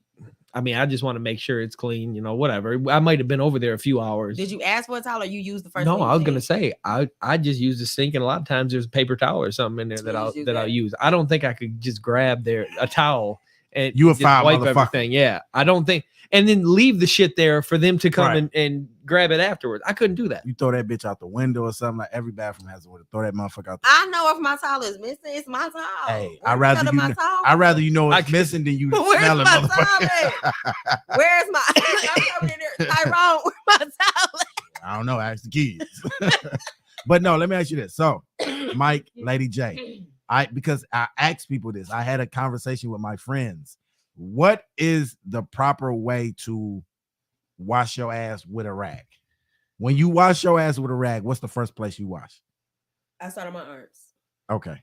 I mean, I just want to make sure it's clean. You know, whatever. I might have been over there a few hours. Did you ask for a towel or you used the first? No, I was gonna say I just use the sink, and a lot of times there's a paper towel or something in there that I'll use. I don't think I could just grab a towel and you would just wipe everything. Yeah, I don't think, and then leave the shit there for them to come and grab it afterwards. I couldn't do that. You throw that bitch out the window or something. Like every bathroom has a window. Throw that motherfucker out. I know if my towel is missing, it's my towel. Hey, I'd rather you know it's missing than you smell it. Where's my I'm over there, Tyrone? Where's my towel? I don't know. Ask the kids. But no, let me ask you this. So, Mike, Lady J, because I asked people this. I had a conversation with my friends. What is the proper way to wash your ass with a rag? When you wash your ass with a rag, what's the first place you wash? I start on my arms. Okay.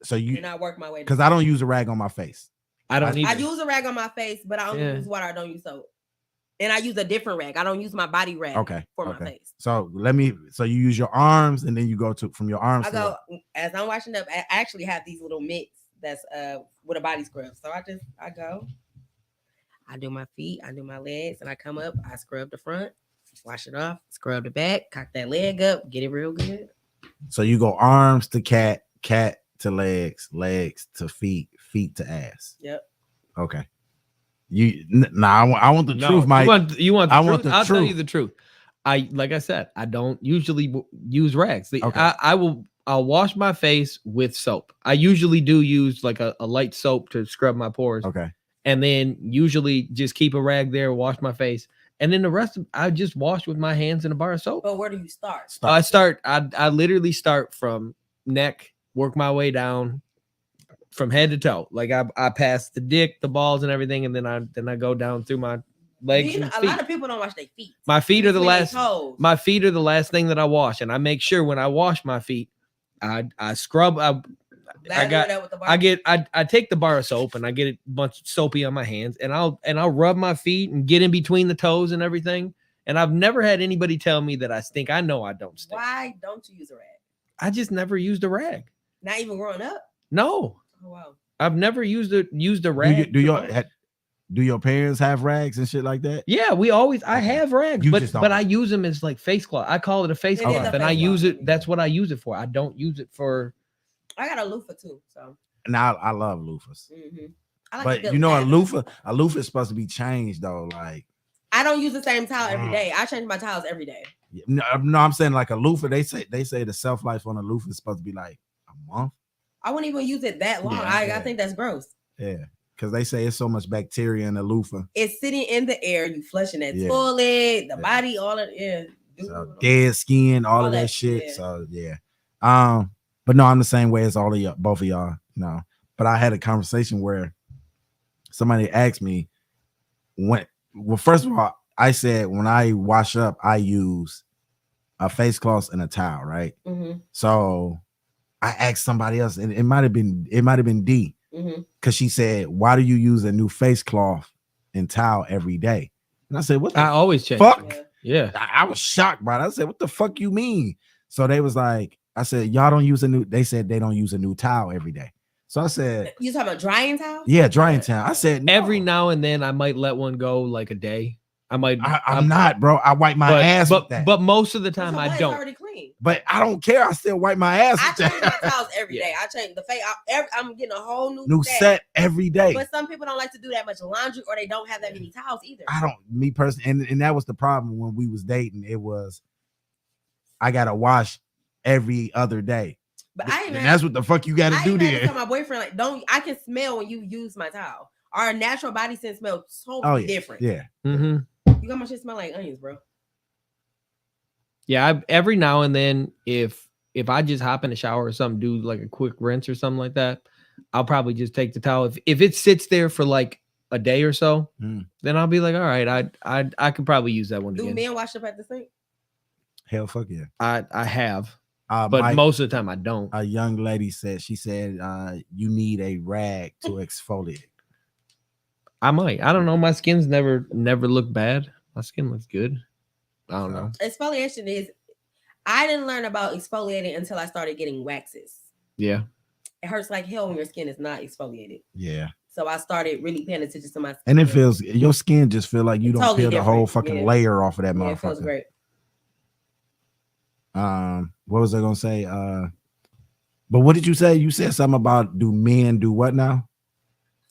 So and I work my way because I don't use a rag on my face. I use a rag on my face, but I only use water. I don't use soap. And I use a different rag. I don't use my body rag for my face. So so you use your arms and then you go from your arms. As I'm washing up, I actually have these little mitts that's with a body scrub. So I go, I do my feet, I do my legs, and I come up, I scrub the front, wash it off, scrub the back, cock that leg up, get it real good. So you go arms to cat to legs, legs to feet, feet to ass. Yep. Okay. I want the truth, Mike. You want the I truth? want the I'll truth. tell you the truth. Like I said, I don't usually use rags. Okay. I'll wash my face with soap. I usually do use like a light soap to scrub my pores. Okay. And then usually just keep a rag there, wash my face. And then the rest I just wash with my hands in a bar of soap. But where do you start? I literally start from neck, work my way down from head to toe. Like I pass the dick, the balls and everything. And then I go down through my legs and feet. A lot of people don't wash their feet. My feet are the last thing that I wash. And I make sure when I wash my feet, I scrub. I take the bar of soap and I get a bunch of soapy on my hands and I'll rub my feet and get in between the toes and everything. And I've never had anybody tell me that I stink. I know I don't stink. Why don't you use a rag? I just never used a rag. Not even growing up? No. Oh wow. I've never used a rag. Do your parents have rags and shit like that? Yeah, I have rags, but I use them as like face cloth. I call it a face cloth, and I use it. That's what I use it for. I don't use it for. I got a loofah too, so. Now I love loofahs, but you know a loofah is supposed to be changed though. Like I don't use the same towel every day. I change my towels every day. No, I'm saying like a loofah. They say the shelf life on a loofah is supposed to be like a month. I wouldn't even use it that long. I think that's gross. Yeah. Because they say it's so much bacteria in the loofah. It's sitting in the air. You flushing that toilet, the body, all of it. So dead skin, all of that shit. Yeah. So yeah. But no, I'm the same way as both of y'all. No. But I had a conversation where somebody asked me first of all, I said when I wash up, I use a face cloth and a towel, right? Mm-hmm. So I asked somebody else, and it might have been D, because she said, "Why do you use a new face cloth and towel every day?" And I said, "What the I always change. fuck?" Yeah. I was shocked, bro. I said, "What the fuck you mean?" So they was like, I said, "Y'all don't use a new." They said they don't use a new towel every day. So I said, "You talking about drying towel?" Yeah, drying towel. I said, no. Every now and then I might let one go like a day. I'm not, bro. I wipe my ass with that. But most of the time I don't. Already clean. But I don't care. I still wipe my ass. I change my towels every day. I change the face. I'm getting a whole new set every day. But some people don't like to do that much laundry, or they don't have that many towels either. I don't. Me personally, and that was the problem when we was dating. It was I gotta wash every other day. But that's what the fuck you gotta do there. Tell my boyfriend, like, don't. I can smell when you use my towel. Our natural body scent smells totally different. Yeah. Mm-hmm. You got my shit smell like onions, bro. Yeah, every now and then, if I just hop in the shower or something, do like a quick rinse or something like that, I'll probably just take the towel. If it sits there for like a day or so, then I'll be like, all right, I could probably use that one again. Do men wash up at the sink? Hell, fuck yeah. I have, but most of the time I don't. A young lady said, you need a rag to exfoliate. I might. I don't know. My skin's never looked bad. My skin looks good. I don't know. Exfoliation is. I didn't learn about exfoliating until I started getting waxes. Yeah. It hurts like hell when your skin is not exfoliated. Yeah. So I started really paying attention to my skin. And it feels, your skin just feel like you don't totally peel the different. whole fucking layer off of that motherfucker. It feels great. What was I gonna say? But what did you say? You said something about do men do what now?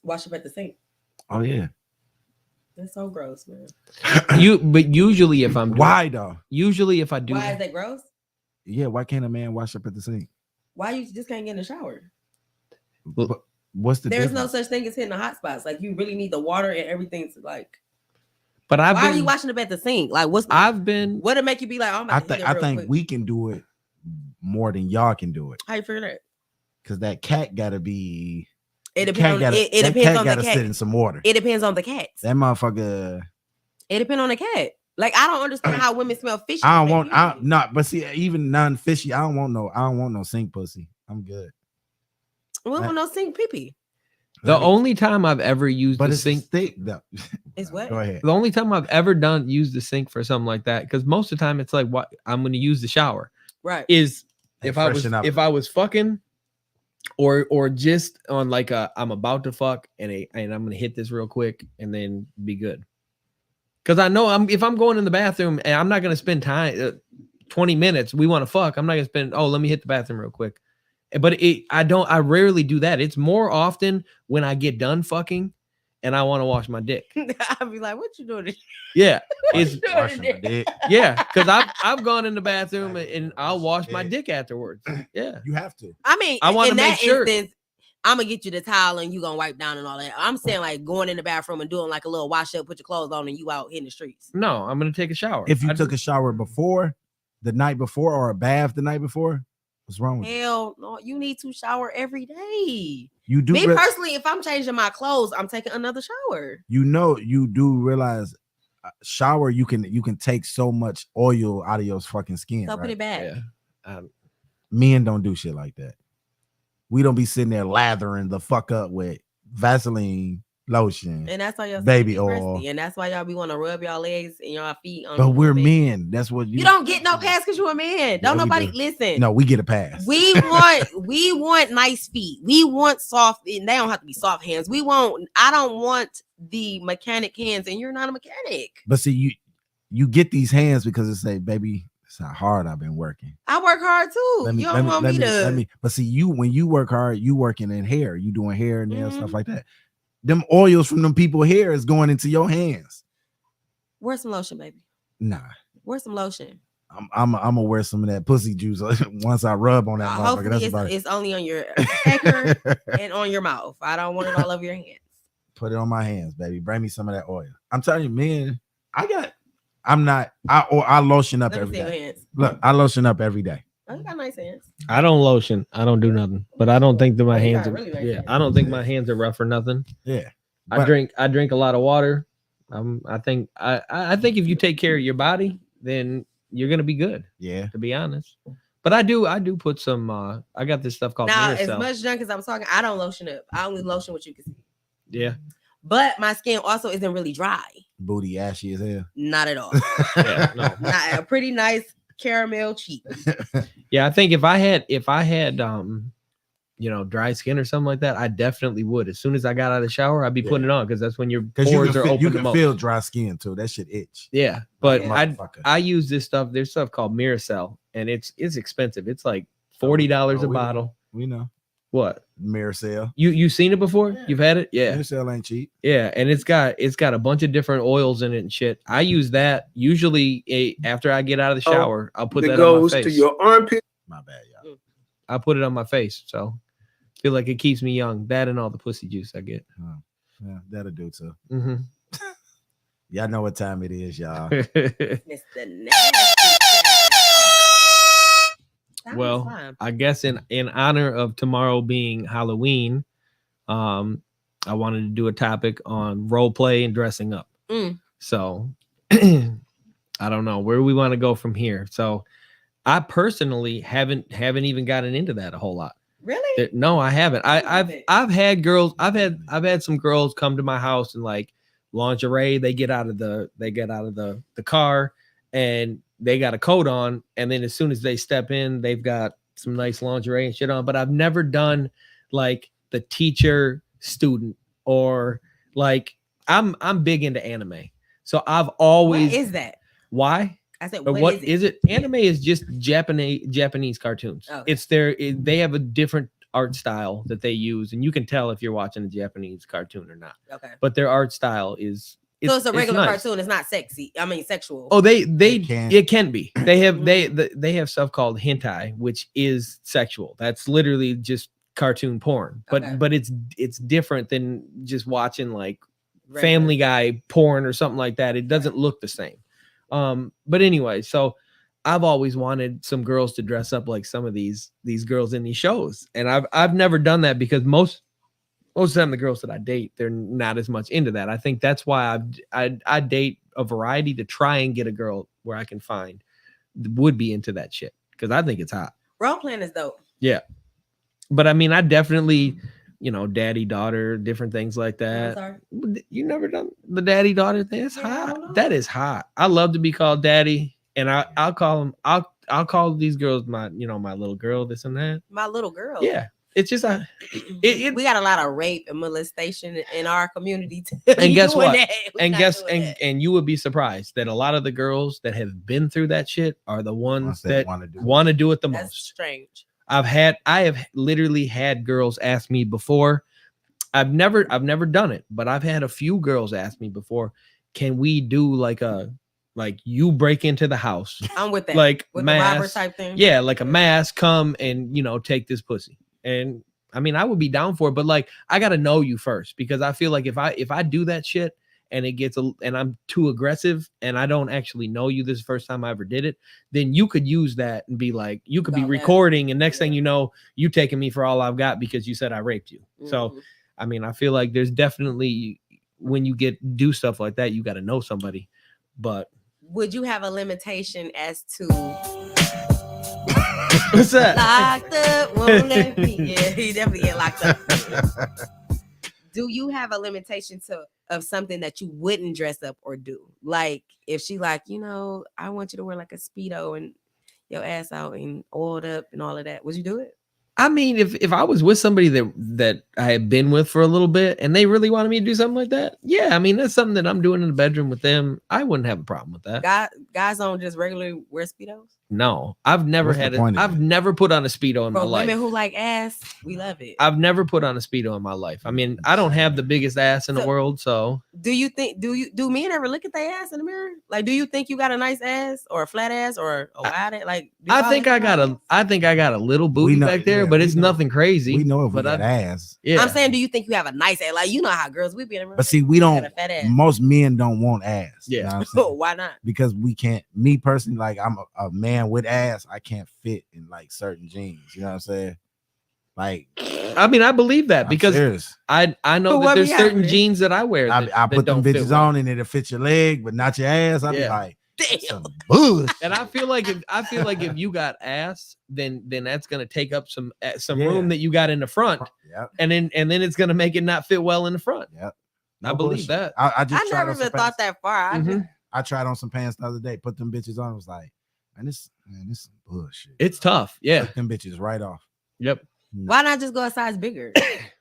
Wash up at the sink. Oh yeah. That's so gross, man. But usually if I'm why though? Usually if I do, why is that gross? Yeah, why can't a man wash up at the sink? Why you just can't get in the shower? But what's the There's difference? no such thing as hitting the hot spots. Like you really need the water and everything to like. But why are you washing up at the sink? Like what'd it make you be like? Oh my! I think we can do it more than y'all can do it. How you figure that? Because that cat gotta be. It depends on it depends on the cat. Sit in some water. It depends on the cat. That motherfucker. It depends on the cat. Like I don't understand how women smell fishy. I don't want. But see, even non-fishy, I don't want no sink pussy. I'm good. We don't want no sink pee-pee. The only time I've ever used the sink though. Is what? Go ahead. The only time I've ever used the sink for something like that, because most of the time it's like what I'm going to use the shower. Right. Is if I was fucking or just on like I'm about to fuck and I'm going to hit this real quick and then be good. Because I know if I'm going in the bathroom and I'm not going to spend time 20 minutes, we want to fuck. I'm not going to spend let me hit the bathroom real quick. But I rarely do that. It's more often when I get done fucking and I want to wash my dick. I'll be like, what you doing? Yeah. It's washing my dick. Yeah, because I've gone in the bathroom and I'll wash my dick afterwards. Yeah. You have to. I mean, I want to make sure. Instance, I'm gonna get you the towel and you gonna wipe down and all that. I'm saying like going in the bathroom and doing like a little wash up, put your clothes on, and you out hitting the streets. No, I'm gonna take a shower. If you took a shower the night before, or a bath the night before, what's wrong with Hell no, you need to shower every day. You do. Me personally, if I'm changing my clothes, I'm taking another shower. You do realize shower you can take so much oil out of your fucking skin. So right? put it back. Yeah. Men don't do shit like that. We don't be sitting there lathering the fuck up with Vaseline lotion, and that's why y'all baby oil, crusty, and that's why y'all be want to rub y'all legs and y'all feet on. But we're men. That's what you don't get no pass because you're a man. Don't nobody listen. No, we get a pass. We want nice feet. We want soft, and they don't have to be soft hands. I don't want the mechanic hands, and you're not a mechanic. But see, you get these hands because it say, baby, it's how hard I've been working. I work hard too. You don't want me to. But see, when you work hard, you working in hair. You doing hair and nails, stuff like that. Them oils from them people hair is going into your hands. Wear some lotion, baby. Nah. Wear some lotion. I'm gonna wear some of that pussy juice once I rub on that motherfucker. Hopefully it's only on your pecker and on your mouth. I don't want it all over your hands. Put it on my hands, baby. Bring me some of that oil. I'm telling you, man. I lotion up every day. Look, I lotion up every day. Oh, you got nice hands. I don't lotion. I don't do nothing. But I don't think that my hands are really nice hands. I don't think my hands are rough or nothing. Yeah. I drink a lot of water. I think if you take care of your body, then you're gonna be good. Yeah. To be honest. But I do put some I got this stuff called Now, Miracell. as much junk as I'm talking, I don't lotion up. I only lotion what you can see. Yeah. But my skin also isn't really dry. Booty ashy as hell. Not at all. Yeah, no. Not a pretty nice caramel cheek. Yeah, I think if I had dry skin or something like that, I definitely would. As soon as I got out of the shower, I'd be putting it on because that's when your pores are open. You the can most. feel dry skin too. That shit itch. Yeah, but Motherfucker. I use this stuff. There's stuff called Miracell, and it's expensive. It's like $40 a bottle. We know. What? Miracell. You seen it before? Yeah. You've had it? Yeah. Miracell ain't cheap. Yeah, and it's got a bunch of different oils in it and shit. I use that usually after I get out of the shower. I'll put that on my goes face. to your armpit. My bad, y'all. I put it on my face, so feel like it keeps me young. That and all the pussy juice I get. Yeah, that'll do too. Mm-hmm. Y'all know what time it is, y'all. Mr. Nasty. Well, I guess in honor of tomorrow being Halloween, I wanted to do a topic on role play and dressing up. So I don't know where we want to go from here. So I personally haven't even gotten into that a whole lot. Really? No, I haven't. I've had girls. I've had some girls come to my house and like lingerie. They get out of the car and they got a coat on, and then as soon as they step in, they've got some nice lingerie and shit on. But I've never done like the teacher student or like I'm big into anime. So I've always. What is that? Why? I said, what is it? Anime is just Japanese cartoons. Oh. It's they have a different art style that they use, and you can tell if you're watching a Japanese cartoon or not. Okay. But their art style is so it's a regular nice. cartoon. It's not sexy. I mean, sexual. Oh, it can be. They have they have stuff called hentai, which is sexual. That's literally just cartoon porn. But it's different than just watching like Family Guy porn or something like that. It doesn't look the same. But anyway, so I've always wanted some girls to dress up like some of these girls in these shows, and I've never done that because most of the time the girls that I date, they're not as much into that. I think that's why I date a variety to try and get a girl where I can find would be into that shit because I think it's hot. Role playing is dope. Yeah, but I mean, I definitely. Daddy, daughter, different things like that. Sorry. You never done the daddy, daughter thing? It's hot. That is hot. I love to be called daddy, and I'll call them. I'll call these girls my little girl, this and that. My little girl. Yeah, it's just we got a lot of rape and molestation in our community. And guess what? And you would be surprised that a lot of the girls that have been through that shit are the ones that want to do it the most. That's strange. I have literally had girls ask me before. I've never done it, but I've had a few girls ask me before, can we do like you break into the house? I'm with that. Like with mass, the robber type thing. Yeah, like a mass come and take this pussy. And I mean, I would be down for it, but like I gotta know you first because I feel like if I do that shit and and I'm too aggressive and I don't actually know you, this is the first time I ever did it, then you could use that and be like, you could be recording and next thing you know, you taking me for all I've got because you said I raped you. Mm-hmm. So, I mean, I feel like there's definitely, when you do stuff like that, you got to know somebody, but. Would you have a limitation as to. What's that? Locked up, won't let me. Yeah, he definitely get locked up. Do you have a limitation of something that you wouldn't dress up or do? Like if she like, I want you to wear like a Speedo and your ass out and oiled up and all of that. Would you do it? I mean, if I was with somebody that I had been with for a little bit and they really wanted me to do something like that, yeah, I mean, that's something that I'm doing in the bedroom with them. I wouldn't have a problem with that. Guys don't just regularly wear Speedos? No, I've never I've never put on a Speedo in my life. For women who like ass, we love it. I've never put on a Speedo in my life. I mean, I don't have the biggest ass in the world, so. Do men ever look at their ass in the mirror? Like, do you think you got a nice ass or a flat ass or a wide ass? Like, I think I got a little booty back there, but it's nothing crazy. We know if we got ass. Yeah. I'm saying, do you think you have a nice ass? Like, how girls we be in the mirror. But see, we don't. Most men don't want ass. Yeah. You know what I'm saying? Why not? Because we can't. Me personally, like I'm a man with ass. I can't fit in like certain jeans. You know what I'm saying? Like, I mean, I believe that because serious. I know that What there's be certain happening? jeans that I wear. I That put them don't fit bitches well. on and it'll fit your leg, but not your ass. I'd be Yeah. like, Damn. some bullshit. And I feel like if you got ass, then that's gonna take up some Yeah. room that you got in the front, Yep. and then it's gonna make it not fit well in the front. Yep. I believe that. I just I tried never on some even thought pants. that far. I tried on some pants the other day, put them bitches on. I was like, this is some bullshit. It's tough. Yeah. Took them bitches right off. Yep. Why not just go a size bigger?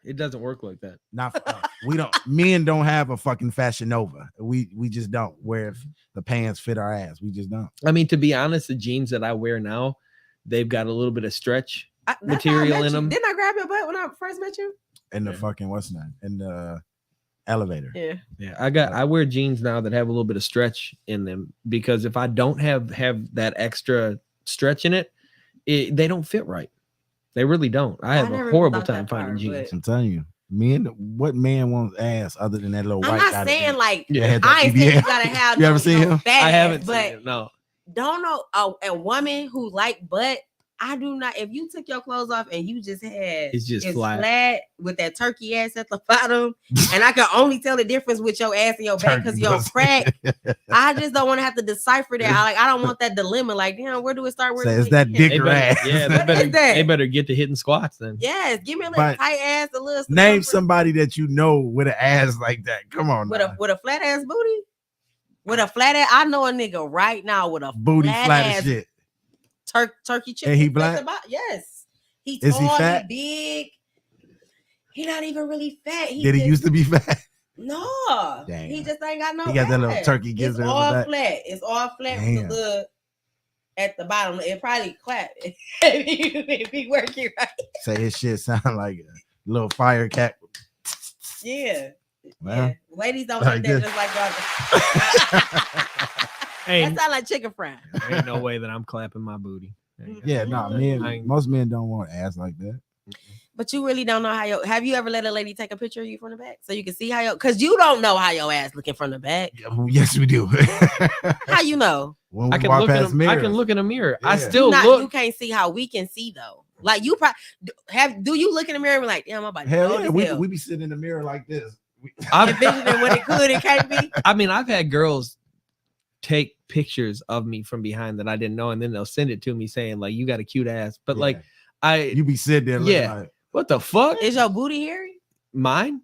It doesn't work like that. Not for us. We don't. Men don't have a fucking Fashion Nova. We just don't. Where if the pants fit our ass, we just don't. I mean, to be honest, the jeans that I wear now, they've got a little bit of stretch material in them. Didn't I grab your butt when I first met you? In the fucking what's name? In the elevator. Yeah. I wear jeans now that have a little bit of stretch in them because if I don't have that extra stretch in it, they don't fit right. They really don't. I have a horrible time finding jeans. I'm telling you, men. What man wants ass other than that little I'm white not guy? saying like Yeah. I ain't saying you gotta have. You ever seen him? I haven't but seen it. No. don't know a woman who like butt. I do not. If you took your clothes off and you just had It's just flat. with that turkey ass at the bottom, and I can only tell the difference with your ass and your back because you're crack. I just don't want to have to decipher that. I don't want that dilemma. Like, damn, where do it start? Where So do it's it that end? dick They or better, ass. yeah, What is that? they better get to hitting squats then. Yes, give me a little But tight ass, a little Name circumference somebody that you know with an ass like that. Come on, with now. a flat ass booty. With a flat ass, I know a nigga right now with a Booty flat ass as shit. turkey chicken. And he black? Yes. He Is he tall, fat? he big. He not even really fat. Did he used to be fat? No. Damn. He just ain't got no He got that little ass. turkey It's gizzard on the all back. flat. It's all flat with Damn. the little at the bottom. It probably clap if he working right. Say his shit sound like a little fire cat. Yeah. Well, Ladies don't like like that this. just like y'all. Ain't, That sound like chicken fry. ain't no way that I'm clapping my booty. Yeah, no, most men don't want ass like that. But you really don't know how have you ever let a lady take a picture of you from the back so you can see how because you don't know how your ass looking from the back. Yes, we do. How you know? When I we can walk look past in I can mirrors. look in a mirror. I Yeah. still You look. can't see how we can see though. Like you probably do you look in the mirror and be like, damn, my body. Hell yeah, we be sitting in the mirror like this. I've envisioning what it could and can't be. I mean, I've had girls take pictures of me from behind that I didn't know, and then they'll send it to me saying like, "You got a cute ass," but like, you be sitting there, looking yeah. like, What the fuck? Is your booty hairy? Mine?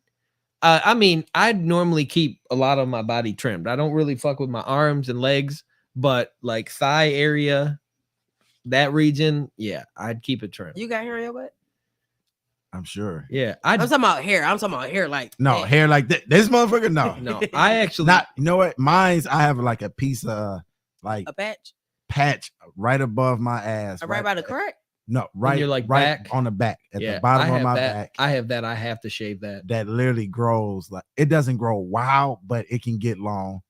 I mean, I normally keep a lot of my body trimmed. I don't really fuck with my arms and legs, but like thigh area, that region, yeah, I'd keep it trimmed. You got hair in your butt? I'm sure. Yeah, I'm talking about hair. I'm talking about hair like No, that. hair like that. This motherfucker, no. No, I actually Not, you know what? Mine's, I have like a piece of like a patch right above my ass. right by the crack. No, right, you're like right back? on the back, at yeah, the bottom I of have my that. back. I have that. I have to shave that. That literally grows like it doesn't grow wild, but it can get long.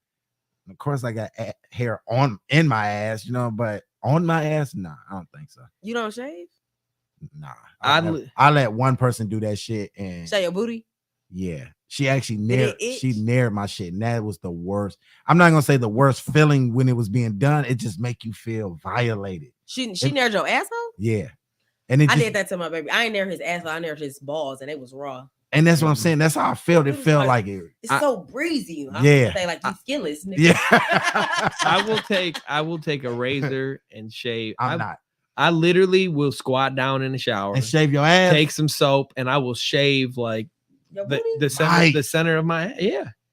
Of course, I got hair in my ass, you know, but on my ass, nah, I don't think so. You don't shave? Nah, I I let one person do that shit, and Shave your booty? yeah, she actually Did nared. it itch? She nared my shit, and that was the worst. I'm not gonna say the worst feeling when it was being done. It just make you feel violated. She nared your asshole? Yeah, and it I just, did that to my baby. I ain't nared his asshole. I nared his balls, and it was raw. and that's what I'm saying. That's how I felt. It felt like it. It's so breezy. I Yeah. say like you skinless. Nigga. Yeah. I will take a razor and shave. I'm not. I literally will squat down in the shower And shave your ass. take some soap, and I will shave like Your the booty? center, the center of my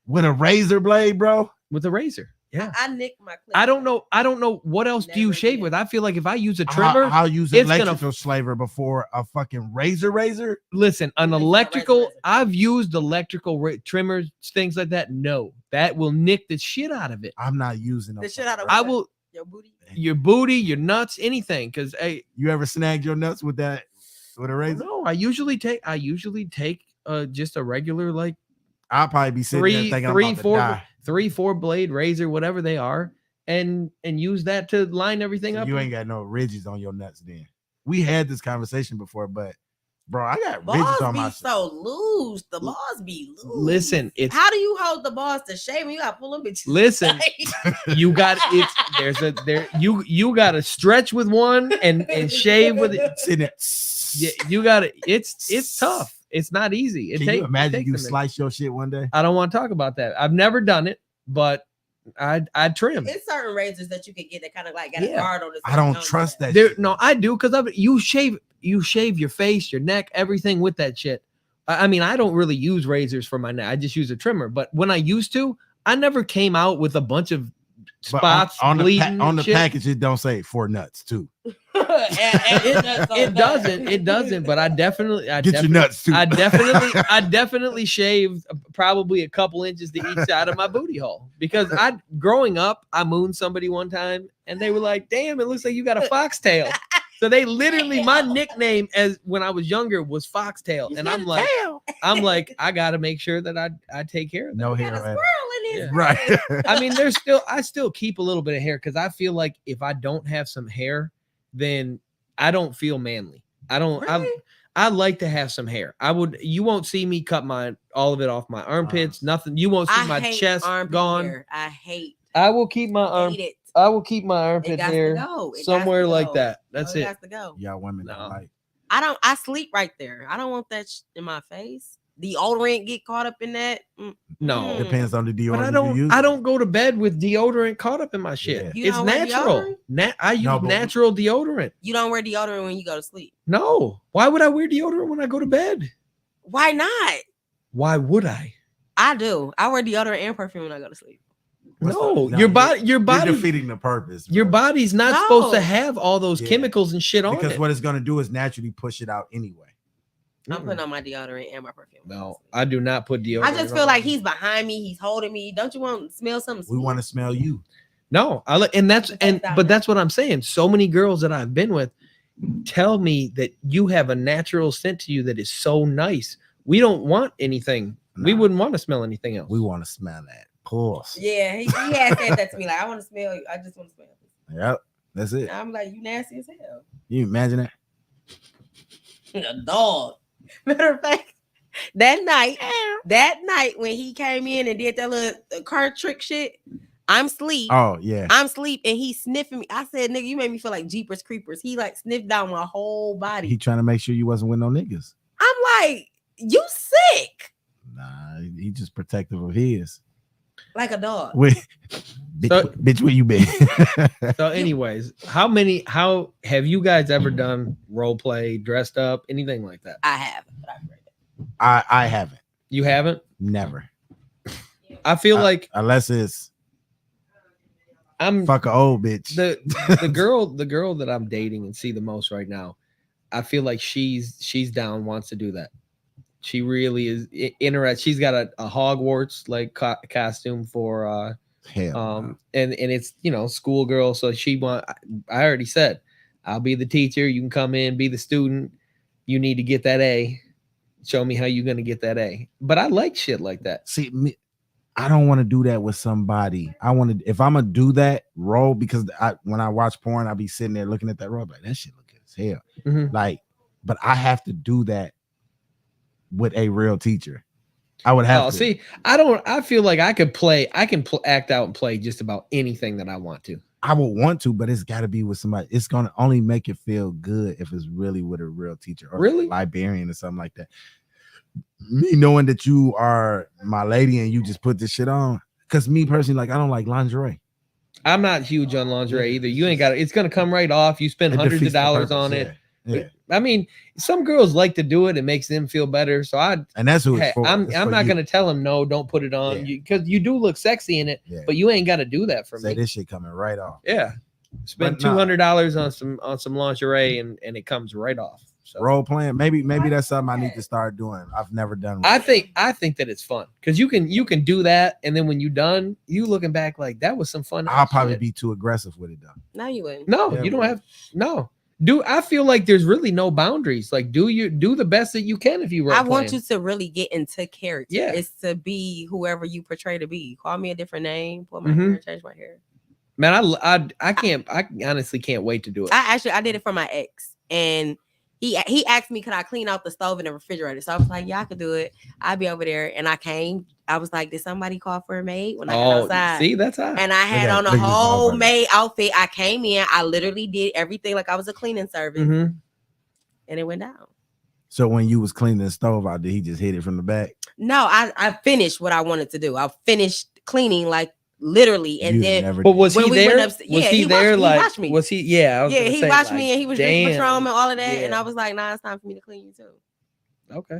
with a razor blade, bro. with a razor. Yeah. I nick my clip. I don't know what else do you shave with. I feel like if I use a trimmer, I'll use it's electrical slaver before a fucking razor. Listen, an electrical. I've used electrical trimmers, things like that. No, that will nick the shit out of it. I'm not using the shit out of I will your booty. Your booty, your nuts, anything. Because hey, you ever snagged your nuts with a razor? No, I usually take just a regular like. I'll probably be sitting there thinking I'm about to die. 3-4 blade razor, whatever they are, and use that to line everything So up. you ain't got no ridges on your nuts then. We had this conversation before, but bro, I got ridges Balls on be my so loose. The balls be loose. Listen, it's how do you hold the balls to shave? You gotta pull them bitches. listen. You got you got to stretch with one and shave with it. Sitting there. you got it. It's tough. It's not easy. Can you imagine you slice your shit one day? I don't want to talk about that. I've never done it, but I'd trim. It's certain razors that you can get that kind of like got a guard on this. I don't trust that. No, I do because you shave your face, your neck, everything with that shit. I mean, I don't really use razors for my neck. I just use a trimmer. But when I used to, I never came out with a bunch of spots on bleeding. The package, it don't say for nuts too. It doesn't. But I definitely your nuts too. I definitely shaved probably a couple inches to each side of my booty hole because growing up, I mooned somebody one time and they were like, "Damn, it looks like you got a foxtail." So they literally, my nickname as when I was younger was Foxtail, and I'm like, I gotta make sure that I take care of that. No hair, right? I mean, I still keep a little bit of hair because I feel like if I don't have some hair, then I don't feel manly. I like to have some hair. You won't see me cut all of it off my armpits. Nothing. You won't see my chest gone. Hair. I will keep my armpit hair somewhere like that. That's it. It has to go. Y'all women don't like. I sleep right there. I don't want that in my face. Deodorant get caught up in that. No, depends on the deodorant. But I don't go to bed with deodorant caught up in my shit. Yeah. It's natural. I use natural deodorant. You don't wear deodorant when you go to sleep. No. Why would I wear deodorant when I go to bed? Why not? Why would I? I do. I wear deodorant and perfume when I go to sleep. Your body you're defeating the purpose. Your body's not supposed to have all those chemicals and shit on it. Because what it's going to do is naturally push it out anyway. I'm putting on my deodorant and my perfume. No, I do not put deodorant. I just feel like he's behind me. He's holding me. Don't you want to smell something? We want to smell you. No, but that's what I'm saying. So many girls that I've been with tell me that you have a natural scent to you that is so nice. We don't want anything. Nah. We wouldn't want to smell anything else. We want to smell that. Pulse. Yeah, he has said that to me. Like, I want to smell you. I just want to smell you. Yep, that's it. I'm like, you nasty as hell. You imagine that? A dog. Matter of fact, that night when he came in and did that little card trick shit, I'm asleep. Oh, yeah. I'm asleep and he's sniffing me. I said, nigga, you made me feel like Jeepers Creepers. He like sniffed down my whole body. He trying to make sure you wasn't with no niggas. I'm like, you sick. Nah, he just protective of his. Like a dog. Bitch, where you been? So anyways, how have you guys ever done role play, dressed up, anything like that? I have, but I've read it. I haven't. You haven't? Never. I feel like unless it's I'm fuck a old bitch. The girl that I'm dating and see the most right now, I feel like she's down, wants to do that. She really is interested. She's got a Hogwarts like costume for and it's schoolgirl. So I already said, I'll be the teacher. You can come in, be the student. You need to get that A. Show me how you're gonna get that A. But I like shit like that. See, I don't want to do that with somebody. If I'm gonna do that role, because when I watch porn, I'll be sitting there looking at that role, like that shit look good as hell. Mm-hmm. Like, but I have to do that with a real teacher. I would have to. See, I feel like I can act out and play just about anything that I want to. I would want to, but it's got to be with somebody. It's going to only make it feel good if it's really with a real teacher or a librarian or something like that. Me knowing that you are my lady and you just put this shit on. Because me personally, like, I don't like lingerie. I'm not huge on lingerie either. You ain't got it. It's going to come right off. You spend hundreds of dollars on it. Yeah. I mean, some girls like to do it. It makes them feel better. So and that's who it's for. I'm not going to tell them, no, don't put it on, because you do look sexy in it, but you ain't got to do that for me. This shit coming right off. Yeah. Spend $200 on some lingerie and it comes right off. So role playing, maybe that's something I need to start doing. I've never done. I think that it's fun because you can do that, and then when you're done, you looking back like that was some fun. I'll probably be too aggressive with it though. No, you wouldn't. No, you don't have no. I feel like there's really no boundaries. Like, do the best that you can if you role I want you to really get into character. Yeah. It's to be whoever you portray to be. Call me a different name, pull my hair, change my hair. Man, I honestly can't wait to do it. I did it for my ex, and he asked me, could I clean out the stove and the refrigerator? So I was like, yeah, I could do it. I'd be over there. And I came. I was like, did somebody call for a maid when I got outside? See, that's how. And I had on a whole maid outfit. I came in. I literally did everything like I was a cleaning service. Mm-hmm. and it went down. So when you was cleaning the stove out, did he just hit it from the back? No, I finished what I wanted to do. I finished cleaning like literally, and But was he there? Was he there? He Like, watched me. was he? Yeah, He watched me, and he was drinking damn. Patron and all of that, Yeah. and I was like, nah, it's time for me to clean you too. Okay.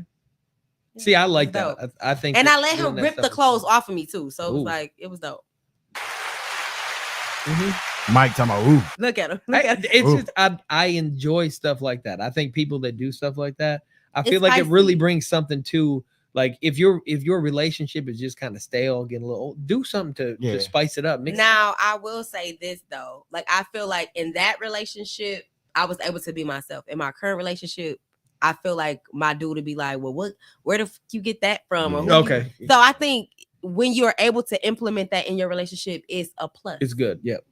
See, I like that. I think, and that I let him doing that rip stuff the is clothes fun. off of me too, so it was Ooh. like it was dope. Mike talking about ooh. Look at him. Look at him. It's Ooh. just I enjoy stuff like that. I think people that do stuff like that, I feel It's like it really spicy. brings something to, like, if your relationship is just kind of stale, getting a little old, do something to spice it up. Mix it up. Now I will say this though, like I feel like in that relationship, I was able to be myself. In my current relationship, I feel like my dude would be like, well, where the fuck you get that from? Or who Okay. So I think when you're able to implement that in your relationship, it's a plus. It's good. Yep.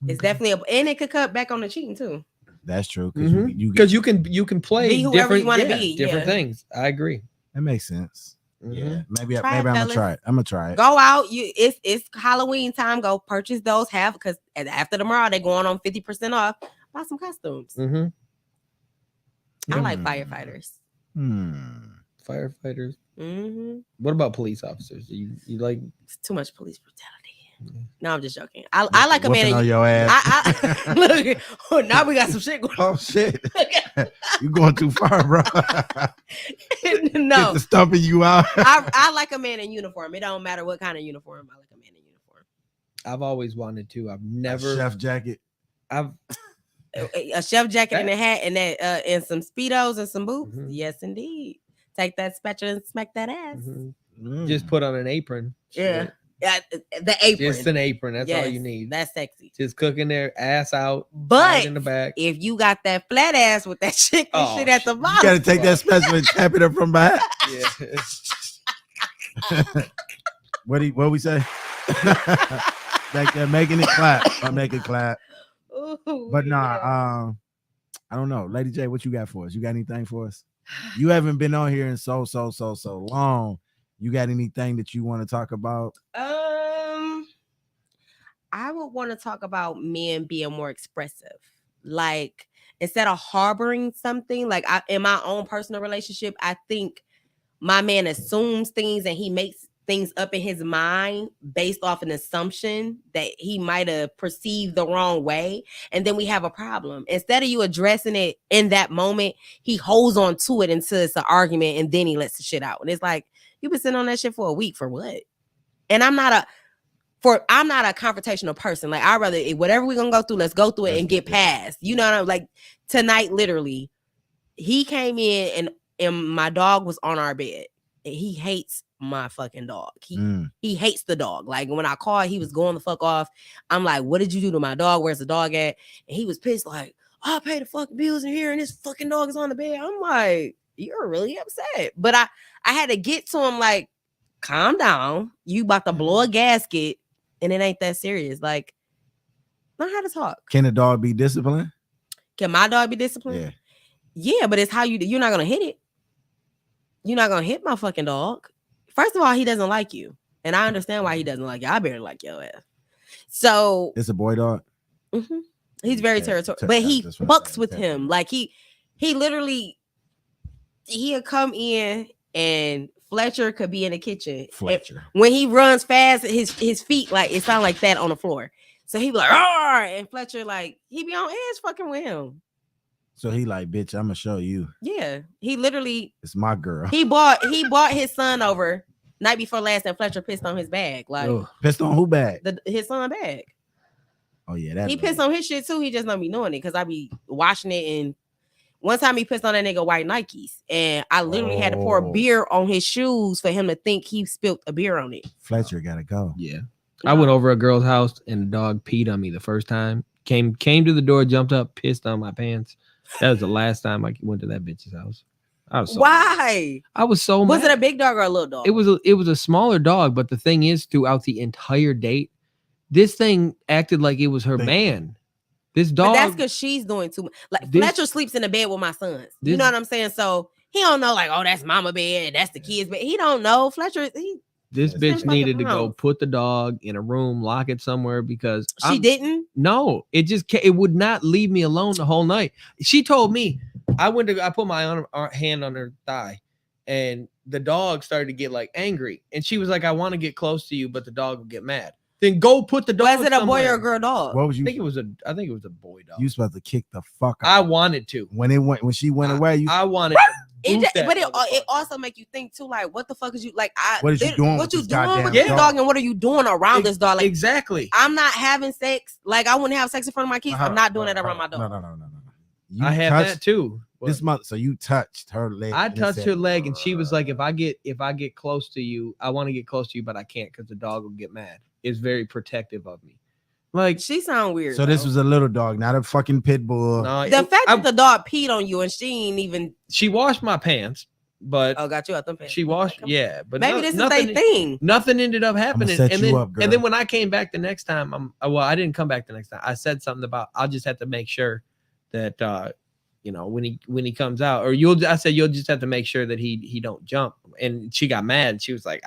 It's definitely and it could cut back on the cheating too. That's true. Because Because you can play Be whoever different, you wanna yeah, be, different yeah. things. I agree. That makes sense. Yeah, maybe Try maybe it, I'm gonna fellas. try it. I'm gonna try it. Go out, it's Halloween time. Go purchase those because after tomorrow they're going on 50% off. Buy some costumes. Mm-hmm. I like firefighters. Firefighters. Mm-hmm. What about police officers? You like? It's too much police brutality. No, I'm just joking. I like a man. Whooping on your ass. I look. Oh, now we got some shit going. Oh shit! You going too far, bro. No, Get the stumping you out. I like a man in uniform. It don't matter what kind of uniform. I like a man in uniform. I've always wanted to. I've never A chef jacket. I've a chef jacket and a hat and that and some speedos and some boots. Yes, indeed. Take that spatula and smack that ass. just put on an apron. Yeah. Shit. Yeah, the apron. Just an apron. That's all you Yes, need. That's sexy. Just cooking their ass out, But in the back. if you got that flat ass with that chicken Oh, shit at the You bottom, gotta take that special and tap it up from behind. Yeah. What we say? Back there making it clap. I make it clap. Ooh, But nah, I don't know. Lady J, what you got for us? You got anything for us? You haven't been on here in so long. You got anything that you want to talk about? I would want to talk about men being more expressive. Like instead of harboring something, like in my own personal relationship, I think my man assumes things and he makes things up in his mind based off an assumption that he might have perceived the wrong way. And then we have a problem. Instead of you addressing it in that moment, he holds on to it until it's an argument and then he lets the shit out. And it's like, you've been sitting on that shit for a week for what? And I'm not a confrontational person. Like I'd rather whatever we're gonna go through, let's go through it and get past. You know what I'm like? Tonight, literally, he came in and my dog was on our bed. And he hates my fucking dog. He hates the dog. Like when I called, he was going the fuck off. I'm like, what did you do to my dog? Where's the dog at? And he was pissed, like, oh, I pay the fucking bills in here and this fucking dog is on the bed. I'm like, you're really upset. But I had to get to him like, calm down. You about to blow a gasket and it ain't that serious. Like, learn how to talk. Can a dog be disciplined? Can my dog be disciplined? Yeah, but it's how you're not gonna hit it. You're not gonna hit my fucking dog. First of all, he doesn't like you. And I understand why he doesn't like you. I barely like your ass. So It's a boy dog. he's very territorial. But he fucks with him. Like he literally he'll come in and Fletcher could be in the kitchen. Fletcher. When he runs fast, his feet like it sound like that on the floor. So he be like, "Roar!" And Fletcher like he be on edge fucking with him. So he like, bitch, I'm gonna show you. Yeah, he literally. It's my girl. He bought his son over night before last, and Fletcher pissed on his bag. Like pissed on who bag? His son bag. Oh yeah, that he pissed on his shit too. He just don't be knowing it because I be watching it. And one time he pissed on that nigga white Nikes, and I literally had to pour beer on his shoes for him to think he spilled a beer on it. Fletcher gotta go. Yeah, I went over a girl's house and the dog peed on me the first time. Came to the door, jumped up, pissed on my pants. That was the last time I went to that bitch's house. I was so Why? mad. I was so mad. Was it a big dog or a little dog? It was a smaller dog, but the thing is, throughout the entire date, this thing acted like it was her man. This dog. But that's because she's doing too much. Like Fletcher sleeps in the bed with my sons. You know what I'm saying? So he don't know, like, oh, that's mama bed, that's the kids' bed. He don't know. Fletcher, this bitch needed to go put the dog in a room, lock it somewhere because she didn't. No, it would not leave me alone the whole night. She told me, I put my hand on her thigh, and the dog started to get like angry, and she was like, "I want to get close to you, but the dog will get mad." Then go put the dog. Was it a boy or a girl dog? What was you? I think it was a boy dog. You supposed to kick the fuck out. I wanted to. When she went away, I wanted to. But it also make you think too, like, what the fuck is you like? What is you doing? What you with doing with this this dog, and what are you doing around this dog? Like, exactly. I'm not having sex. Like, I wouldn't have sex in front of my kids. I'm not doing that around my dog. No. I have that too. This month, so you touched her leg. I touched her leg, and she was like, "If I get close to you, I want to get close to you, but I can't because the dog will get mad." It's very protective of me. Like, she sound weird. So this was a little dog, not a fucking pit bull. No, the fact that the dog peed on you and she ain't even. She washed my pants, but got you out them pants. She washed, yeah, but maybe this is their thing. Nothing ended up happening, set and you then up, girl. and then when I came back the next time, I didn't come back the next time. I said something about I'll just have to make sure that when he comes out, or I said you'll just have to make sure that he don't jump. And she got mad. She was like,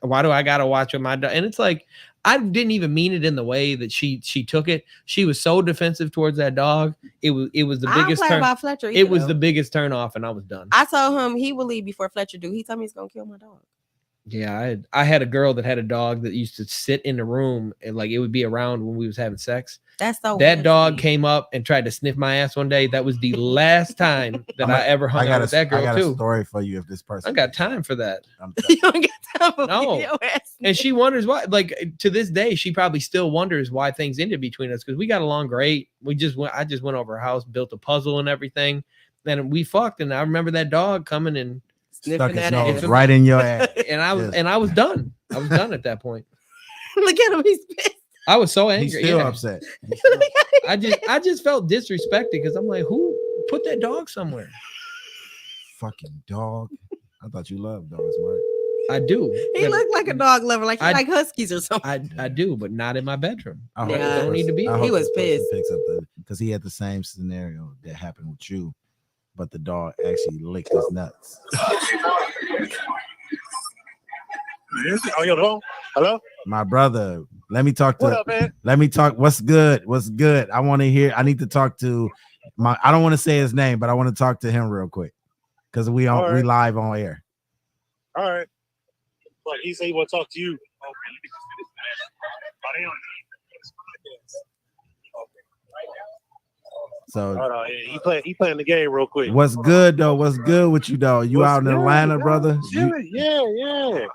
why do I gotta watch with my dog? And it's like, I didn't even mean it in the way that she took it. She was so defensive towards that dog. It was the biggest turn. About Fletcher either, it was though. the biggest turn off, and I was done. I told him he would leave before Fletcher do. He told me he's gonna kill my dog. Yeah, I had a girl that had a dog that used to sit in the room, and like it would be around when we was having sex. That's so that weird dog came up and tried to sniff my ass one day. That was the last time that I ever hung out with that girl. I got too. a story for you if this person. I got time for that. You don't get time for No. your ass. And she wonders why. Like to this day, she probably still wonders why things ended between us because we got along great. I just went over her house, built a puzzle and everything. Then we fucked, and I remember that dog coming and stuck his nose right in your ass. And I was done. I was done at that point. Look at him, he's pissed. I was so angry. He's still upset. I just felt disrespected because I'm like, who put that dog somewhere? Fucking dog. I thought you loved dogs, Mark. I do. He looked like a dog lover, like he like huskies or something. I do, but not in my bedroom. I don't need to be. He was pissed because he had the same scenario that happened with you, but the dog actually licked his nuts. Oh, your phone? Hello? My brother, let me talk to. What up, man? Let me talk. What's good? What's good? I want to hear. I need to talk to my. I don't want to say his name, but I want to talk to him real quick because we live on air. All right. But he said he want to talk to you. So he playing the game real quick. What's good though? What's good with you though? You out in Atlanta, brother? Yeah.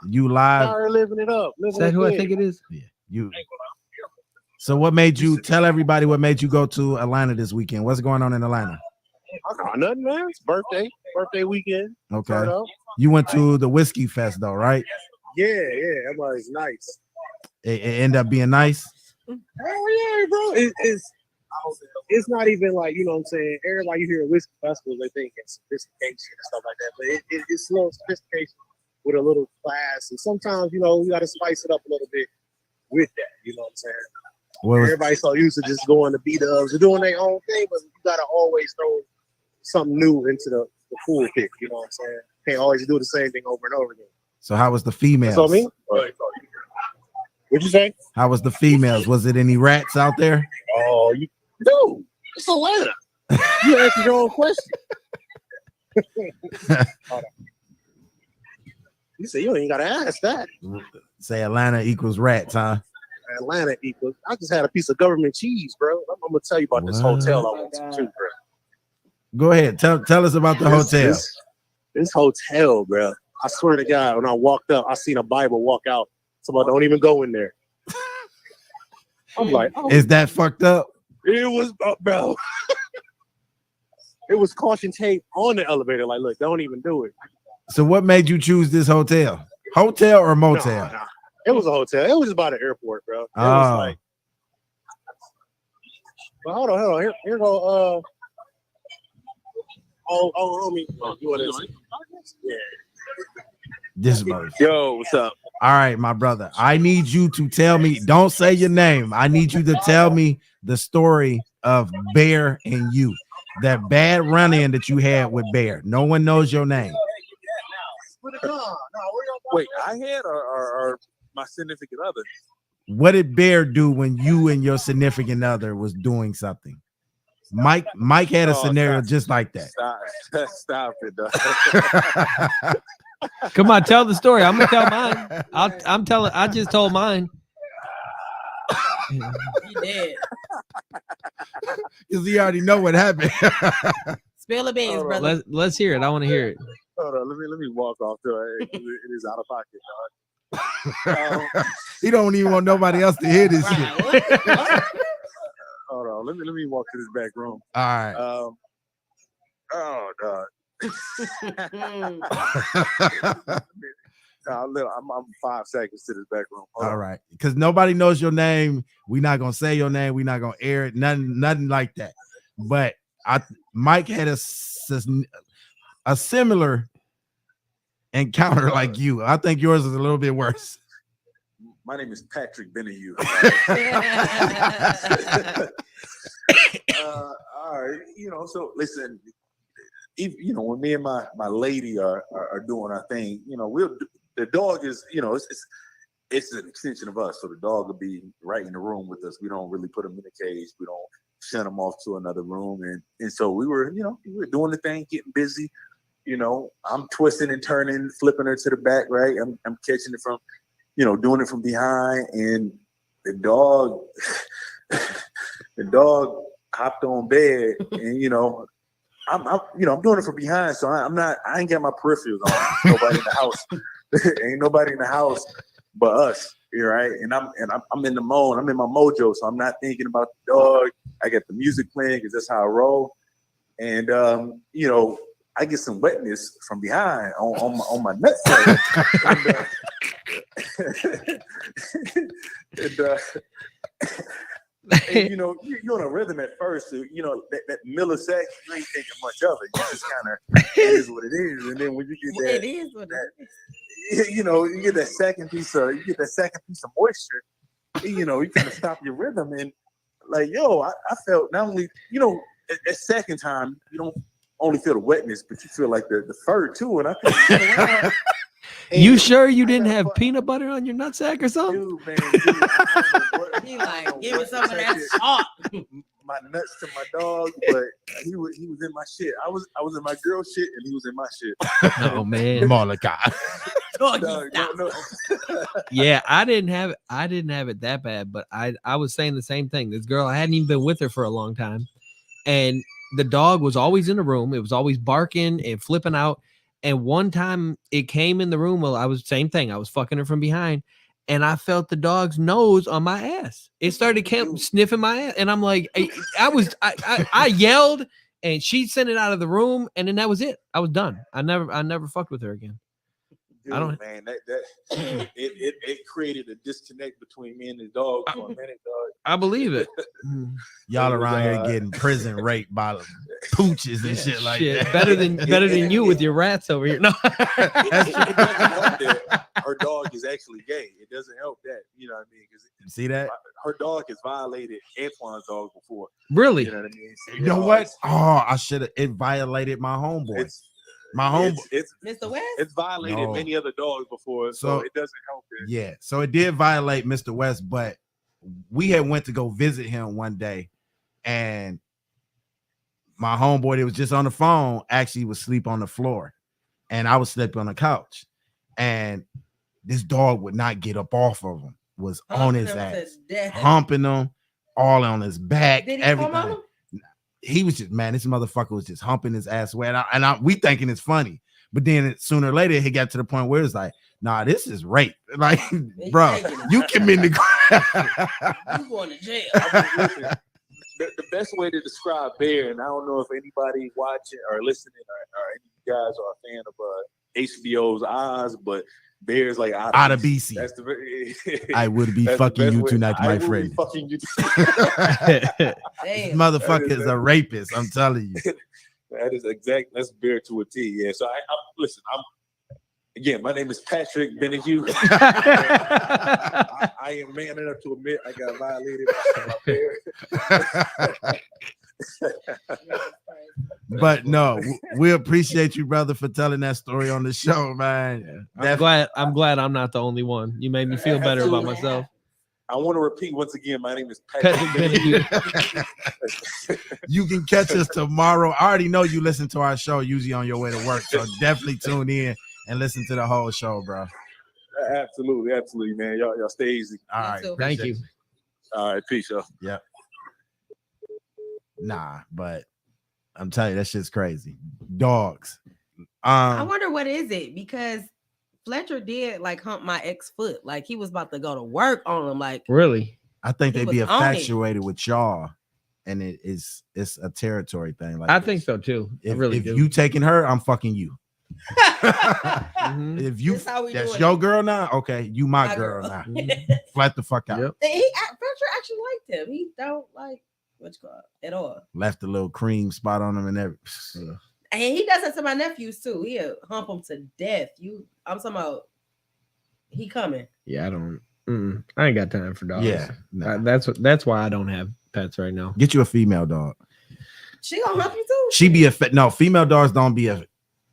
You live? Living it up. Is that who I think it is? Yeah. You. So what made you tell everybody what made you go to Atlanta this weekend? What's going on in Atlanta? Nothing, man. It's birthday weekend. Okay. You went to the Whiskey Fest though, right? Yeah. Everybody's nice. It ended up being nice. Oh yeah, bro. It's not even like, you know what I'm saying, everybody you hear at whiskey festivals, they think it's sophistication and stuff like that, but it's a little sophistication with a little class, and sometimes, you know, you got to spice it up a little bit with that, you know what I'm saying? Everybody's so used to just going to B-dubs or doing their own thing, but you got to always throw something new into the pool pick, you know what I'm saying? Can't always do the same thing over and over again. So how was the females? That's what I mean? What'd you say? How was the females? Was it any rats out there? Oh, dude, it's Atlanta. You answered your own question. You say you ain't gotta ask that. Say Atlanta equals rats, huh? Atlanta equals. I just had a piece of government cheese, bro. I'm gonna tell you about this hotel I went to too, bro. Go ahead. Tell us about the hotel. This hotel, bro. I swear to God, when I walked up, I seen a Bible walk out. Somebody don't even go in there. I'm like, is that fucked up? It was, bro. It was caution tape on the elevator. Like, look, don't even do it. So what made you choose this hotel? Hotel or motel? Nah. It was a hotel. It was just by the airport, bro. It was like, but hold on. Here go. Homie. You want to? Yeah. This brother. Yo, what's up? All right, my brother. I need you to tell me. Don't say your name. I need you to tell me the story of Bear and you. That bad run-in that you had with Bear. No one knows your name. Wait, I had or my significant other? What did Bear do when you and your significant other was doing something? Mike had a Oh, scenario stop. just like that. Stop it, dog. Come on, tell the story. I'm gonna tell mine. I just told mine. You did. Because he already know what happened. Spill the beans, brother. Let's hear it. I want to hear it. Hold on, let me walk off to it. It is out of pocket, dog. He don't even want nobody else to hear this shit. Hold on, let me walk to this back room. All right. Oh God. I'm 5 seconds to this back room. All right, because nobody knows your name. We're not gonna say your name. We're not gonna air it. Nothing like that. But Mike had a similar encounter like you. I think yours is a little bit worse. My name is Patrick Benayou. All right, so listen. When me and my lady are doing our thing, the dog is, it's an extension of us. So the dog will be right in the room with us. We don't really put him in a cage. We don't send him off to another room. And so we were doing the thing, getting busy. I'm twisting and turning, flipping her to the back, right? I'm catching it from, doing it from behind. And the dog hopped on bed and, I'm doing it from behind, so I ain't got my peripherals on. Nobody in the house. Ain't nobody in the house but us, right? And I'm in the mode. I'm in my mojo, so I'm not thinking about the dog. I got the music playing because that's how I roll. And I get some wetness from behind on my nutsack. And you're on a rhythm at first, so that millisecond, you ain't thinking much of it. You just kind of, it is what it is. And then when you get that, it is what it is. You get that second piece of moisture. You kind of stop your rhythm, and I felt not only at second time you don't only feel the wetness, but you feel like the fur too. And I feel you sure you didn't have peanut butter on your nutsack or something? Dude, man, he give me some of that salt. My nuts to my dog, but he was in my shit. I was in my girl shit, and he was in my shit. Oh man, Monica. No. Yeah, I didn't have it that bad, but I was saying the same thing. This girl, I hadn't even been with her for a long time, and the dog was always in the room. It was always barking and flipping out. And one time it came in the room. Well, I was same thing. I was fucking her from behind, and I felt the dog's nose on my ass. It started sniffing my ass, and I'm like, I yelled, and she sent it out of the room, and then that was it. I was done. I never fucked with her again. Dude, man, it created a disconnect between me and the dog for a minute, dog. I believe it. Y'all around here getting prison raped by pooches and shit like that. Better than you with your rats over here. No, it doesn't help that her dog is actually gay. It doesn't help that, you know what I mean? See that? Her dog has violated Antoine's dog before. Really? You know what I mean? So, you know what? Oh, I should have. It violated my homeboy. My homeboy. Mr. West? It's violated many other dogs before, so it doesn't help it. Yeah, so it did violate Mr. West, but we had went to go visit him one day, and my homeboy that was just on the phone actually was asleep on the floor, and I was sleeping on the couch, and this dog would not get up off of him, was on his ass, humping him, all on his back, Did he everything. come on him? He was just, man, this motherfucker was just humping his ass away. And we thinking it's funny. But then sooner or later, he got to the point where it's like, nah, this is rape. Like, bro, you can be in the you going to jail. The best way to describe Bear, and I don't know if anybody watching or listening or any of you guys are a fan of HBO's Oz, but Bear's like out of BC. That's I would be fucking you tonight, my friend. Be fucking you this motherfucker is a rapist. I'm telling you. That is exact. That's Bear to a T. Yeah. So listen. Again, my name is Patrick Benayou. I am man enough to admit I got violated by my Bear. But no, we appreciate you, brother, for telling that story on the show, man. I'm glad I'm not the only one. You made me feel better about myself. I want to repeat once again. My name is Patrick Benedict. You can catch us tomorrow. I already know you listen to our show usually on your way to work, so definitely tune in and listen to the whole show, bro. Absolutely, man. Y'all stay easy. All right, thank you. All right, peace, y'all. Yeah. Nah, but I'm telling you, that shit's crazy. Dogs. I wonder what is it, because Fletcher did like hump my ex foot. Like he was about to go to work on him. Like really? I think He they be was on it. infatuated with y'all, and it's a territory thing. Like I think so too. If, I really if do. you taking her, I'm fucking you. Mhm. If you That's how we that's doing your it. girl now, okay, you my My girl girl. now. Flat the fuck out. Yep. Fletcher actually liked him. He don't like what's called at all. Left a little cream spot on him and everything. And he does that to my nephews too. He'll hump them to death. I'm talking about he coming. Yeah, I ain't got time for dogs. Yeah, nah. That's why I don't have pets right now. Get you a female dog. She gonna hump you too. She be no female dogs don't be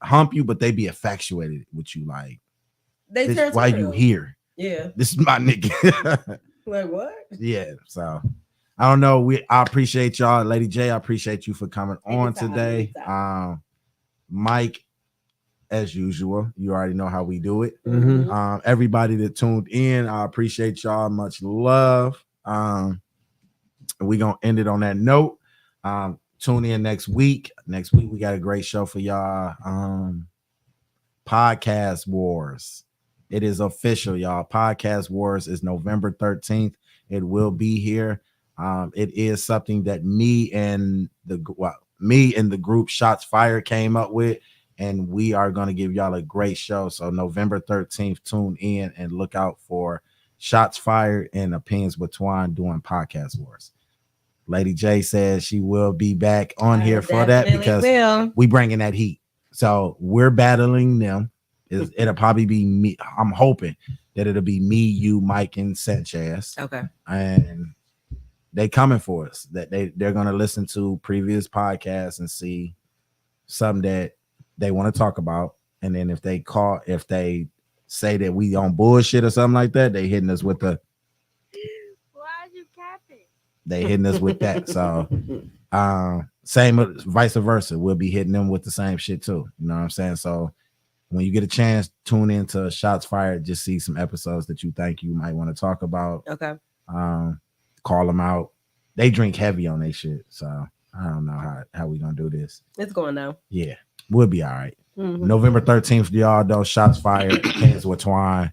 hump you, but they be infatuated with you. Like, They this, why you territorial. here? Yeah. This is my nigga. Like what? Yeah. So I don't know. I appreciate y'all, Lady J. I appreciate you for coming on Anytime, today. anytime. Mike, as usual, you already know how we do it. Mhm. Everybody that tuned in, I appreciate y'all. Much love. We're gonna end it on that note. Tune in next week. Next week we got a great show for y'all. Podcast Wars. It is official, y'all. Podcast Wars is November 13th. It will be here. It is something that me and the group Shots Fired came up with, and we are going to give y'all a great show. So November 13th, tune in and look out for Shots Fired and Opinions with Twan doing Podcast Wars. Lady J says she will be back on here for that because we bringing that heat. So we're battling them. It'll probably be me. I'm hoping that it'll be me, you, Mike, and Sanchez. Okay. And they coming for us. That they're gonna listen to previous podcasts and see something that they want to talk about. And then if they say that we on bullshit or something like that, they hitting us with the. Why are you capping? They hitting us with that. So same vice versa. We'll be hitting them with the same shit too. You know what I'm saying? So when you get a chance, tune into Shots Fired. Just see some episodes that you think you might want to talk about. Okay. Call them out. They drink heavy on their shit. So I don't know how we gonna do this. It's going now. Yeah, we'll be all right. Mhm. November 13th, y'all, though. Shots Fired, Opinions with Twan,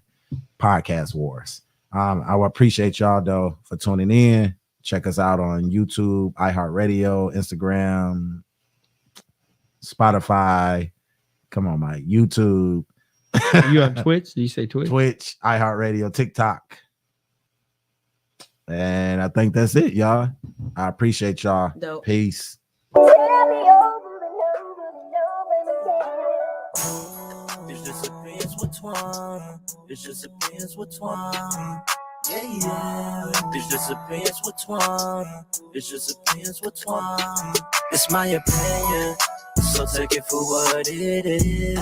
Podcast Wars. I will appreciate y'all though for tuning in. Check us out on YouTube, iHeartRadio, Instagram, Spotify. Come on, Mike. YouTube. You on Twitch? Did you say Twitch? Twitch, iHeartRadio, TikTok. And I think that's it, y'all. I appreciate y'all. Dope. Peace. It's just Opinions with Twan. It's just Opinions with Twan. Yeah. It's just Opinions with Twan. It's just Opinions with Twan. It's my opinion, so take it for what it is.